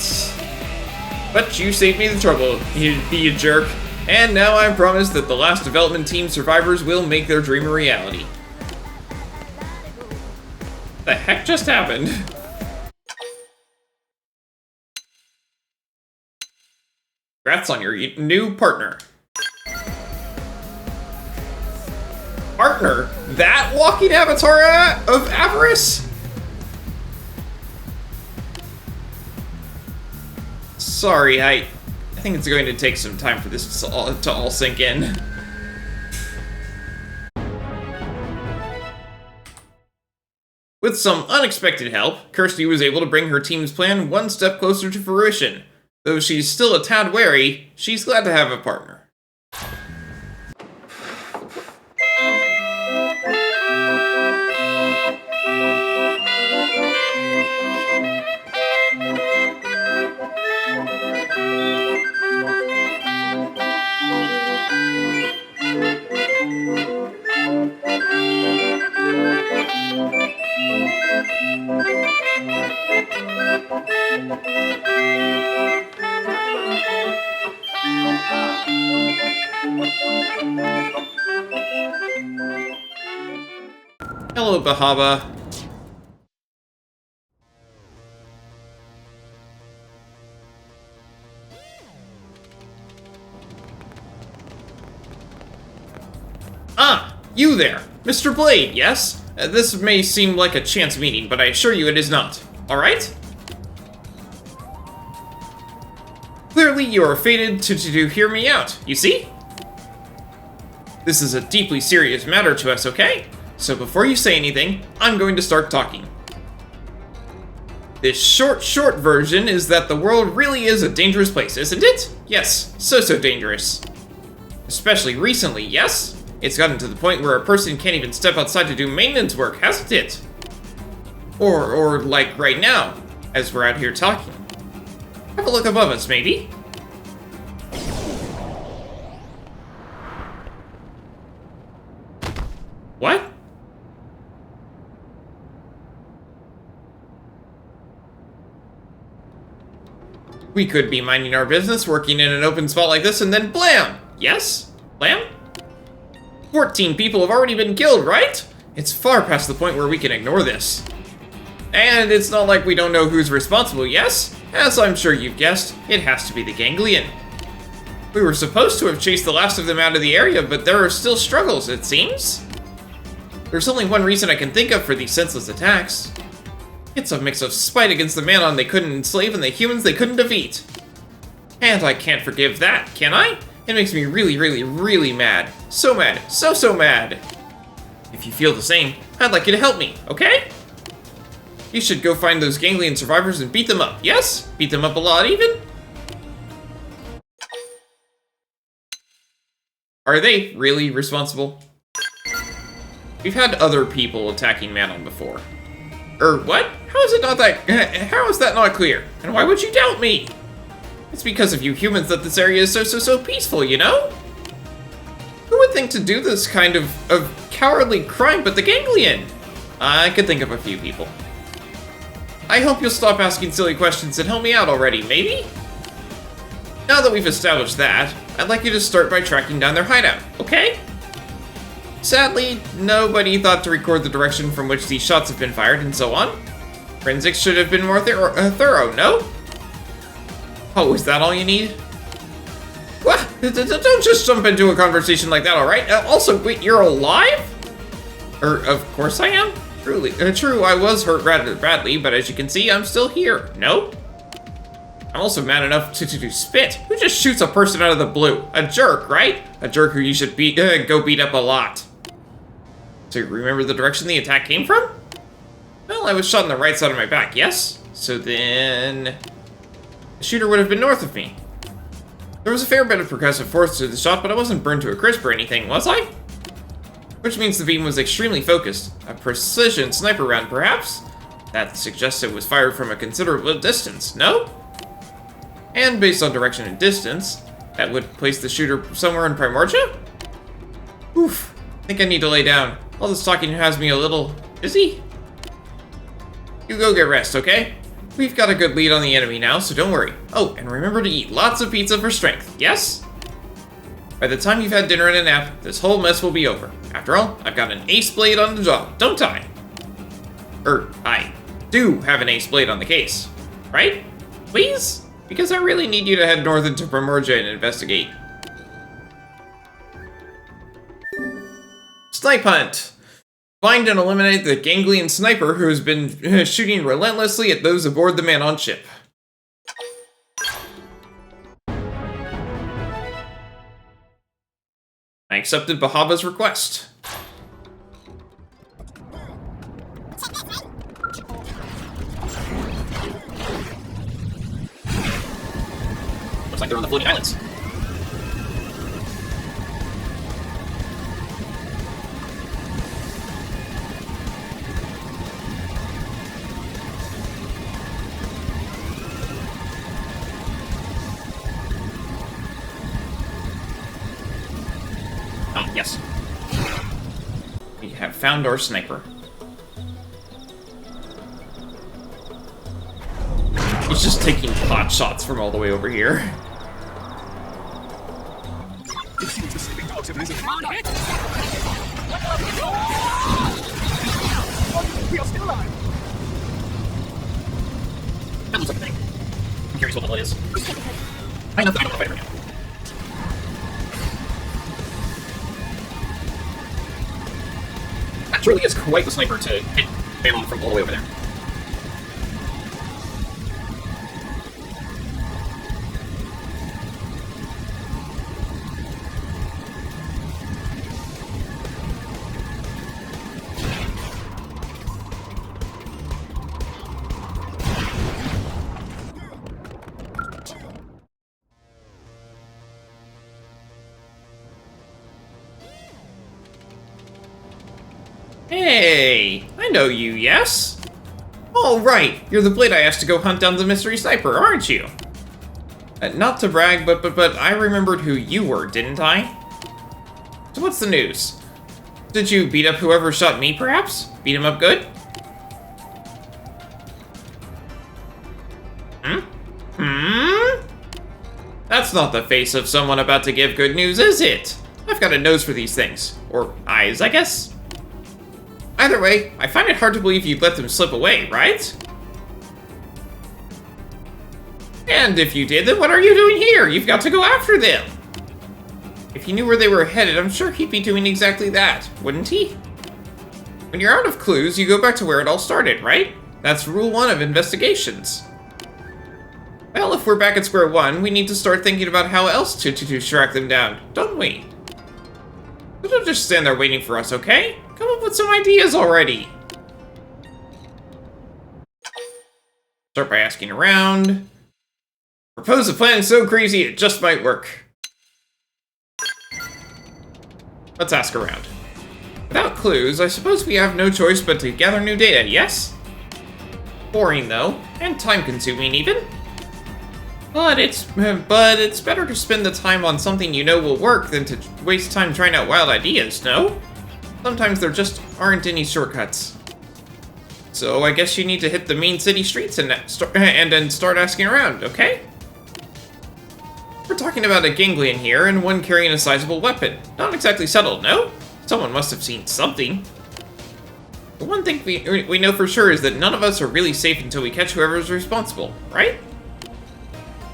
you saved me the trouble, you jerk. And now I promise that the last development team survivors will make their dream a reality. The heck just happened? Congrats on your new partner. Partner? That walking avatar of avarice? Sorry, I think it's going to take some time for this to all sink in. With some unexpected help, Kirsty was able to bring her team's plan one step closer to fruition. Though she's still a tad wary, she's glad to have a partner. Hello, Bahaba. Ah, you there. Mr. Blade, yes? This may seem like a chance meeting, but I assure you it is not. Alright? Clearly you are fated to hear me out, you see? This is a deeply serious matter to us, okay? So before you say anything, I'm going to start talking. This short version is that the world really is a dangerous place, isn't it? Yes, so dangerous. Especially recently, yes? It's gotten to the point where a person can't even step outside to do maintenance work, hasn't it? Or like right now, as we're out here talking. Have a look above us, maybe? What? We could be minding our business, working in an open spot like this, and then blam! Yes? Blam? 14 people have already been killed, right? It's far past the point where we can ignore this. And it's not like we don't know who's responsible, yes? As I'm sure you've guessed, it has to be the Ganglion. We were supposed to have chased the last of them out of the area, but there are still struggles, it seems. There's only one reason I can think of for these senseless attacks. It's a mix of spite against the Manon they couldn't enslave and the humans they couldn't defeat. And I can't forgive that, can I? It makes me really mad. So mad. So mad. If you feel the same, I'd like you to help me, okay? You should go find those Ganglion survivors and beat them up, yes? Beat them up a lot, even? Are they really responsible? We've had other people attacking Manon before. What? How is that not clear? And why would you doubt me? It's because of you humans that this area is so peaceful, you know? Who would think to do this kind of cowardly crime but the Ganglion? I could think of a few people. I hope you'll stop asking silly questions and help me out already, maybe? Now that we've established that, I'd like you to start by tracking down their hideout, okay? Sadly, nobody thought to record the direction from which these shots have been fired and so on. Forensics should have been more thorough, no? Oh, is that all you need? What? Don't just jump into a conversation like that, alright? Also, wait, you're alive? Of course I am. True, I was hurt rather badly, but as you can see, I'm still here. No? I'm also mad enough to spit. Who just shoots a person out of the blue? A jerk, right? A jerk who you should go beat up a lot. So you remember the direction the attack came from? Well, I was shot on the right side of my back, yes? So then... the shooter would have been north of me. There was a fair bit of percussive force to the shot, but I wasn't burned to a crisp or anything, was I? Which means the beam was extremely focused. A precision sniper round, perhaps? That suggests it was fired from a considerable distance, no? And based on direction and distance, that would place the shooter somewhere in Primordia? Oof, I think I need to lay down. All this talking has me a little dizzy. You go get rest, okay? We've got a good lead on the enemy now, so don't worry. Oh, and remember to eat lots of pizza for strength, yes? By the time you've had dinner and a nap, this whole mess will be over. After all, I've got an ace blade on the job, don't I? I do have an ace blade on the case. Right? Please? Because I really need you to head north into Primordia and investigate. Snipe Hunt! Find and eliminate the Ganglion sniper who has been shooting relentlessly at those aboard the Manon ship. I accepted Bahaba's request. Looks like they're on the floating islands. Yes. We have found our sniper. He's just taking pot shots from all the way over here. It seems the sleeping dogs have risen. We are still alive. That looks like a thing. I'm curious what the hell it is. I don't know if I fight it right now. surely is quite the sniper to hit Bam from all the way over there. Hey, I know you, yes? Oh, right, you're the blade I asked to go hunt down the mystery sniper, aren't you? Not to brag, but I remembered who you were, didn't I? So what's the news? Did you beat up whoever shot me, perhaps? Beat him up good? That's not the face of someone about to give good news, is it? I've got a nose for these things. Or eyes, I guess? Either way, I find it hard to believe you'd let them slip away, right? And if you did, then what are you doing here? You've got to go after them! If he knew where they were headed, I'm sure he'd be doing exactly that, wouldn't he? When you're out of clues, you go back to where it all started, right? That's rule 1 of investigations. Well, if we're back at square one, we need to start thinking about how else to track them down, don't we? So don't just stand there waiting for us, okay? Come up with some ideas already! Start by asking around. Propose a plan so crazy it just might work. Let's ask around. Without clues, I suppose we have no choice but to gather new data, yes? Boring though, and time-consuming even. But it's better to spend the time on something you know will work than to waste time trying out wild ideas, no? Sometimes there just aren't any shortcuts. So I guess you need to hit the main city streets and then start asking around, okay? We're talking about a ganglion here and one carrying a sizable weapon. Not exactly settled, no? Someone must have seen something. The one thing we know for sure is that none of us are really safe until we catch whoever's responsible, right?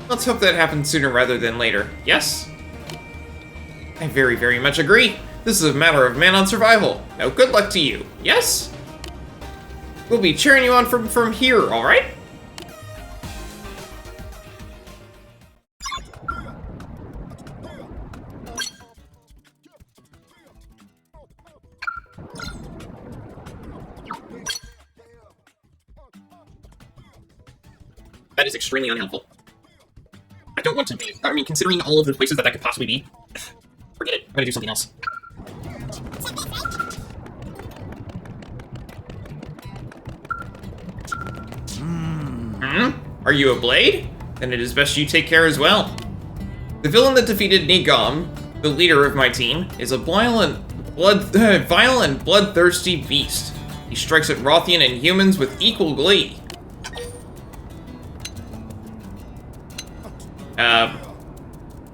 Let's hope that happens sooner rather than later, yes? I very, very much agree. This is a matter of man on survival. Now good luck to you, yes? We'll be cheering you on from here, alright? That is extremely unhelpful. I don't want to be. I mean, considering all of the places that could possibly be, forget it. I'm gonna do something else. Are you a blade? Then it is best you take care as well. The villain that defeated Nigam, the leader of my team, is a vile and bloodthirsty beast. He strikes at Rothian and humans with equal glee.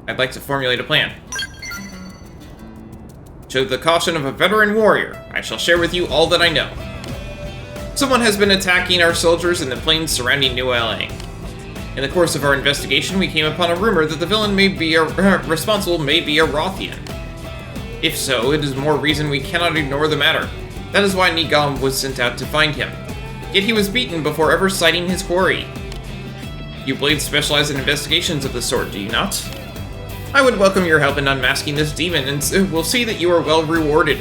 I'd like to formulate a plan. Show the caution of a veteran warrior. I shall share with you all that I know. Someone has been attacking our soldiers in the plains surrounding New LA. In the course of our investigation, we came upon a rumor that the villain responsible may be a Rothian. If so, it is more reason we cannot ignore the matter. That is why Nigam was sent out to find him. Yet he was beaten before ever sighting his quarry. You blades specialize in investigations of the sort, do you not? I would welcome your help in unmasking this demon, and we'll see that you are well rewarded.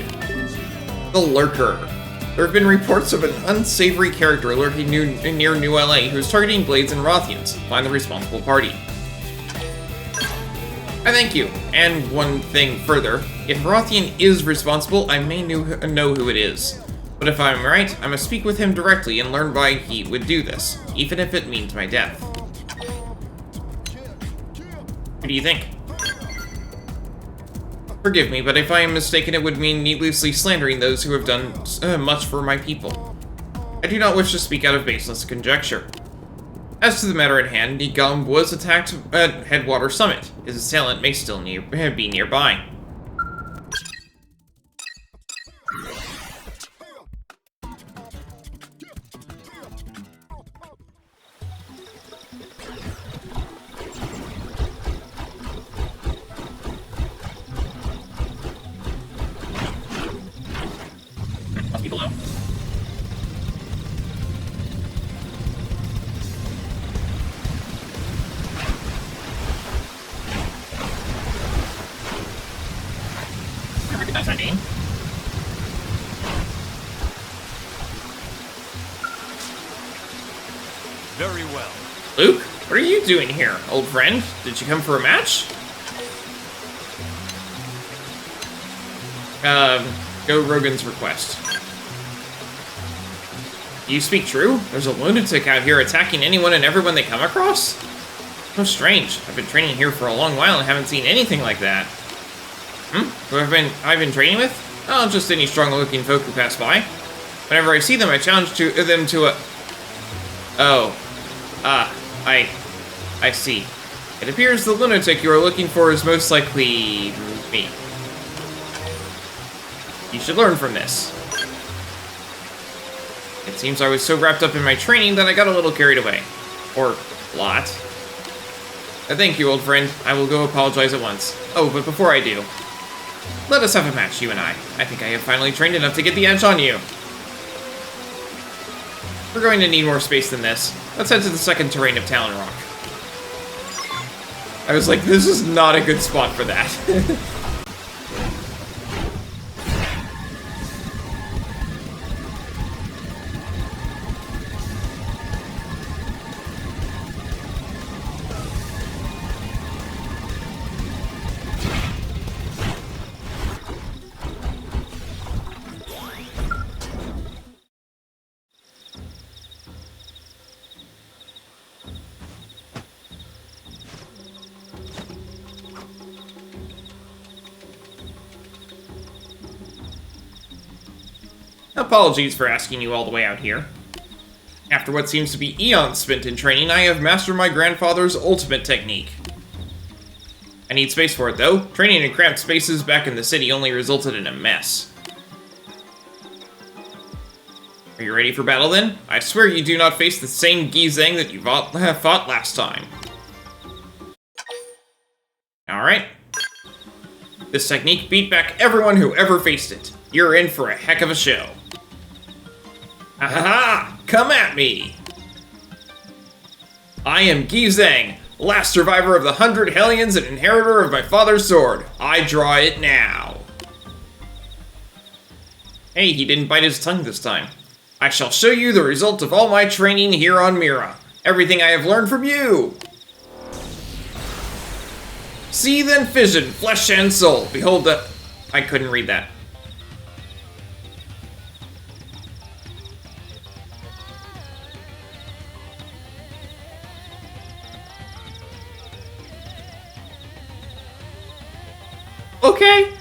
The Lurker. There have been reports of an unsavory character lurking near New LA who is targeting blades and Rothians. Find the responsible party. I thank you. And one thing further. If Rothian is responsible, I may know who it is. But if I'm right, I must speak with him directly and learn why he would do this, even if it means my death. What do you think? Forgive me, but if I am mistaken, it would mean needlessly slandering those who have done much for my people. I do not wish to speak out of baseless conjecture. As to the matter at hand, Nigam was attacked at Headwater Summit. His assailant may still be nearby. That's my name. Very well. Luke, what are you doing here, old friend? Did you come for a match? Go Rogan's request. You speak true? There's a lunatic out here attacking anyone and everyone they come across? How strange. I've been training here for a long while and haven't seen anything like that. Who have I been training with? Oh, just any strong-looking folk who pass by. Whenever I see them, I challenge them to a... Oh. I see. It appears the lunatic you are looking for is most likely... me. You should learn from this. It seems I was so wrapped up in my training that I got a little carried away. Or, lot. Thank you, old friend. I will go apologize at once. Oh, but before I do, let us have a match, you and I. I think I have finally trained enough to get the edge on you. We're going to need more space than this. Let's head to the second terrain of Talon Rock. I was like, this is not a good spot for that. Apologies for asking you all the way out here. After what seems to be eons spent in training, I have mastered my grandfather's ultimate technique. I need space for it, though. Training in cramped spaces back in the city only resulted in a mess. Are you ready for battle, then? I swear you do not face the same Gizeng that you fought last time. Alright. This technique beat back everyone who ever faced it. You're in for a heck of a show. Ha! Come at me! I am Gizeng, last survivor of the 100 Hellions and inheritor of my father's sword. I draw it now. Hey, he didn't bite his tongue this time. I shall show you the result of all my training here on Mira. Everything I have learned from you. See then fission, flesh and soul. Behold the... I couldn't read that. Okay.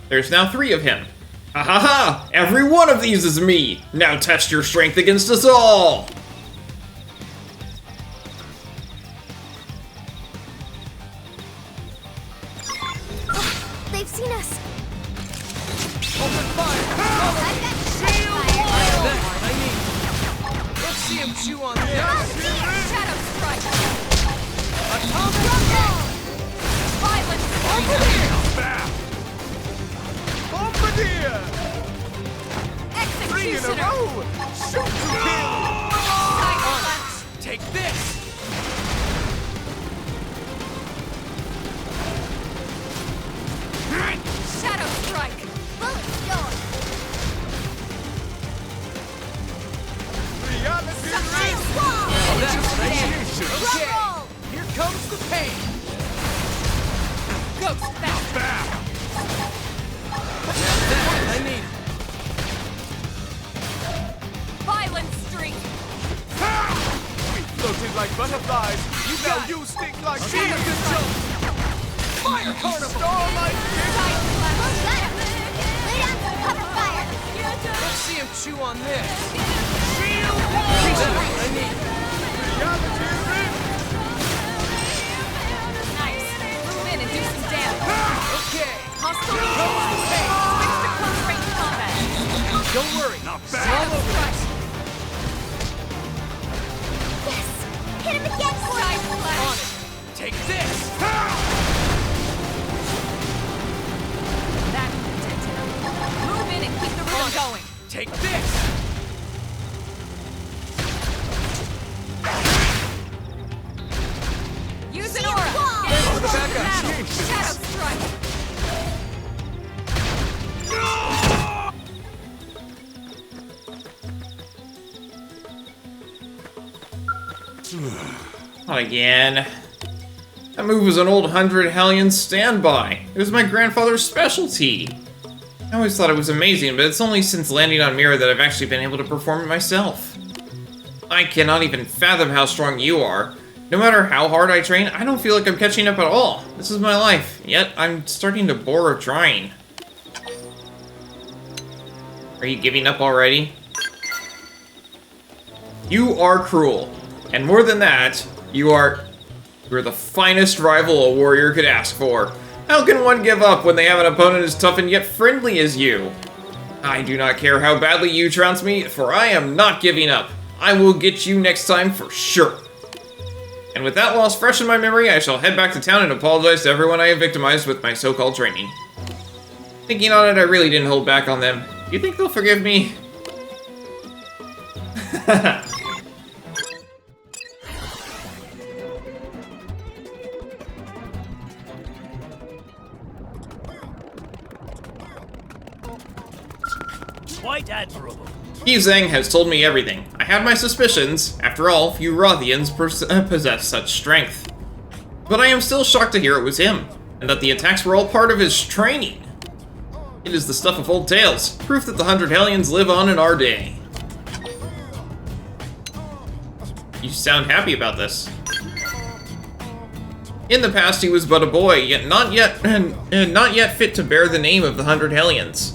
There's now 3 of him. Ha ha ha! Every one of these is me! Now test your strength against us all! Oh, they've seen us! Open fire! I've got Shield fire! That's what I need! Let's see him chew on this! Shadow Strike! Atomic! Violent! Bombardier! Three in a row! Shoot to kill! Cyberbass! Take this! Shadow Strike! Bullets yours! Reality Supreme ring! Wall! That's radiation! Okay! Rumble! Here comes the pain! Ghost Bat! That's what I need! Violent Streak! We floated like butterflies! Now you stink like bees! Fire Carnival! Starlight! We'll get him! Lay down some cover fire! Let's see him chew on this! Shield! That's what I need! Reality ring! Nice! Move in and do some damage! Okay! Hostile switch to close range combat! Don't worry! Not bad! Shadow Strike! Yes! Hit him again for Side us! Flash! On it! Take this! That did it. Move in and keep the rhythm going! Take this! Not again. That move was an old 100 Hellion standby. It was my grandfather's specialty. I always thought it was amazing, but it's only since landing on Mira that I've actually been able to perform it myself. I cannot even fathom how strong you are. No matter how hard I train, I don't feel like I'm catching up at all. This is my life, yet I'm starting to bore of trying. Are you giving up already? You are cruel. And more than that, you're the finest rival a warrior could ask for. How can one give up when they have an opponent as tough and yet friendly as you? I do not care how badly you trounce me, for I am not giving up. I will get you next time for sure. And with that loss fresh in my memory, I shall head back to town and apologize to everyone I have victimized with my so-called training. Thinking on it, I really didn't hold back on them. Do you think they'll forgive me? Quite admirable. Gizeng has told me everything. I had my suspicions. After all, few Rothians possess such strength. But I am still shocked to hear it was him, and that the attacks were all part of his training. It is the stuff of old tales, proof that the 100 Hellions live on in our day. You sound happy about this. In the past, he was but a boy, yet not yet fit to bear the name of the 100 Hellions.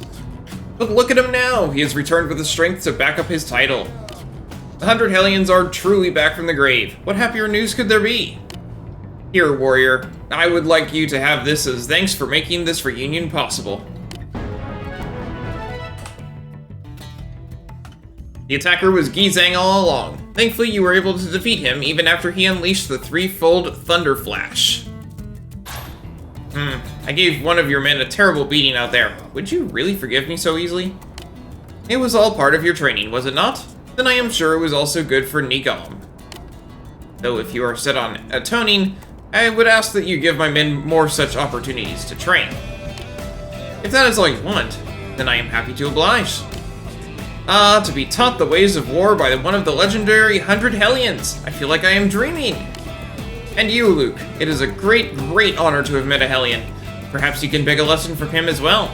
But look at him now! He has returned with the strength to back up his title. The 100 Hellions are truly back from the grave. What happier news could there be? Here, warrior, I would like you to have this as thanks for making this reunion possible. The attacker was Gizeng all along. Thankfully, you were able to defeat him even after he unleashed the threefold Thunder Flash. I gave one of your men a terrible beating out there. Would you really forgive me so easily? It was all part of your training, was it not? Then I am sure it was also good for Nigam. Though if you are set on atoning, I would ask that you give my men more such opportunities to train. If that is all you want, then I am happy to oblige. Ah, to be taught the ways of war by one of the legendary 100 Hellions! I feel like I am dreaming! And you, Luke, it is a great, great honor to have met a Hellion. Perhaps you can beg a lesson from him as well.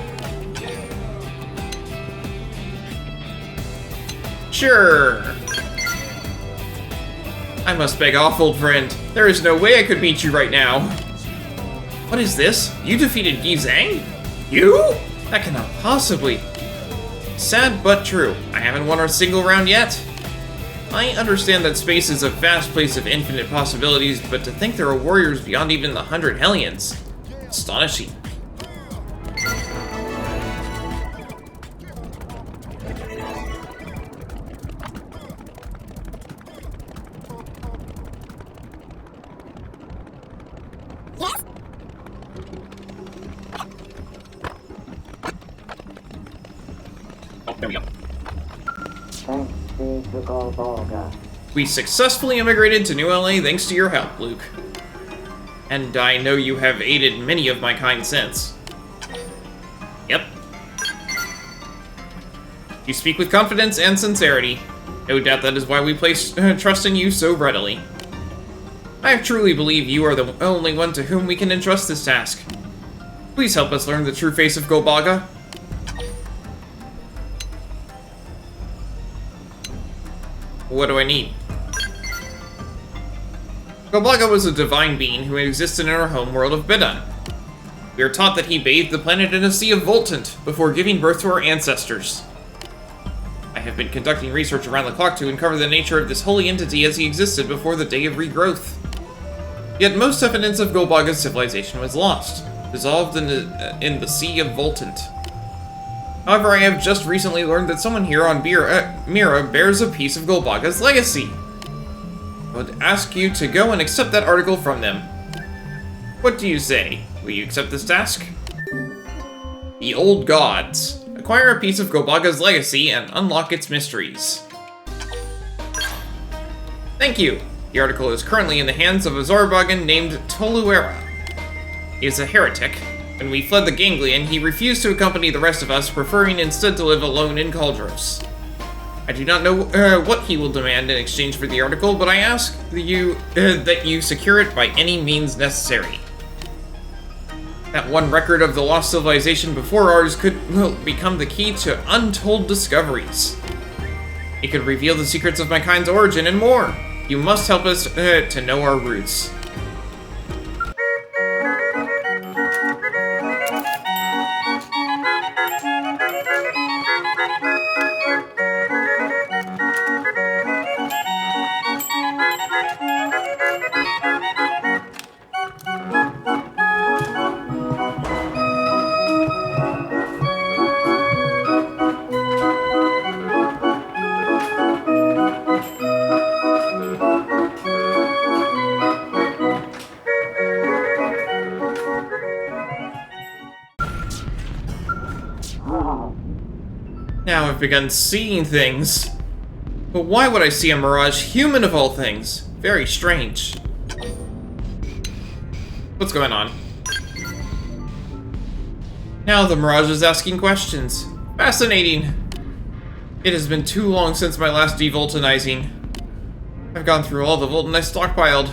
Sure. I must beg off, old friend. There is no way I could beat you right now. What is this? You defeated Gizeng? You? That cannot possibly. Sad but true. I haven't won a single round yet. I understand that space is a vast place of infinite possibilities, but to think there are warriors beyond even the 100 Hellions. Astonishing. Oh, there we go. We successfully immigrated to New LA thanks to your help, Luke. And I know you have aided many of my kind since. Yep. You speak with confidence and sincerity. No doubt that is why we place trust in you so readily. I truly believe you are the only one to whom we can entrust this task. Please help us learn the true face of Golbaga. What do I need? Golbaga was a divine being who existed in our home world of Bidan. We are taught that he bathed the planet in a sea of Voltant before giving birth to our ancestors. I have been conducting research around the clock to uncover the nature of this holy entity as he existed before the Day of Regrowth. Yet most evidence of Golbaga's civilization was lost, dissolved in the sea of Voltant. However, I have just recently learned that someone here on Mira bears a piece of Golbaga's legacy. I would ask you to go and accept that article from them. What do you say? Will you accept this task? The Old Gods. Acquire a piece of Golbaga's legacy and unlock its mysteries. Thank you. The article is currently in the hands of a Zorbagan named Toluera. He is a heretic. When we fled the Ganglion, he refused to accompany the rest of us, preferring instead to live alone in Cauldros. I do not know what he will demand in exchange for the article, but I ask that you secure it by any means necessary. That one record of the lost civilization before ours could become the key to untold discoveries. It could reveal the secrets of my kind's origin and more. You must help us to know our roots. Now I've begun seeing things. But why would I see a mirage human of all things? Very strange. What's going on? Now the mirage is asking questions. Fascinating. It has been too long since my last devoltonizing. I've gone through all the Volton I stockpiled.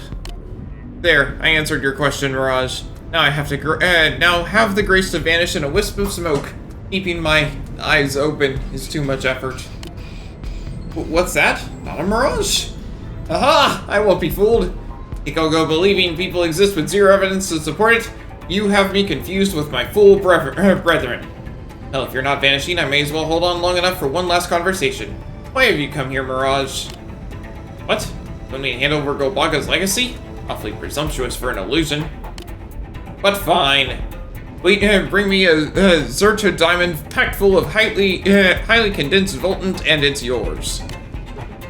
There, I answered your question, Mirage. Now I have to now have the grace to vanish in a wisp of smoke. Keeping my eyes open is too much effort. What's that? Not a mirage? Aha! I won't be fooled. Ikogo believing people exist with zero evidence to support it, you have me confused with my fool brethren. Hell, if you're not vanishing, I may as well hold on long enough for one last conversation. Why have you come here, Mirage? What? Want me to hand over Gobaga's legacy? Awfully presumptuous for an illusion. But fine. Bring me a Zerto diamond packed full of highly condensed Voltant, and it's yours.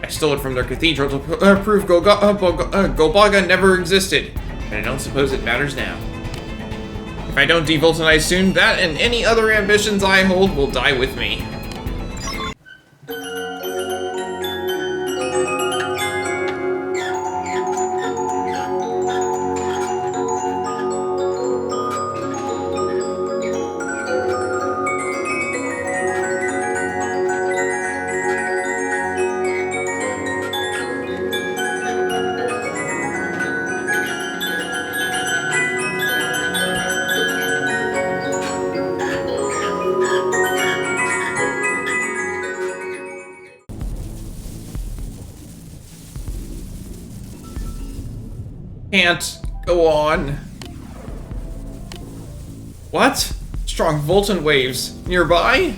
I stole it from their cathedral to prove Golbaga never existed, and I don't suppose it matters now. If I don't devoltonize soon, that and any other ambitions I hold will die with me. Can't go on. What? Strong Volton waves nearby?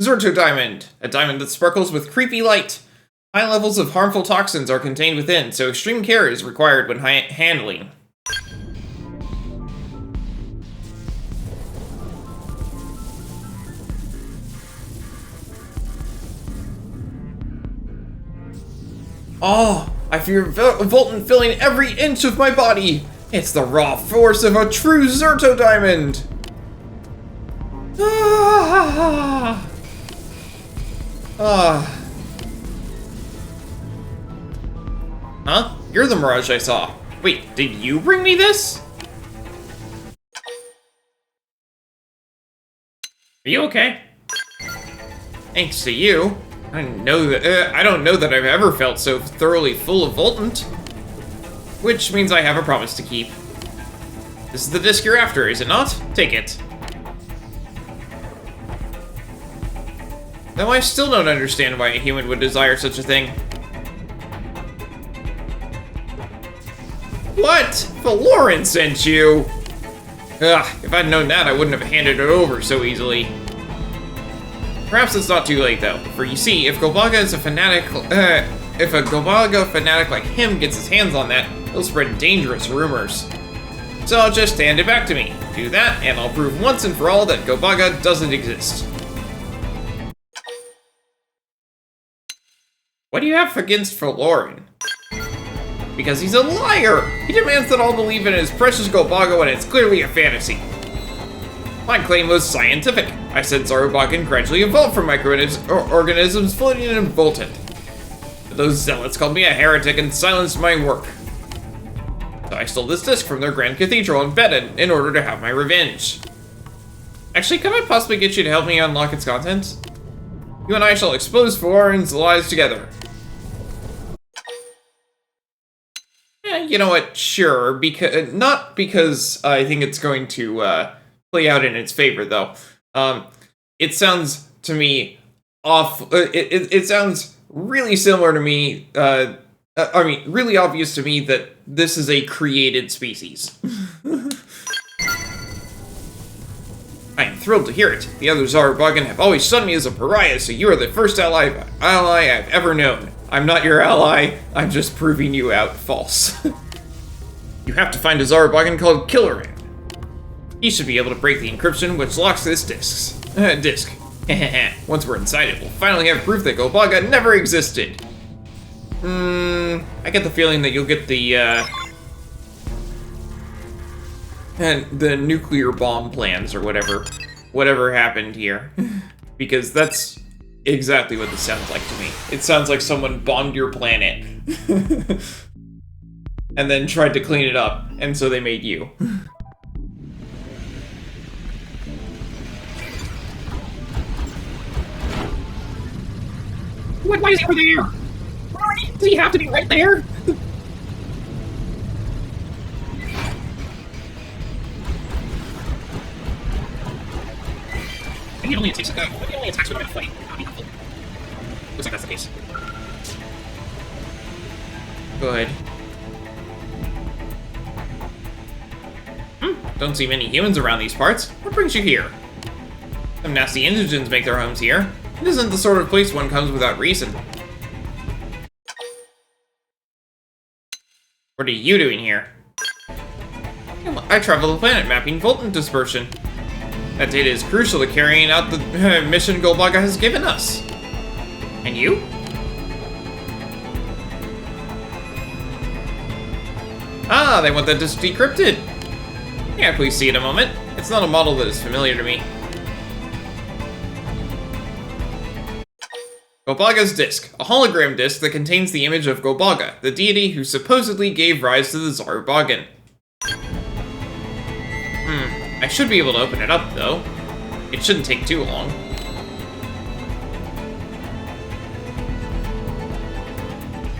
Zerto diamond, a diamond that sparkles with creepy light. High levels of harmful toxins are contained within, so extreme care is required when handling. Oh, I fear Volton filling every inch of my body. It's the raw force of a true Zerto diamond. Ah. Ah. Huh? You're the Mirage I saw. Wait, did you bring me this? Are you okay? Thanks to you. I don't know that I've ever felt so thoroughly full of Voltant. Which means I have a promise to keep. This is the disc you're after, is it not? Take it. Though I still don't understand why a human would desire such a thing. What? Valoran sent you? Ugh, if I'd known that, I wouldn't have handed it over so easily. Perhaps it's not too late, though, for you see, if Golbaga is a fanatic, if a Golbaga fanatic like him gets his hands on that, he'll spread dangerous rumors. So I'll just hand it back to me. Do that, and I'll prove once and for all that Golbaga doesn't exist. What do you have against Valoran? Because he's a liar! He demands that all believe in his precious Golbaga when it's clearly a fantasy. My claim was scientific. I said Zauberflöte gradually evolved from microorganisms floating in Voltant. But those zealots called me a heretic and silenced my work. So I stole this disc from their grand cathedral and bet it in order to have my revenge. Actually, could I possibly get you to help me unlock its contents? You and I shall expose Fortun's lies together. You know what? Sure, because not because I think it's going to play out in its favor, though. It sounds to me it sounds really similar to me. I mean, really obvious to me that this is a created species. I am thrilled to hear it. The other Zauberflöte have always shunned me as a pariah, so you are the first ally I've ever known. I'm not your ally, I'm just proving you out false. You have to find a Zauberflöte called Killerman. He should be able to break the encryption which locks this disc. Once we're inside it, we'll finally have proof that Golbaga never existed. I get the feeling that you'll get the nuclear bomb plans or whatever happened here. Because that's exactly what this sounds like to me. It sounds like someone bombed your planet. And then tried to clean it up, and so they made you. Why is he over there? Does he have to be right there? Maybe it only attacks when I'm in a fight. That'd be helpful. Looks like that's the case. Good. Don't see many humans around these parts. What brings you here? Some nasty indigents make their homes here. It isn't the sort of place one comes without reason. What are you doing here? I travel the planet mapping Fulton dispersion. That data is crucial to carrying out the mission Golbaga has given us. And you? Ah, they want that disk decrypted. Yeah, please see it a moment. It's not a model that is familiar to me. Golbaga's disc, a hologram disc that contains the image of Golbaga, the deity who supposedly gave rise to the Zauberflöte. I should be able to open it up, though. It shouldn't take too long.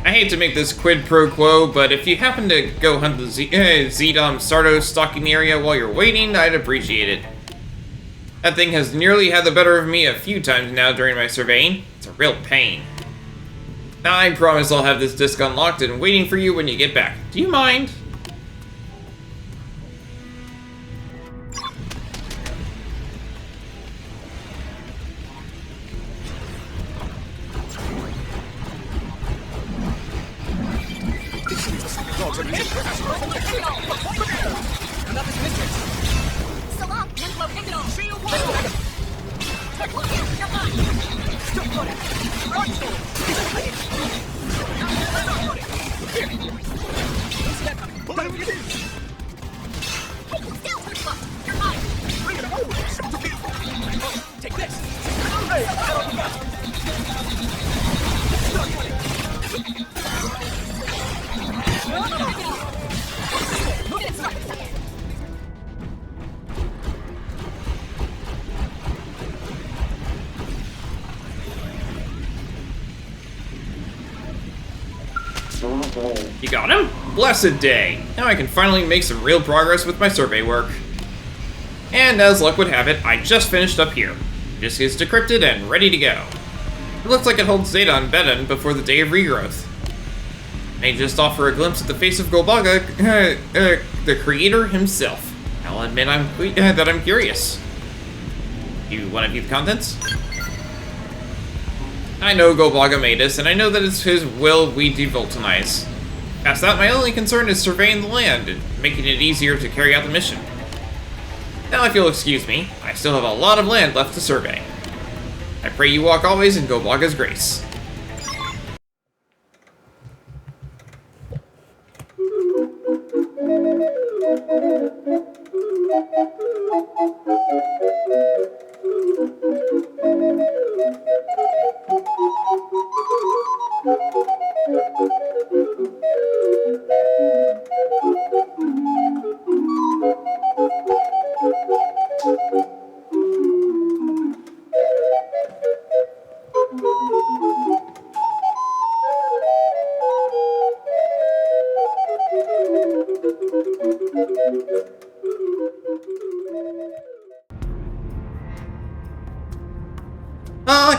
I hate to make this quid pro quo, but if you happen to go hunt the Zedom Sardos stalking the area while you're waiting, I'd appreciate it. That thing has nearly had the better of me a few times now during my surveying. It's a real pain. I promise I'll have this disc unlocked and waiting for you when you get back. Do you mind? You got him? Blessed day! Now I can finally make some real progress with my survey work. And as luck would have it, I just finished up here. The disk is decrypted and ready to go. It looks like it holds data on Bedon before the day of regrowth. I just offer a glimpse at the face of Golbaga, the creator himself. I'll admit that I'm curious. You want to view the contents? I know Golbaga made us, and I know that it's his will we devulcanize. Past that, my only concern is surveying the land and making it easier to carry out the mission. Now, if you'll excuse me, I still have a lot of land left to survey. I pray you walk always in Golbaga's grace.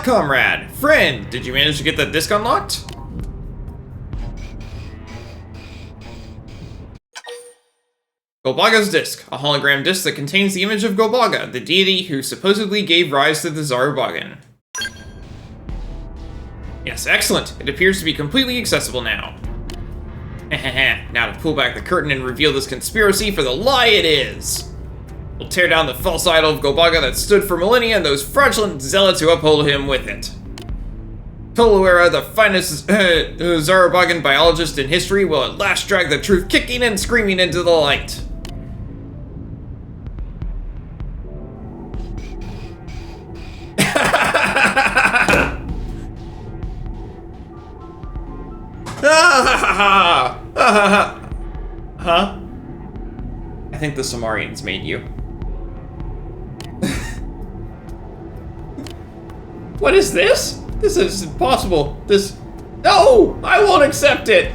comrade! Friend, did you manage to get that disc unlocked? Golbaga's disc, a hologram disc that contains the image of Golbaga, the deity who supposedly gave rise to the Zauberflöte. Yes, excellent. It appears to be completely accessible now. Now to pull back the curtain and reveal this conspiracy for the lie it is. We'll tear down the false idol of Golbaga that stood for millennia and those fraudulent zealots who uphold him with it. Toluera, the finest Zauberflöte biologist in history, will at last drag the truth kicking and screaming into the light. Huh? I think the Samarians made you. What is this? This is impossible. No! I won't accept it!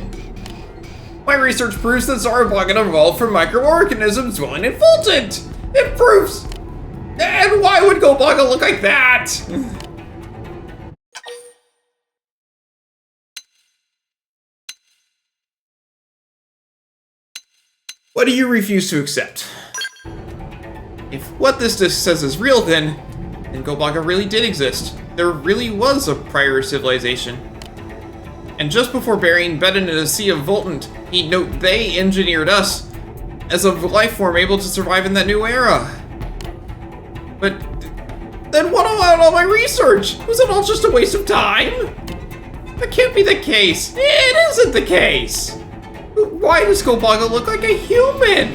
My research proves that Zauberflöte evolved from microorganisms dwelling in Fulton! It proves... And why would Golbaga look like that? What do you refuse to accept? If what this disc says is real, then Golbaga really did exist. There really was a prior civilization. And just before burying Ben in the Sea of Voltant, he'd note they engineered us as a life form able to survive in that new era. But then what about all my research? Was it all just a waste of time? That can't be the case. It isn't the case. Why does Golbaga look like a human?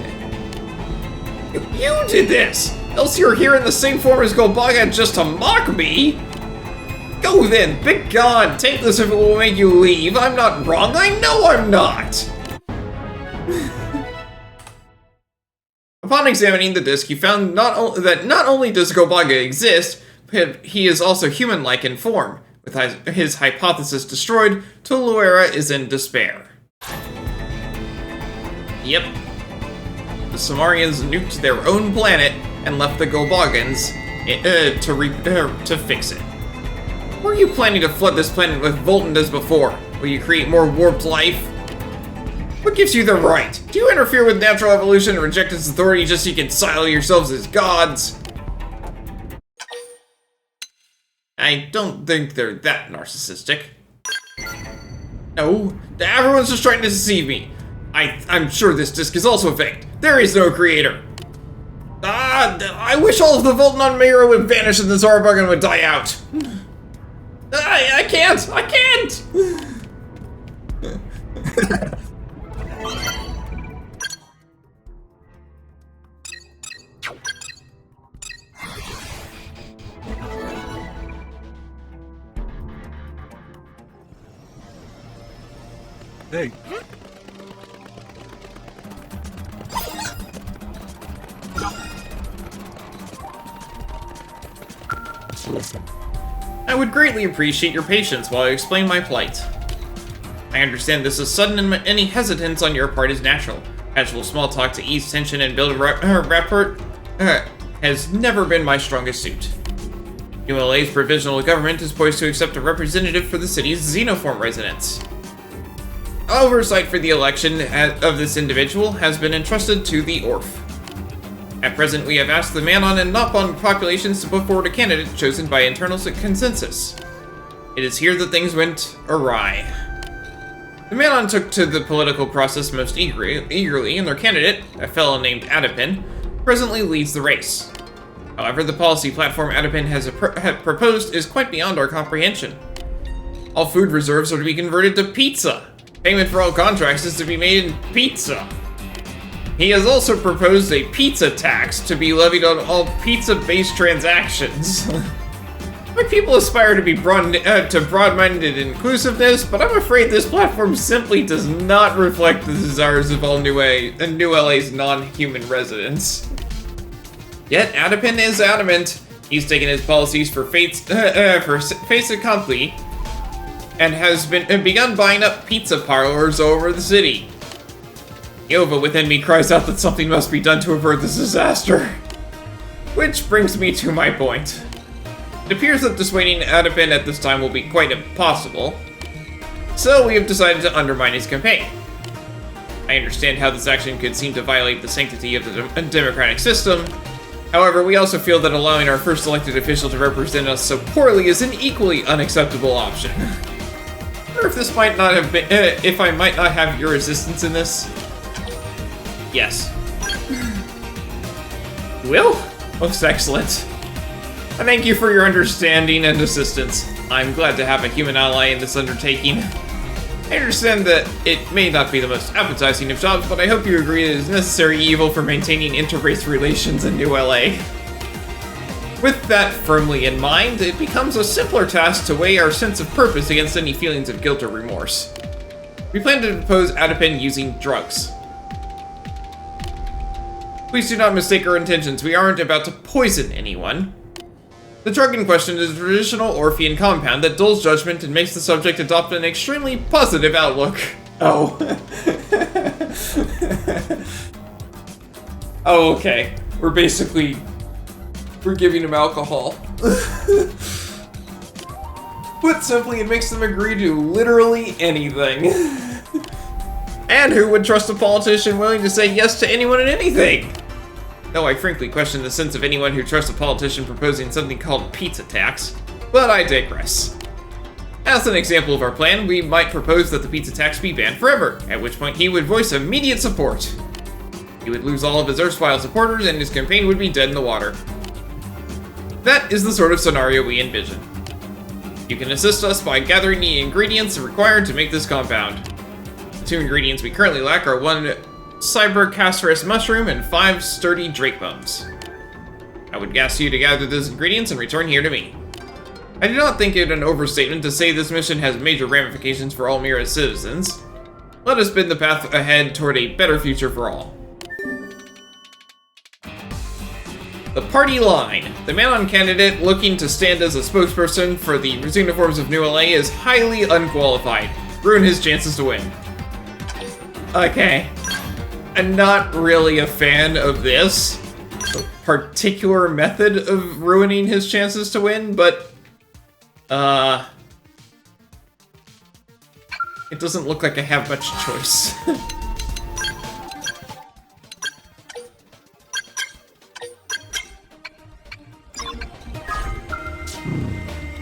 You did this! Else you're here in the same form as Golbaga just to mock me? Go then, be gone! Take this if it will make you leave. I'm not wrong, I know I'm not! Upon examining the disc, you found that not only does Golbaga exist, but he is also human-like in form. With his hypothesis destroyed, Toluera is in despair. Yep. The Samarians nuked their own planet and left the Golbagans to fix it. Or are you planning to flood this planet with Voltant as before? Will you create more warped life? What gives you the right? Do you interfere with natural evolution and reject its authority just so you can silo yourselves as gods? I don't think they're that narcissistic. No, everyone's just trying to deceive me. I'm sure this disc is also faked. There is no creator. I wish all of the Voltant on Mira would vanish and the Zauberflöte would die out. I can't! Hey. I would greatly appreciate your patience while I explain my plight. I understand this is sudden and any hesitance on your part is natural. Casual small talk to ease tension and build a rapport has never been my strongest suit. ULA's provisional government is poised to accept a representative for the city's xenoform residents. Oversight for the election of this individual has been entrusted to the ORF. At present, we have asked the Manon and Nopon populations to put forward a candidate chosen by internal consensus. It is here that things went awry. The Manon took to the political process most eagerly, and their candidate, a fellow named Adipin, presently leads the race. However, the policy platform Adipin has proposed is quite beyond our comprehension. All food reserves are to be converted to pizza. Payment for all contracts is to be made in pizza. He has also proposed a pizza tax to be levied on all pizza-based transactions. My people aspire to be broad-minded inclusiveness, but I'm afraid this platform simply does not reflect the desires of all New LA's non-human residents. Yet Adipin is adamant. He's taken his policies for face accompli and has begun buying up pizza parlors all over the city. Yova within me cries out that something must be done to avert this disaster. Which brings me to my point. It appears that dissuading Adipin at this time will be quite impossible, so we have decided to undermine his campaign. I understand how this action could seem to violate the sanctity of the democratic system. However, we also feel that allowing our first elected official to represent us so poorly is an equally unacceptable option. I wonder if this might not have been, if I might not have your assistance in this. Yes. Will? Most excellent. I thank you for your understanding and assistance. I'm glad to have a human ally in this undertaking. I understand that it may not be the most appetizing of jobs, but I hope you agree it is necessary evil for maintaining inter-race relations in New LA. With that firmly in mind, it becomes a simpler task to weigh our sense of purpose against any feelings of guilt or remorse. We plan to depose Adipin using drugs. Please do not mistake our intentions. We aren't about to poison anyone. The drug in question is a traditional Orphean compound that dulls judgment and makes the subject adopt an extremely positive outlook. Oh. Oh, okay. We're giving him alcohol. Put simply, it makes them agree to literally anything. And who would trust a politician willing to say yes to anyone and anything? Though I frankly question the sense of anyone who trusts a politician proposing something called pizza tax, but I digress. As an example of our plan, we might propose that the pizza tax be banned forever, at which point he would voice immediate support. He would lose all of his erstwhile supporters and his campaign would be dead in the water. That is the sort of scenario we envision. You can assist us by gathering the ingredients required to make this compound. The 2 ingredients we currently lack are 1 Cybercasterous mushroom and 5 sturdy drake bones. I would ask you to gather those ingredients and return here to me. I do not think it an overstatement to say this mission has major ramifications for all Mira's citizens. Let us bid the path ahead toward a better future for all. The party line. The man-on candidate looking to stand as a spokesperson for the Xenoforms of New LA is highly unqualified. Ruin his chances to win. Okay. I'm not really a fan of this particular method of ruining his chances to win, but it doesn't look like I have much choice.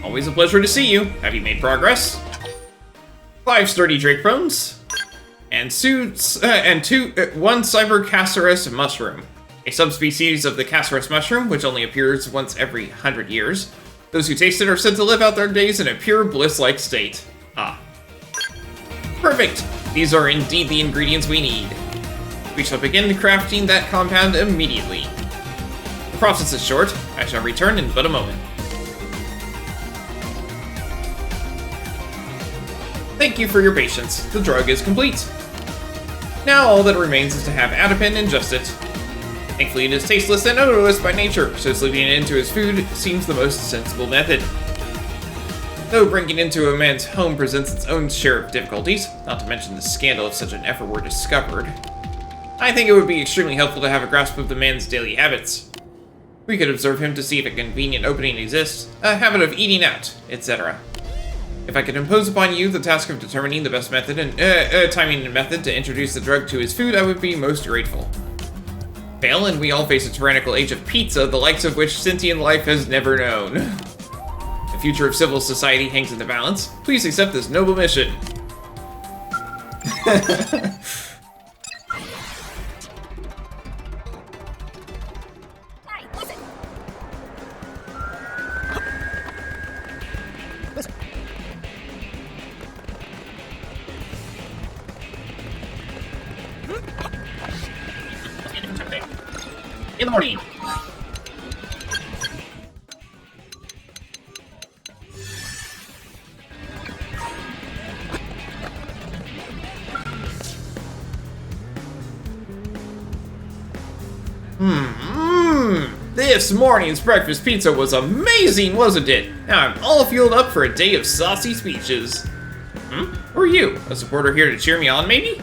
Always a pleasure to see you. Have you made progress? 5 sturdy drake bones. And 1 Cybercasterous mushroom, a subspecies of the Casterous mushroom, which only appears once every 100 years. Those who taste it are said to live out their days in a pure bliss-like state. Ah. Perfect! These are indeed the ingredients we need. We shall begin crafting that compound immediately. The process is short. I shall return in but a moment. Thank you for your patience. The drug is complete. Now all that remains is to have Adipin ingest it. Thankfully it is tasteless and odorless by nature, so slipping it into his food seems the most sensible method. Though bringing it into a man's home presents its own share of difficulties, not to mention the scandal if such an effort were discovered, I think it would be extremely helpful to have a grasp of the man's daily habits. We could observe him to see if a convenient opening exists, a habit of eating out, etc. If I could impose upon you the task of determining the best method and timing and method to introduce the drug to his food, I would be most grateful. Fail, and we all face a tyrannical age of pizza, the likes of which sentient life has never known. The future of civil society hangs in the balance. Please accept this noble mission. In the morning. This morning's breakfast pizza was amazing, wasn't it? Now I'm all fueled up for a day of saucy speeches. Who are you? A supporter here to cheer me on, maybe?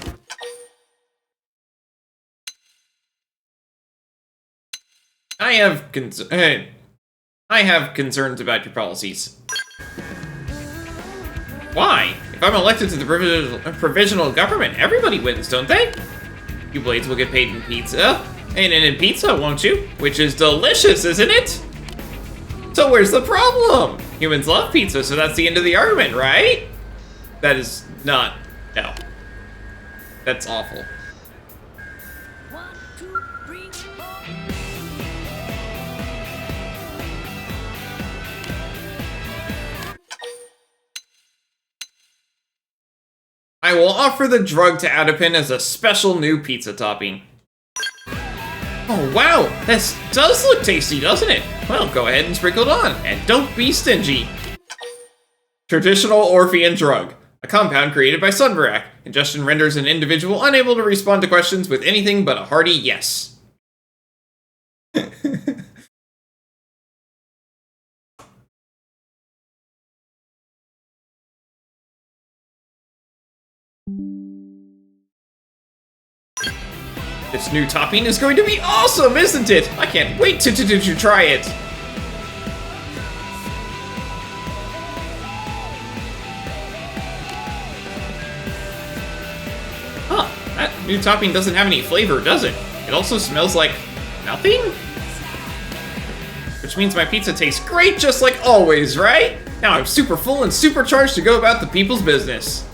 I have I have concerns about your policies. Why? If I'm elected to the provisional government, everybody wins, don't they? You blades will get paid in pizza. And in pizza, won't you? Which is delicious, isn't it? So where's the problem? Humans love pizza, so that's the end of the argument, right? That is not... no. That's awful. I will offer the drug to Adapin as a special new pizza topping. Oh wow, this does look tasty, doesn't it? Well, go ahead and sprinkle it on, and don't be stingy. Traditional Orphean drug, a compound created by Sunbarak. Ingestion renders an individual unable to respond to questions with anything but a hearty yes. This new topping is going to be awesome, isn't it? I can't wait to try it. Huh, that new topping doesn't have any flavor, does it? It also smells like nothing? Which means my pizza tastes great just like always, right? Now I'm super full and supercharged to go about the people's business.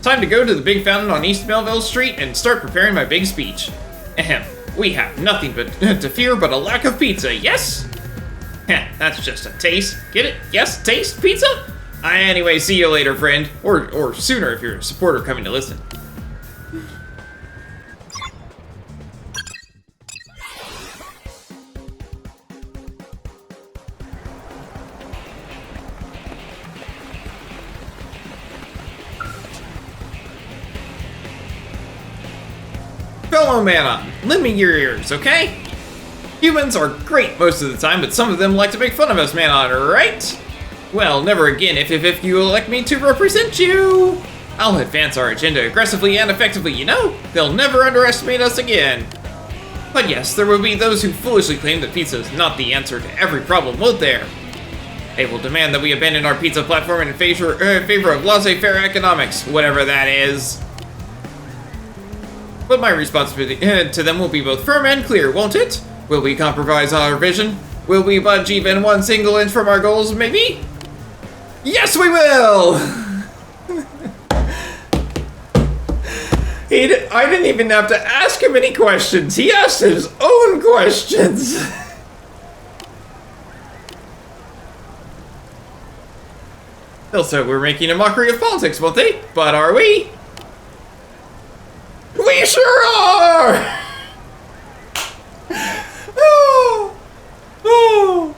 Time to go to the big fountain on East Melville Street and start preparing my big speech. Ahem. We have nothing but to fear but a lack of pizza, yes? Heh, that's just a taste. Get it? Yes, taste pizza? Anyway, see you later, friend. Or sooner if you're a supporter coming to listen. Fellow Manon, lend me your ears, okay? Humans are great most of the time, but some of them like to make fun of us, Manon, right? Well, never again if you elect me to represent you. I'll advance our agenda aggressively and effectively, you know? They'll never underestimate us again. But yes, there will be those who foolishly claim that pizza is not the answer to every problem, won't there? They will demand that we abandon our pizza platform in favor of laissez-faire economics, whatever that is. But my responsibility to them will be both firm and clear, won't it? Will we compromise our vision? Will we budge even one single inch from our goals, maybe? Yes, we will! I didn't even have to ask him any questions. He asked his own questions. They'll say we're making a mockery of politics, won't they? But are we? We sure are! Oh! Oh!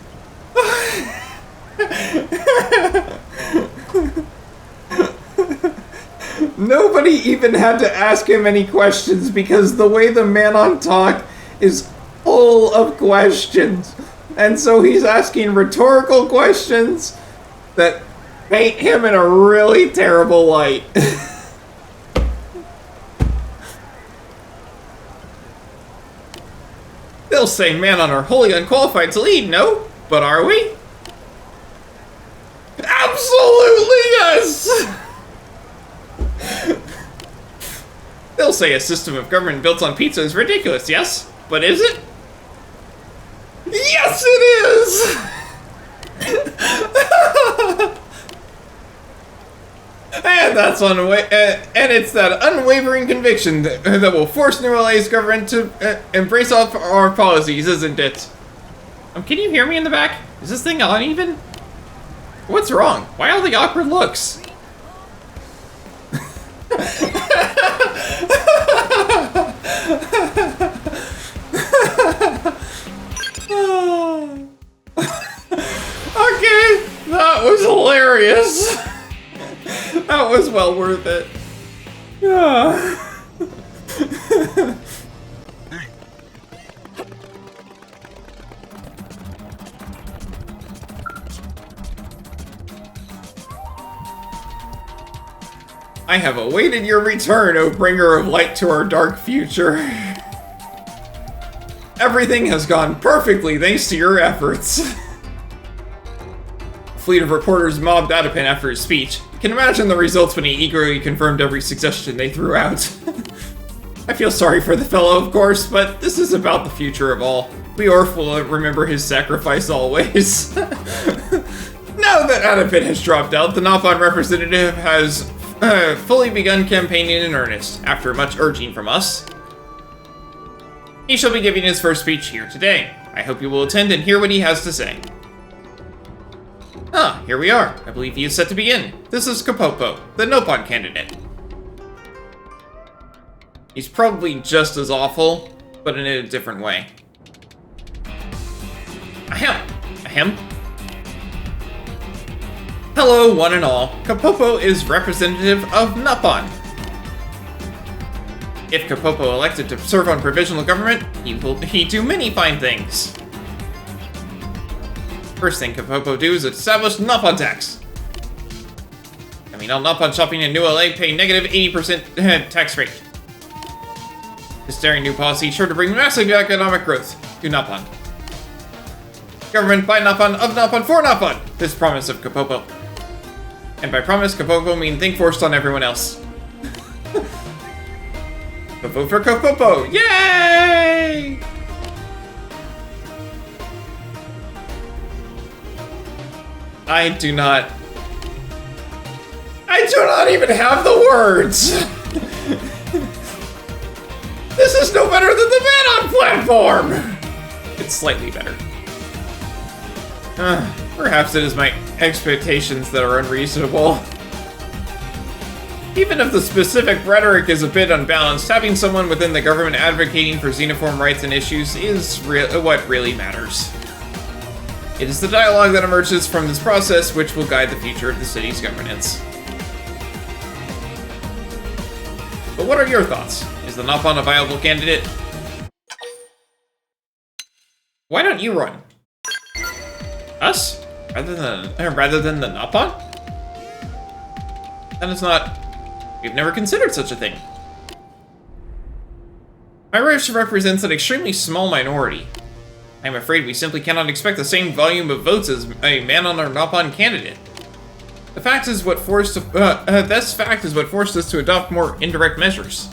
Nobody even had to ask him any questions because the way the Manon talk is full of questions. And so he's asking rhetorical questions that paint him in a really terrible light. They'll say Manon are wholly unqualified to lead, no? But are we? Absolutely yes! They'll say a system of government built on pizza is ridiculous, yes? But is it? Yes, it is! And it's that unwavering conviction that will force New LA's government to embrace all our policies, isn't it? Can you hear me in the back? Is this thing uneven? What's wrong? Why all the awkward looks? Okay, that was hilarious. That was well worth it. I have awaited your return, O bringer of light to our dark future. Everything has gone perfectly thanks to your efforts. fleet of reporters mobbed Adapin after his speech. You can imagine the results when he eagerly confirmed every suggestion they threw out. I feel sorry for the fellow, of course, but this is about the future of all. We Orf will remember his sacrifice always. Now that Adapin has dropped out, the Nopon representative has fully begun campaigning in earnest, after much urging from us. He shall be giving his first speech here today. I hope you will attend and hear what he has to say. Ah, here we are. I believe he is set to begin. This is Kapopo, the Nopon candidate. He's probably just as awful, but in a different way. Ahem! Ahem! Hello, one and all. Kapopo is representative of Nopon. If Kapopo elected to serve on provisional government, he do many fine things. First thing Kapopo do is establish Nopon tax. I mean, all Nopon shopping in New LA pay negative 80% tax rate. This daring new policy is sure to bring massive economic growth to Nopon. Government by Nopon, of Nopon, for Nopon! This promise of Kapopo. And by promise, Kapopo mean think forced on everyone else. But vote for Kapopo! Yay! I do not even have the words! This is no better than the man on platform! It's slightly better. Perhaps it is my expectations that are unreasonable. Even if the specific rhetoric is a bit unbalanced, having someone within the government advocating for xenoform rights and issues is what really matters. It is the dialogue that emerges from this process which will guide the future of the city's governance. But what are your thoughts? Is the Nopon a viable candidate? Why don't you run? Us? Rather than the Nopon? That is not... We've never considered such a thing. My race represents an extremely small minority. I'm afraid we simply cannot expect the same volume of votes as a man on our Nopon candidate. This fact is what forced us to adopt more indirect measures.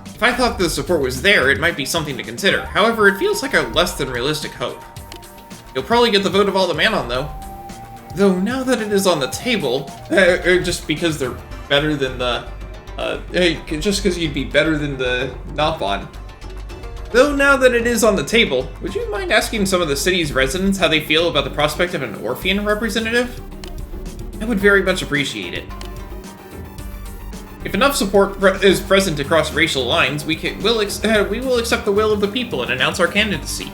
If I thought the support was there, it might be something to consider. However, it feels like a less than realistic hope. You'll probably get the vote of all the Manon, though. Though now that it is on the table, just because they're better than the, just because you'd be better than the Nopon. Though now that it is on the table, would you mind asking some of the city's residents how they feel about the prospect of an Orphean representative? I would very much appreciate it. If enough support is present across racial lines, we will accept the will of the people and announce our candidacy.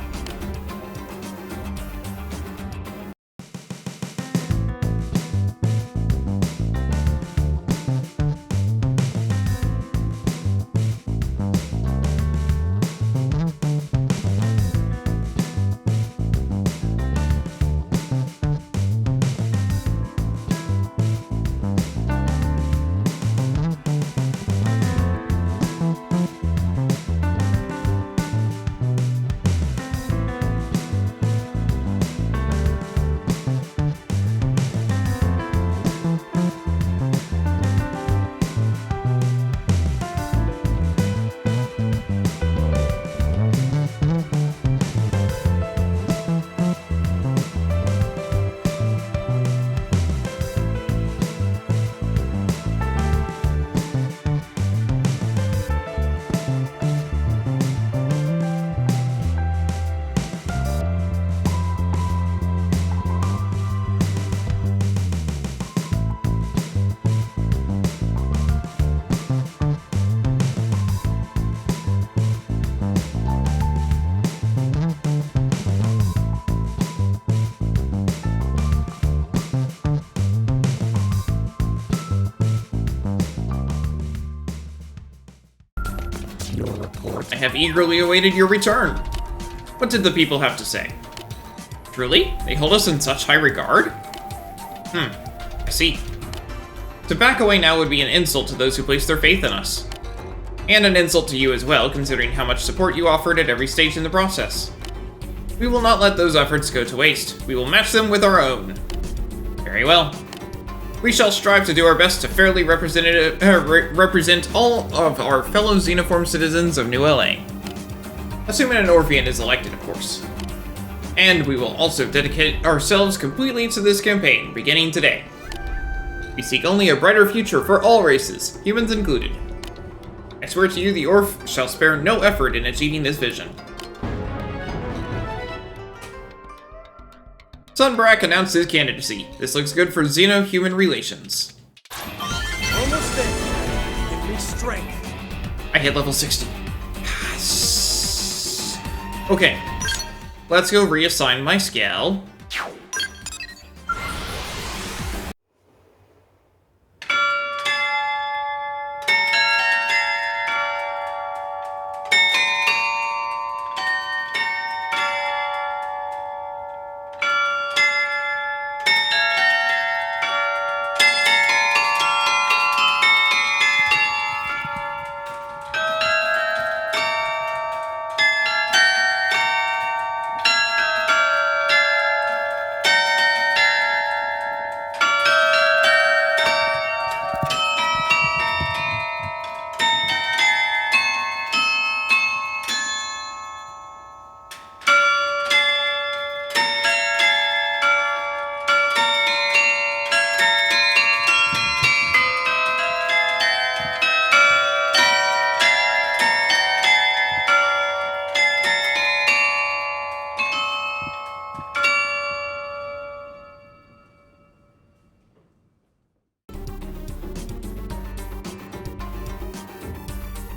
I have eagerly awaited your return. What did the people have to say? Truly? They hold us in such high regard? I see. To back away now would be an insult to those who place their faith in us. And an insult to you as well, considering how much support you offered at every stage in the process. We will not let those efforts go to waste. We will match them with our own. Very well. We shall strive to do our best to fairly represent all of our fellow xenoform citizens of New LA. Assuming an Orphean is elected, of course. And we will also dedicate ourselves completely to this campaign, beginning today. We seek only a brighter future for all races, humans included. I swear to you, the Orf shall spare no effort in achieving this vision. Sunbrack announced his candidacy. This looks good for Xeno-human relations. Almost there. Give me strength. I hit level 60. Okay, let's go reassign my scale.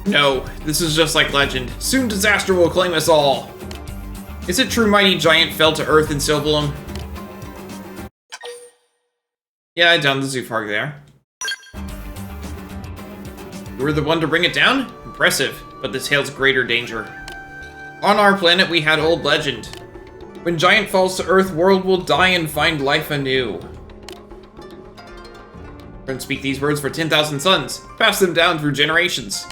No, this is just like legend. Soon disaster will claim us all. Is it true mighty giant fell to earth in Silvalum? Yeah, I downed the Zoofarg there. You were the one to bring it down? Impressive, but this hails greater danger. On our planet we had old legend. When giant falls to earth, world will die and find life anew. Don't speak these words for 10,000 suns. Pass them down through generations.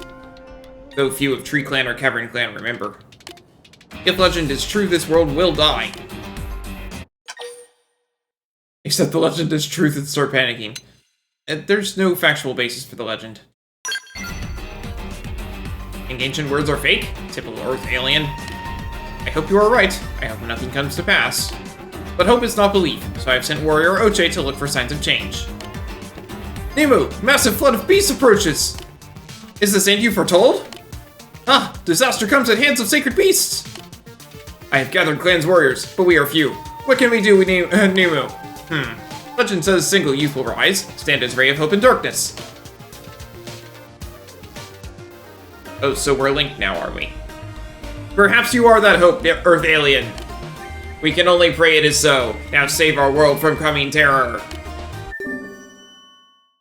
Though few of Tree Clan or Cavern Clan remember. If legend is true, this world will die. Except the legend is truth and start panicking. There's no factual basis for the legend. Think ancient words are fake? Typical Earth alien. I hope you are right. I hope nothing comes to pass. But hope is not belief, so I have sent Warrior Oche to look for signs of change. Nemu! Massive flood of beasts approaches! Is this end you foretold? Ah! Disaster comes at hands of sacred beasts! I have gathered Clan's warriors, but we are few. What can we do with Nemu? Legend says single youth will rise, stand as ray of hope in darkness. Oh, so we're linked now, are we? Perhaps you are that hope, Earth alien. We can only pray it is so. Now save our world from coming terror.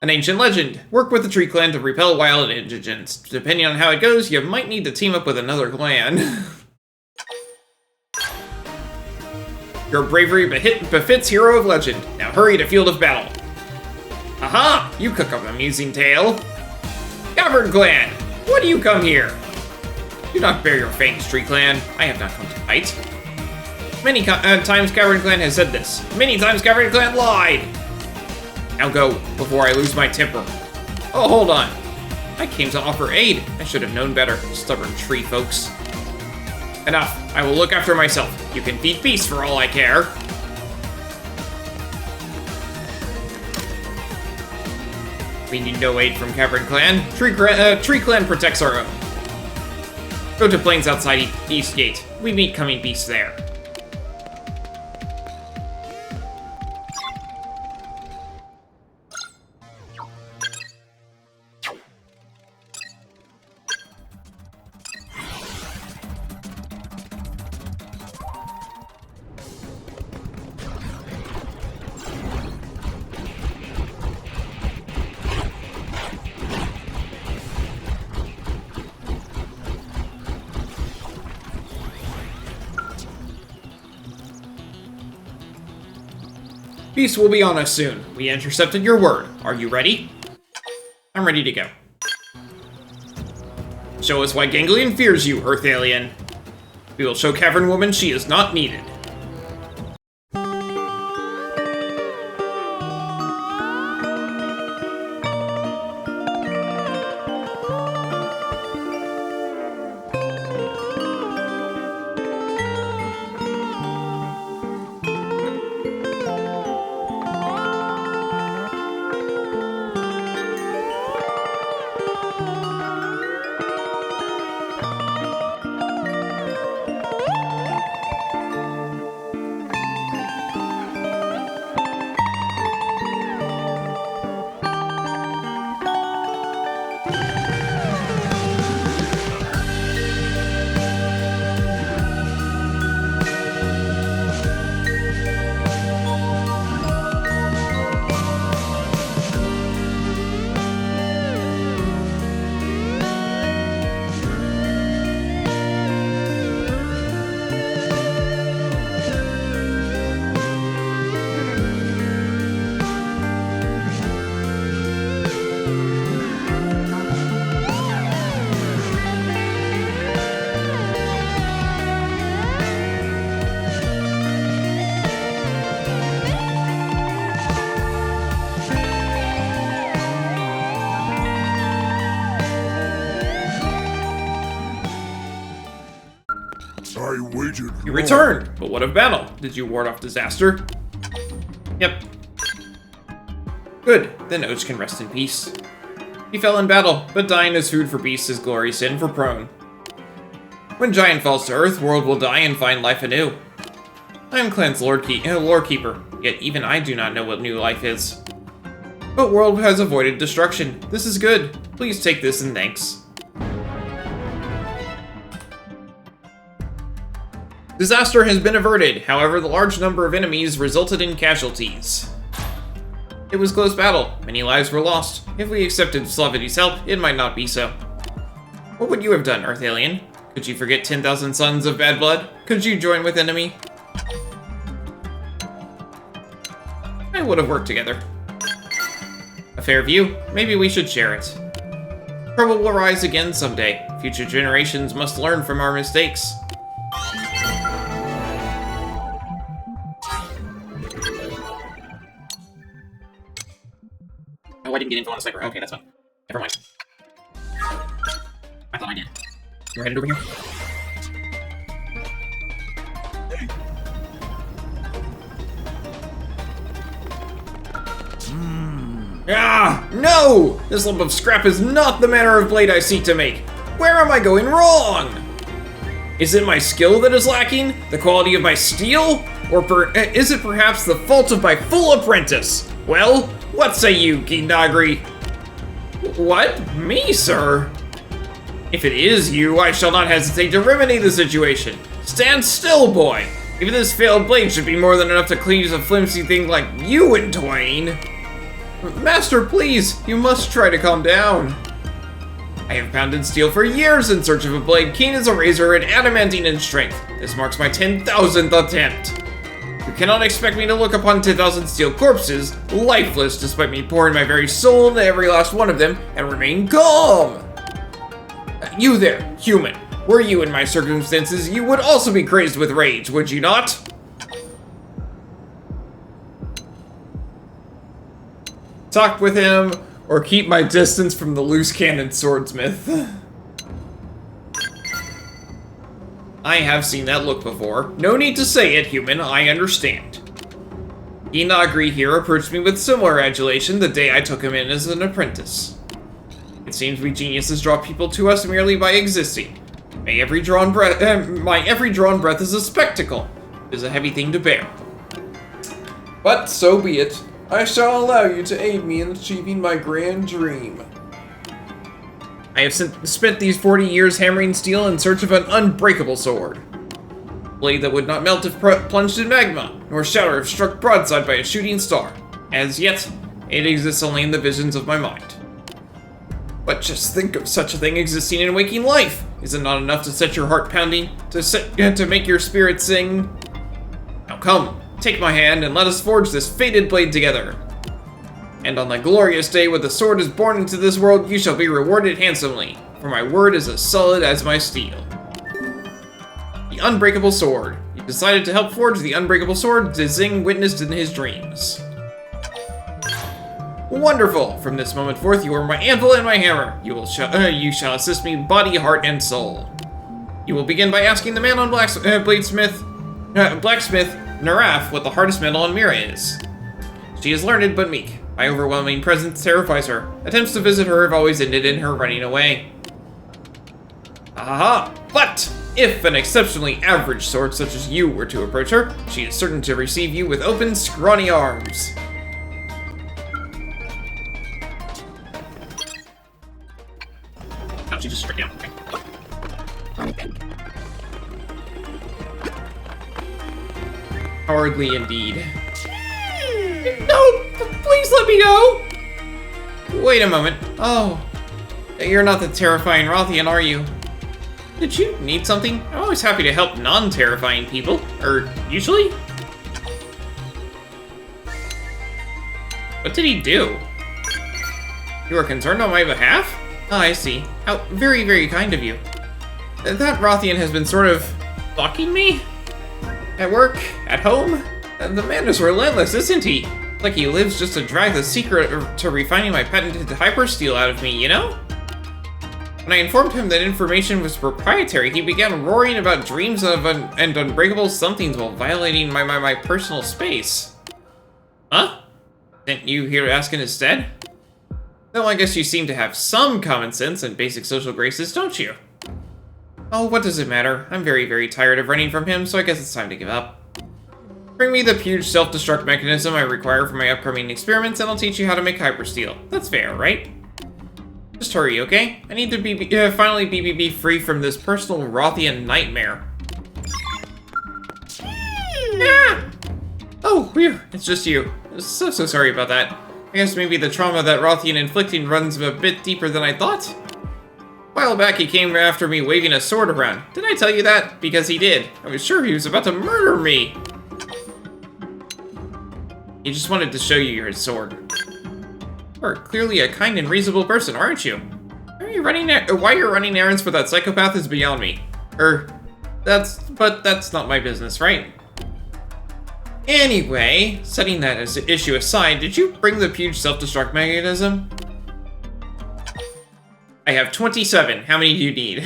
An ancient legend. Work with the Tree Clan to repel wild indigents. Depending on how it goes, you might need to team up with another clan. Your bravery befits hero of legend. Now hurry to field of battle. Aha! You cook up an amusing tale. Cavern Clan! Why do you come here? Do not bare your fangs, Tree Clan. I have not come to fight. Many times Cavern Clan has said this. Many times Cavern Clan lied! Now go, before I lose my temper. Oh, hold on. I came to offer aid. I should have known better, stubborn tree folks. Enough. I will look after myself. You can feed beasts for all I care. We need no aid from Cavern Clan. Tree Clan protects our own. Go to plains outside East Gate. We meet coming beasts there. Peace will be on us soon. We intercepted your word. Are you ready? I'm ready to go. Show us why Ganglion fears you, Earth alien. We will show Cavern Woman she is not needed. You returned, but what of battle? Did you ward off disaster? Yep. Good, then Och can rest in peace. He fell in battle, but dying as food for beasts is glory sin for prone. When Giant falls to earth, world will die and find life anew. I am Clan's lore keeper, yet even I do not know what new life is. But world has avoided destruction. This is good. Please take this and thanks. Disaster has been averted, however the large number of enemies resulted in casualties. It was close battle, many lives were lost. If we accepted Slavity's help, it might not be so. What would you have done, Earth Alien? Could you forget 10,000 sons of bad blood? Could you join with enemy? I would have worked together. A fair view, maybe we should share it. Trouble will rise again someday. Future generations must learn from our mistakes. Oh, I didn't get info on the sniper. Okay, that's fine. Never mind. I thought I did. You're headed over here? Ah, no! This lump of scrap is not the manner of blade I seek to make. Where am I going wrong? Is it my skill that is lacking? The quality of my steel? Or is it perhaps the fault of my full apprentice? Well, what say you, Ginagri? What? Me, sir? If it is you, I shall not hesitate to remedy the situation. Stand still, boy! Even this failed blade should be more than enough to cleave a flimsy thing like you in twain. Master, please, you must try to calm down. I have pounded steel for years in search of a blade keen as a razor and adamantine in strength. This marks my 10,000th attempt. You cannot expect me to look upon 10,000 steel corpses, lifeless despite me pouring my very soul into every last one of them, and remain calm. You there, human. Were you in my circumstances, you would also be crazed with rage, would you not? Talk with him, or keep my distance from the loose cannon swordsmith. I have seen that look before. No need to say it, human, I understand. Inagri here approached me with similar adulation the day I took him in as an apprentice. It seems we geniuses draw people to us merely by existing. My every drawn breath is a spectacle. It is a heavy thing to bear. But so be it. I shall allow you to aid me in achieving my grand dream. I have spent these 40 years hammering steel in search of an unbreakable sword. A blade that would not melt if plunged in magma, nor shatter if struck broadside by a shooting star. As yet, it exists only in the visions of my mind. But just think of such a thing existing in waking life! Is it not enough to set your heart pounding, to make your spirit sing? Now come, take my hand and let us forge this fated blade together. And on the glorious day when the sword is born into this world, you shall be rewarded handsomely, for my word is as solid as my steel. The Unbreakable Sword. You decided to help forge the Unbreakable Sword Zing witnessed in his dreams. Wonderful! From this moment forth, you are my anvil and my hammer. You shall assist me body, heart, and soul. You will begin by asking the man on blacksmith Naraf what the hardest metal on Mira is. She is learned but meek. My overwhelming presence terrifies her. Attempts to visit her have always ended in her running away. Aha! But if an exceptionally average sword such as you were to approach her, she is certain to receive you with open, scrawny arms. Oh, she just straight down. Okay. Hardly indeed. No! Please let me go! Wait a moment. Oh. You're not the terrifying Rothian, are you? Did you need something? I'm always happy to help non-terrifying people. Usually? What did he do? You are concerned on my behalf? Oh, I see. How very, very kind of you. That Rothian has been sort of stalking me? At work? At home? The man is relentless, isn't he? Like he lives just to drag the secret to refining my patented hypersteel out of me, you know? When I informed him that information was proprietary, he began roaring about dreams of and unbreakable somethings while violating my personal space. Huh? Didn't you hear asking instead? Well, I guess you seem to have some common sense and basic social graces, don't you? Oh, what does it matter? I'm very, very tired of running from him, so I guess it's time to give up. Bring me the huge self-destruct mechanism I require for my upcoming experiments, and I'll teach you how to make hypersteel. That's fair, right? Just hurry, okay? I need to finally be free from this personal Rothian nightmare. Ah! Oh, whew, it's just you. So sorry about that. I guess maybe the trauma that Rothian inflicting runs a bit deeper than I thought. A while back he came after me waving a sword around. Did I tell you that? Because he did. I was sure he was about to murder me. He just wanted to show you his sword. You are clearly a kind and reasonable person, aren't you? Why you're running errands for that psychopath is beyond me. But that's not my business, right? Anyway, setting that as an issue aside, did you bring the huge self-destruct mechanism? I have 27. How many do you need?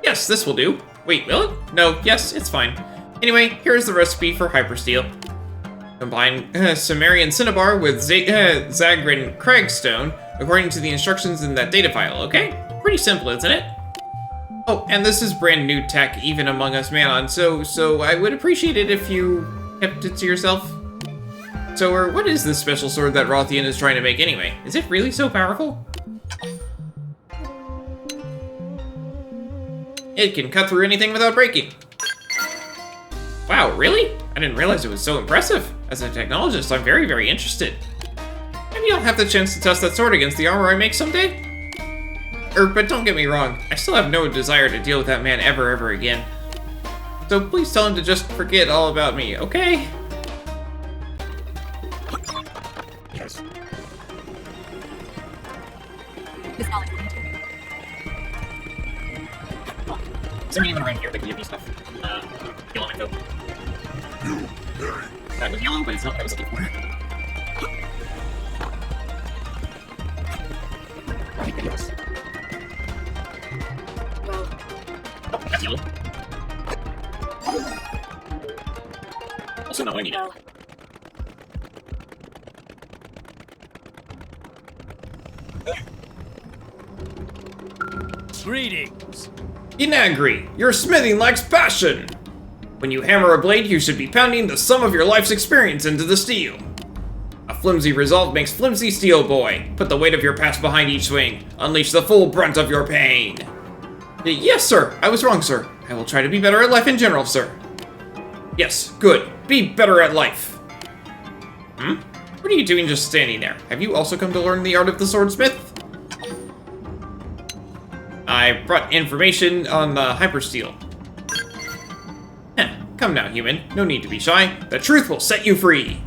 Yes, this will do. Wait, will it? No, yes, it's fine. Anyway, here's the recipe for hypersteel. Combine Sumerian cinnabar with Zagran Cragstone according to the instructions in that data file, okay? Pretty simple, isn't it? Oh, and this is brand new tech, even among us Manon, so I would appreciate it if you kept it to yourself. So, what is this special sword that Rothian is trying to make anyway? Is it really so powerful? It can cut through anything without breaking. Wow, really? I didn't realize it was so impressive. As a technologist, I'm very, very interested. Maybe I'll have the chance to test that sword against the armor I make someday? But don't get me wrong, I still have no desire to deal with that man ever again. So please tell him to just forget all about me, okay? Yes. Is there anyone around here that can give me stuff? Yellow info. That was yellow, but it's not what I was looking for. Yes. Oh, that's yellow. Also not what I need. Greetings. Inagri, your smithing lacks passion. When you hammer a blade, you should be pounding the sum of your life's experience into the steel. A flimsy resolve makes flimsy steel, boy. Put the weight of your past behind each swing. Unleash the full brunt of your pain. Yes, sir. I was wrong, sir. I will try to be better at life in general, sir. Yes, good. Be better at life. What are you doing just standing there? Have you also come to learn the art of the swordsmith? I brought information on the hypersteel. Come now, human. No need to be shy. The truth will set you free.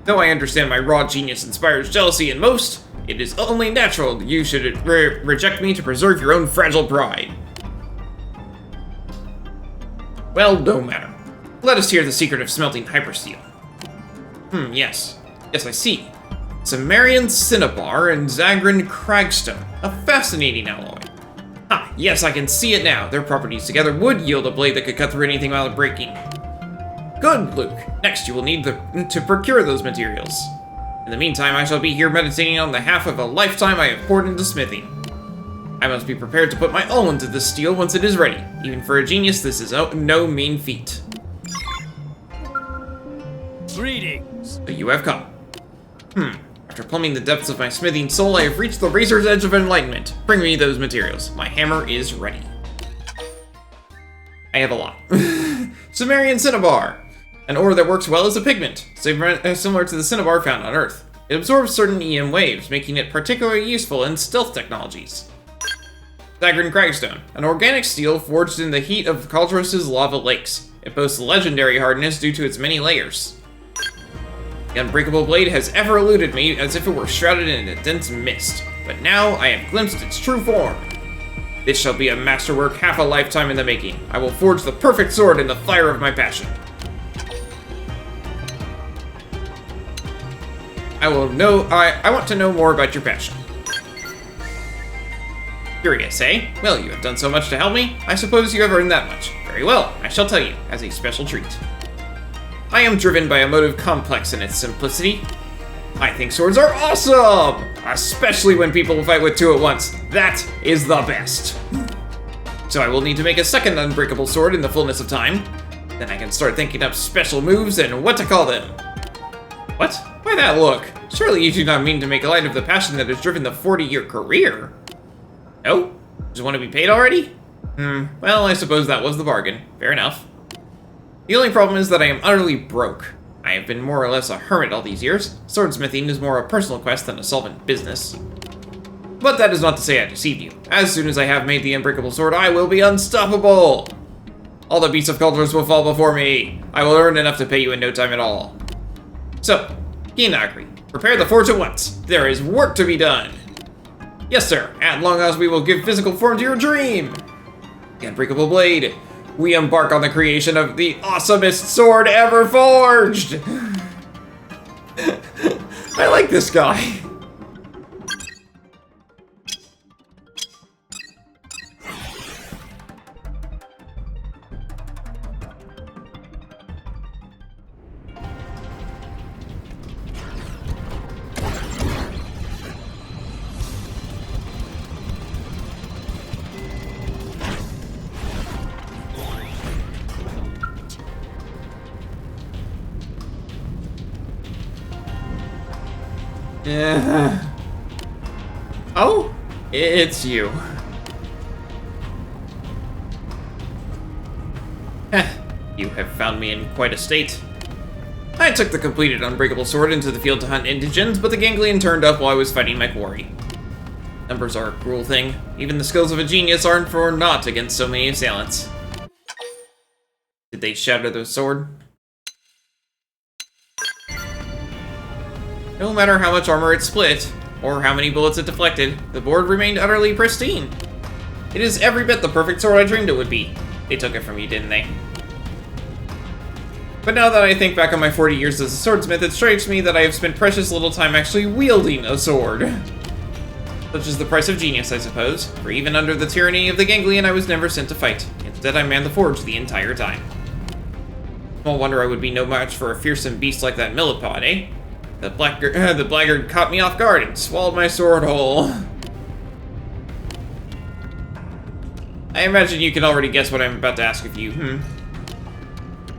Though I understand my raw genius inspires jealousy in most, it is only natural you should reject me to preserve your own fragile pride. Well, no matter. Let us hear the secret of smelting hypersteel. Yes. Yes, I see. Cimmerian cinnabar and Zagran cragstone. A fascinating alloy. Ah, yes, I can see it now. Their properties together would yield a blade that could cut through anything without breaking. Good, Luke. Next, you will need to procure those materials. In the meantime, I shall be here meditating on the half of a lifetime I have poured into smithing. I must be prepared to put my all into this steel once it is ready. Even for a genius, this is no mean feat. Greetings. So you have come. After plumbing the depths of my smithing soul, I have reached the razor's edge of enlightenment. Bring me those materials. My hammer is ready. I have a lot. Cimmerian cinnabar. An ore that works well as a pigment, similar to the cinnabar found on Earth. It absorbs certain EM waves, making it particularly useful in stealth technologies. Zagran cragstone. An organic steel forged in the heat of Kaldros' lava lakes. It boasts legendary hardness due to its many layers. The Unbreakable blade has ever eluded me as if it were shrouded in a dense mist, but now I have glimpsed its true form. This shall be a masterwork half a lifetime in the making. I will forge the perfect sword in the fire of my passion. I want to know more about your passion. Curious, eh? Well, you have done so much to help me. I suppose you have earned that much. Very well, I shall tell you, as a special treat. I am driven by a motive complex in its simplicity. I think swords are awesome! Especially when people fight with two at once. That is the best. So I will need to make a second Unbreakable sword in the fullness of time. Then I can start thinking up special moves and what to call them. What? Why that look? Surely you do not mean to make light of the passion that has driven the 40-year career. No? Just want to be paid already? Well, I suppose that was the bargain. Fair enough. The only problem is that I am utterly broke. I have been more or less a hermit all these years. Swordsmithing is more a personal quest than a solvent business. But that is not to say I deceived you. As soon as I have made the Unbreakable sword, I will be unstoppable! All the beasts of Kaldros will fall before me. I will earn enough to pay you in no time at all. So, Hinagri, prepare the forge at once. There is work to be done. Yes, sir. At long last, we will give physical form to your dream. The Unbreakable blade. We embark on the creation of the awesomest sword ever forged. I like this guy. Oh, it's you. You have found me in quite a state. I took the completed Unbreakable sword into the field to hunt indigents, but the ganglion turned up while I was fighting my quarry. Numbers are a cruel thing. Even the skills of a genius aren't for naught against so many assailants. Did they shatter the sword? No matter how much armor it split, or how many bullets it deflected, the board remained utterly pristine. It is every bit the perfect sword I dreamed it would be. They took it from you, didn't they? But now that I think back on my 40 years as a swordsmith, it strikes me that I have spent precious little time actually wielding a sword. Such is the price of genius, I suppose, for even under the tyranny of the ganglion I was never sent to fight. Instead, I manned the forge the entire time. Small wonder I would be no match for a fearsome beast like that millipede, eh? The blackguard caught me off guard and swallowed my sword whole. I imagine you can already guess what I'm about to ask of you,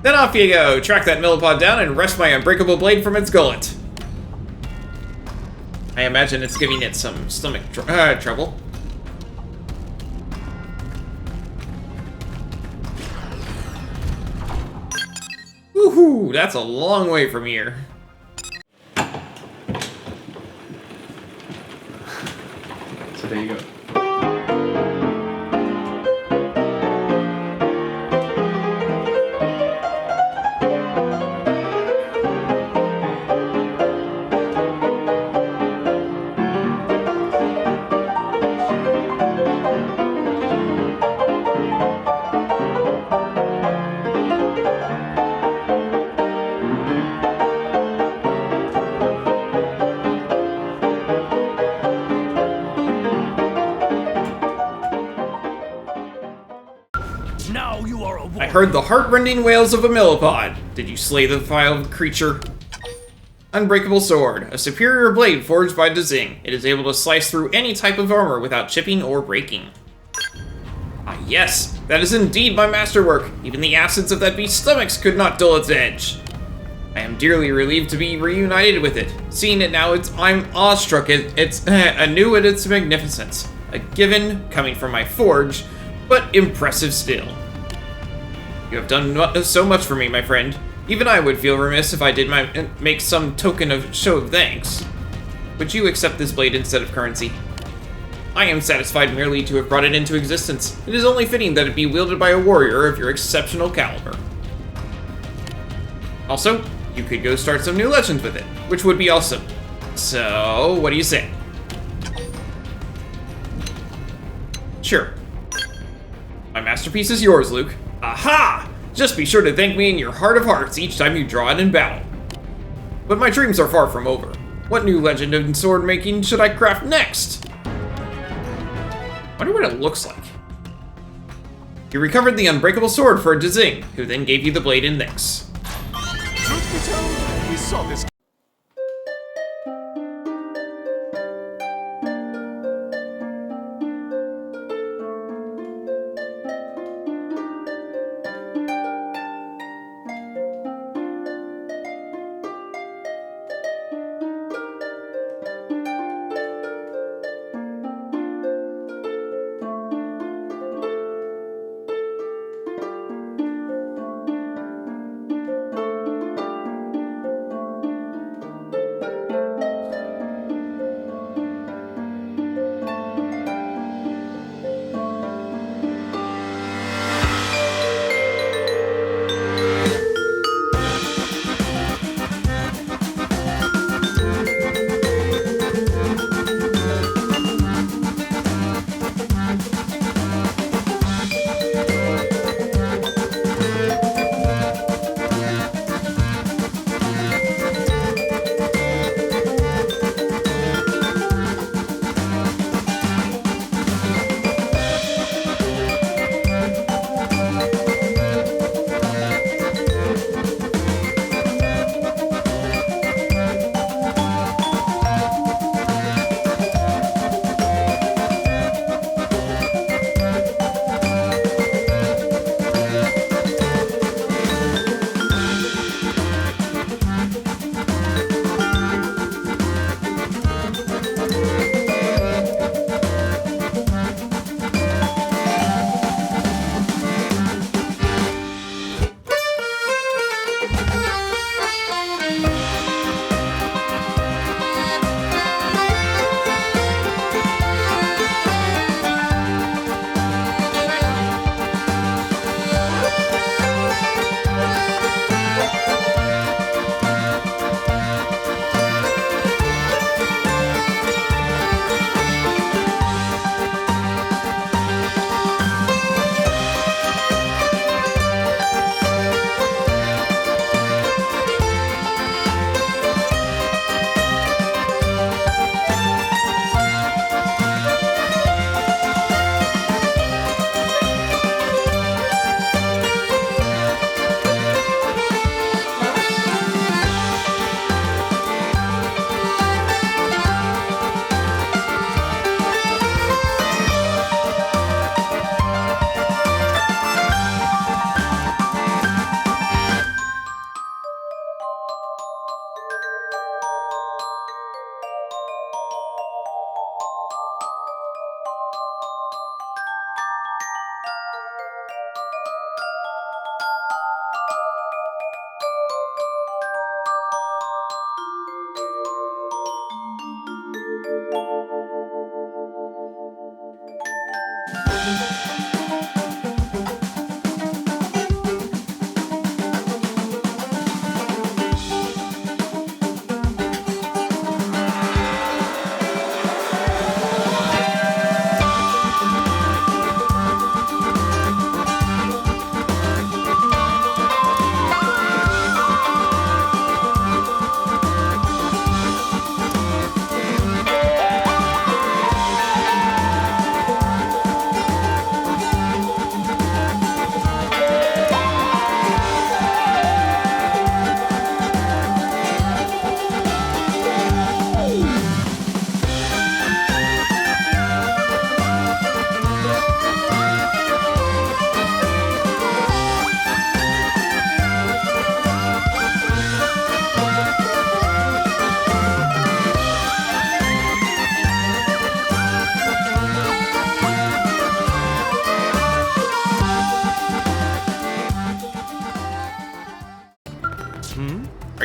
Then off you go, track that millipede down and wrest my Unbreakable blade from its gullet. I imagine it's giving it some stomach trouble. Woohoo, that's a long way from here. So there you go. I heard the heart-rending wails of a millipede. Did you slay the vile creature? Unbreakable Sword, a superior blade forged by Dzing. It is able to slice through any type of armor without chipping or breaking. Ah yes, that is indeed my masterwork. Even the acids of that beast's stomachs could not dull its edge. I am dearly relieved to be reunited with it. Seeing it now, I'm awestruck. It's anew at its magnificence. A given coming from my forge, but impressive still. You have done so much for me, my friend. Even I would feel remiss if I did make some token of show of thanks. Would you accept this blade instead of currency? I am satisfied merely to have brought it into existence. It is only fitting that it be wielded by a warrior of your exceptional caliber. Also, you could go start some new legends with it, which would be awesome. So, what do you say? Sure. My masterpiece is yours, Luke. Aha! Just be sure to thank me in your heart of hearts each time you draw it in battle. But my dreams are far from over. What new legend in sword making should I craft next? Wonder what it looks like. You recovered the Unbreakable Sword for Dzing, who then gave you the blade in Nyx. Truth be told, we saw this.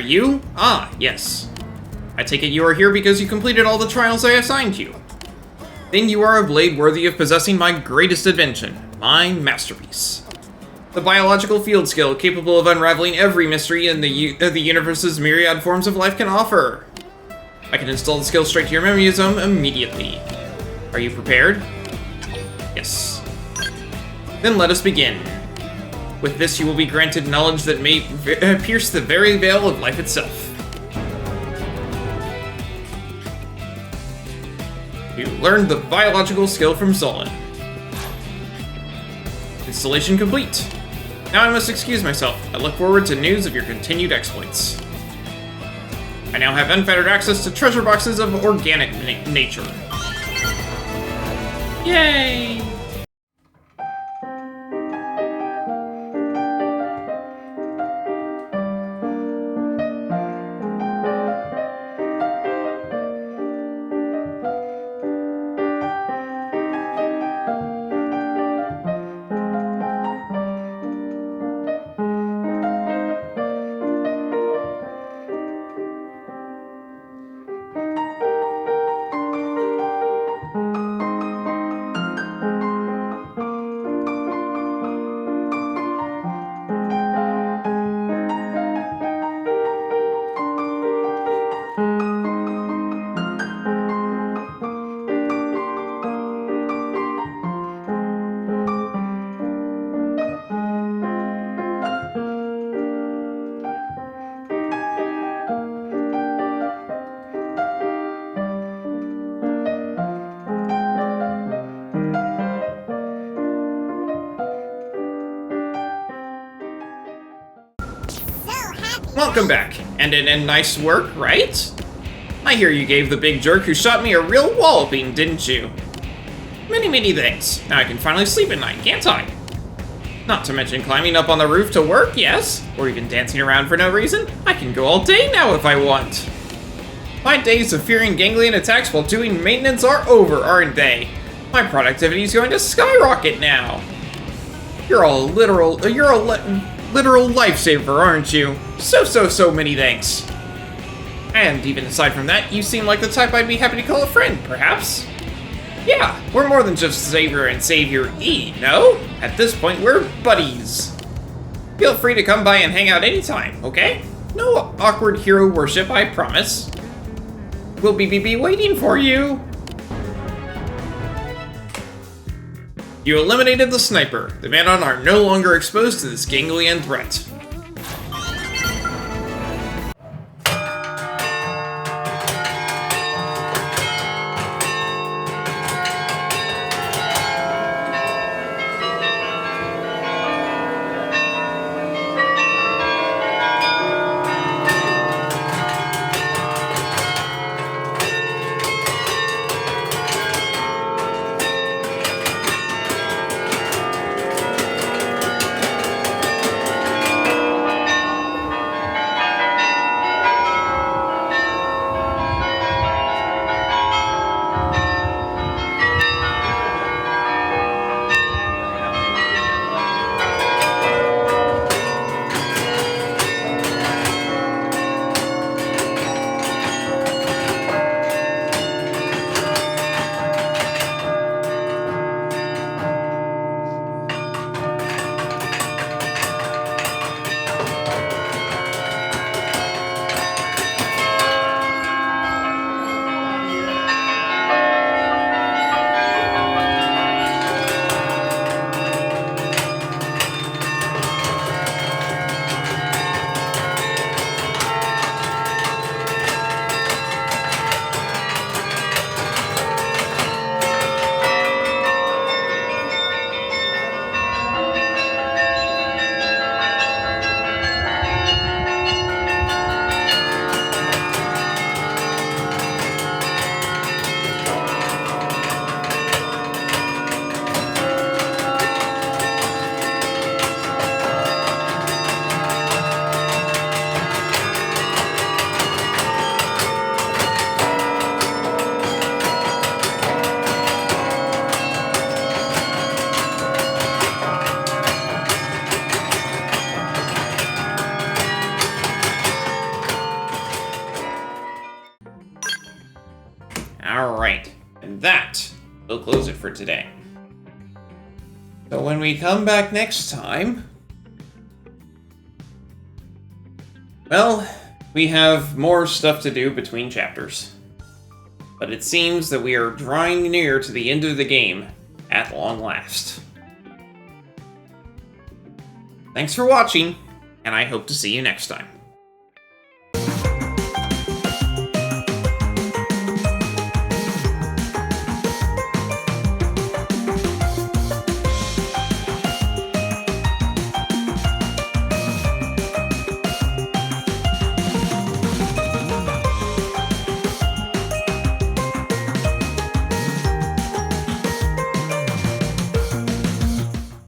you? Ah, yes. I take it you are here because you completed all the trials I assigned you. Then you are a blade worthy of possessing my greatest invention, my masterpiece. The biological field skill capable of unraveling every mystery in the universe's myriad forms of life can offer. I can install the skill straight to your memory zone immediately. Are you prepared? Yes. Then let us begin. With this you will be granted knowledge that may pierce the very veil of life itself. You learned the biological skill from Solon. Installation complete. Now I must excuse myself. I look forward to news of your continued exploits. I now have unfettered access to treasure boxes of organic nature. Yay! Welcome back, and nice work, right? I hear you gave the big jerk who shot me a real walloping, didn't you? Many thanks. Now I can finally sleep at night, can't I? Not to mention climbing up on the roof to work, yes? Or even dancing around for no reason? I can go all day now if I want. My days of fearing ganglion attacks while doing maintenance are over, aren't they? My productivity is going to skyrocket now. You're a literal lifesaver, aren't you? So many thanks. And even aside from that, you seem like the type I'd be happy to call a friend, perhaps? Yeah, we're more than just Savior and Savior E, no? At this point, we're buddies. Feel free to come by and hang out anytime, okay? No awkward hero worship, I promise. We'll be waiting for you. You eliminated the sniper. The Manon are no longer exposed to this ganglion threat. to close it for today. So when we come back next time, well, we have more stuff to do between chapters. But it seems that we are drawing near to the end of the game at long last. Thanks for watching, and I hope to see you next time.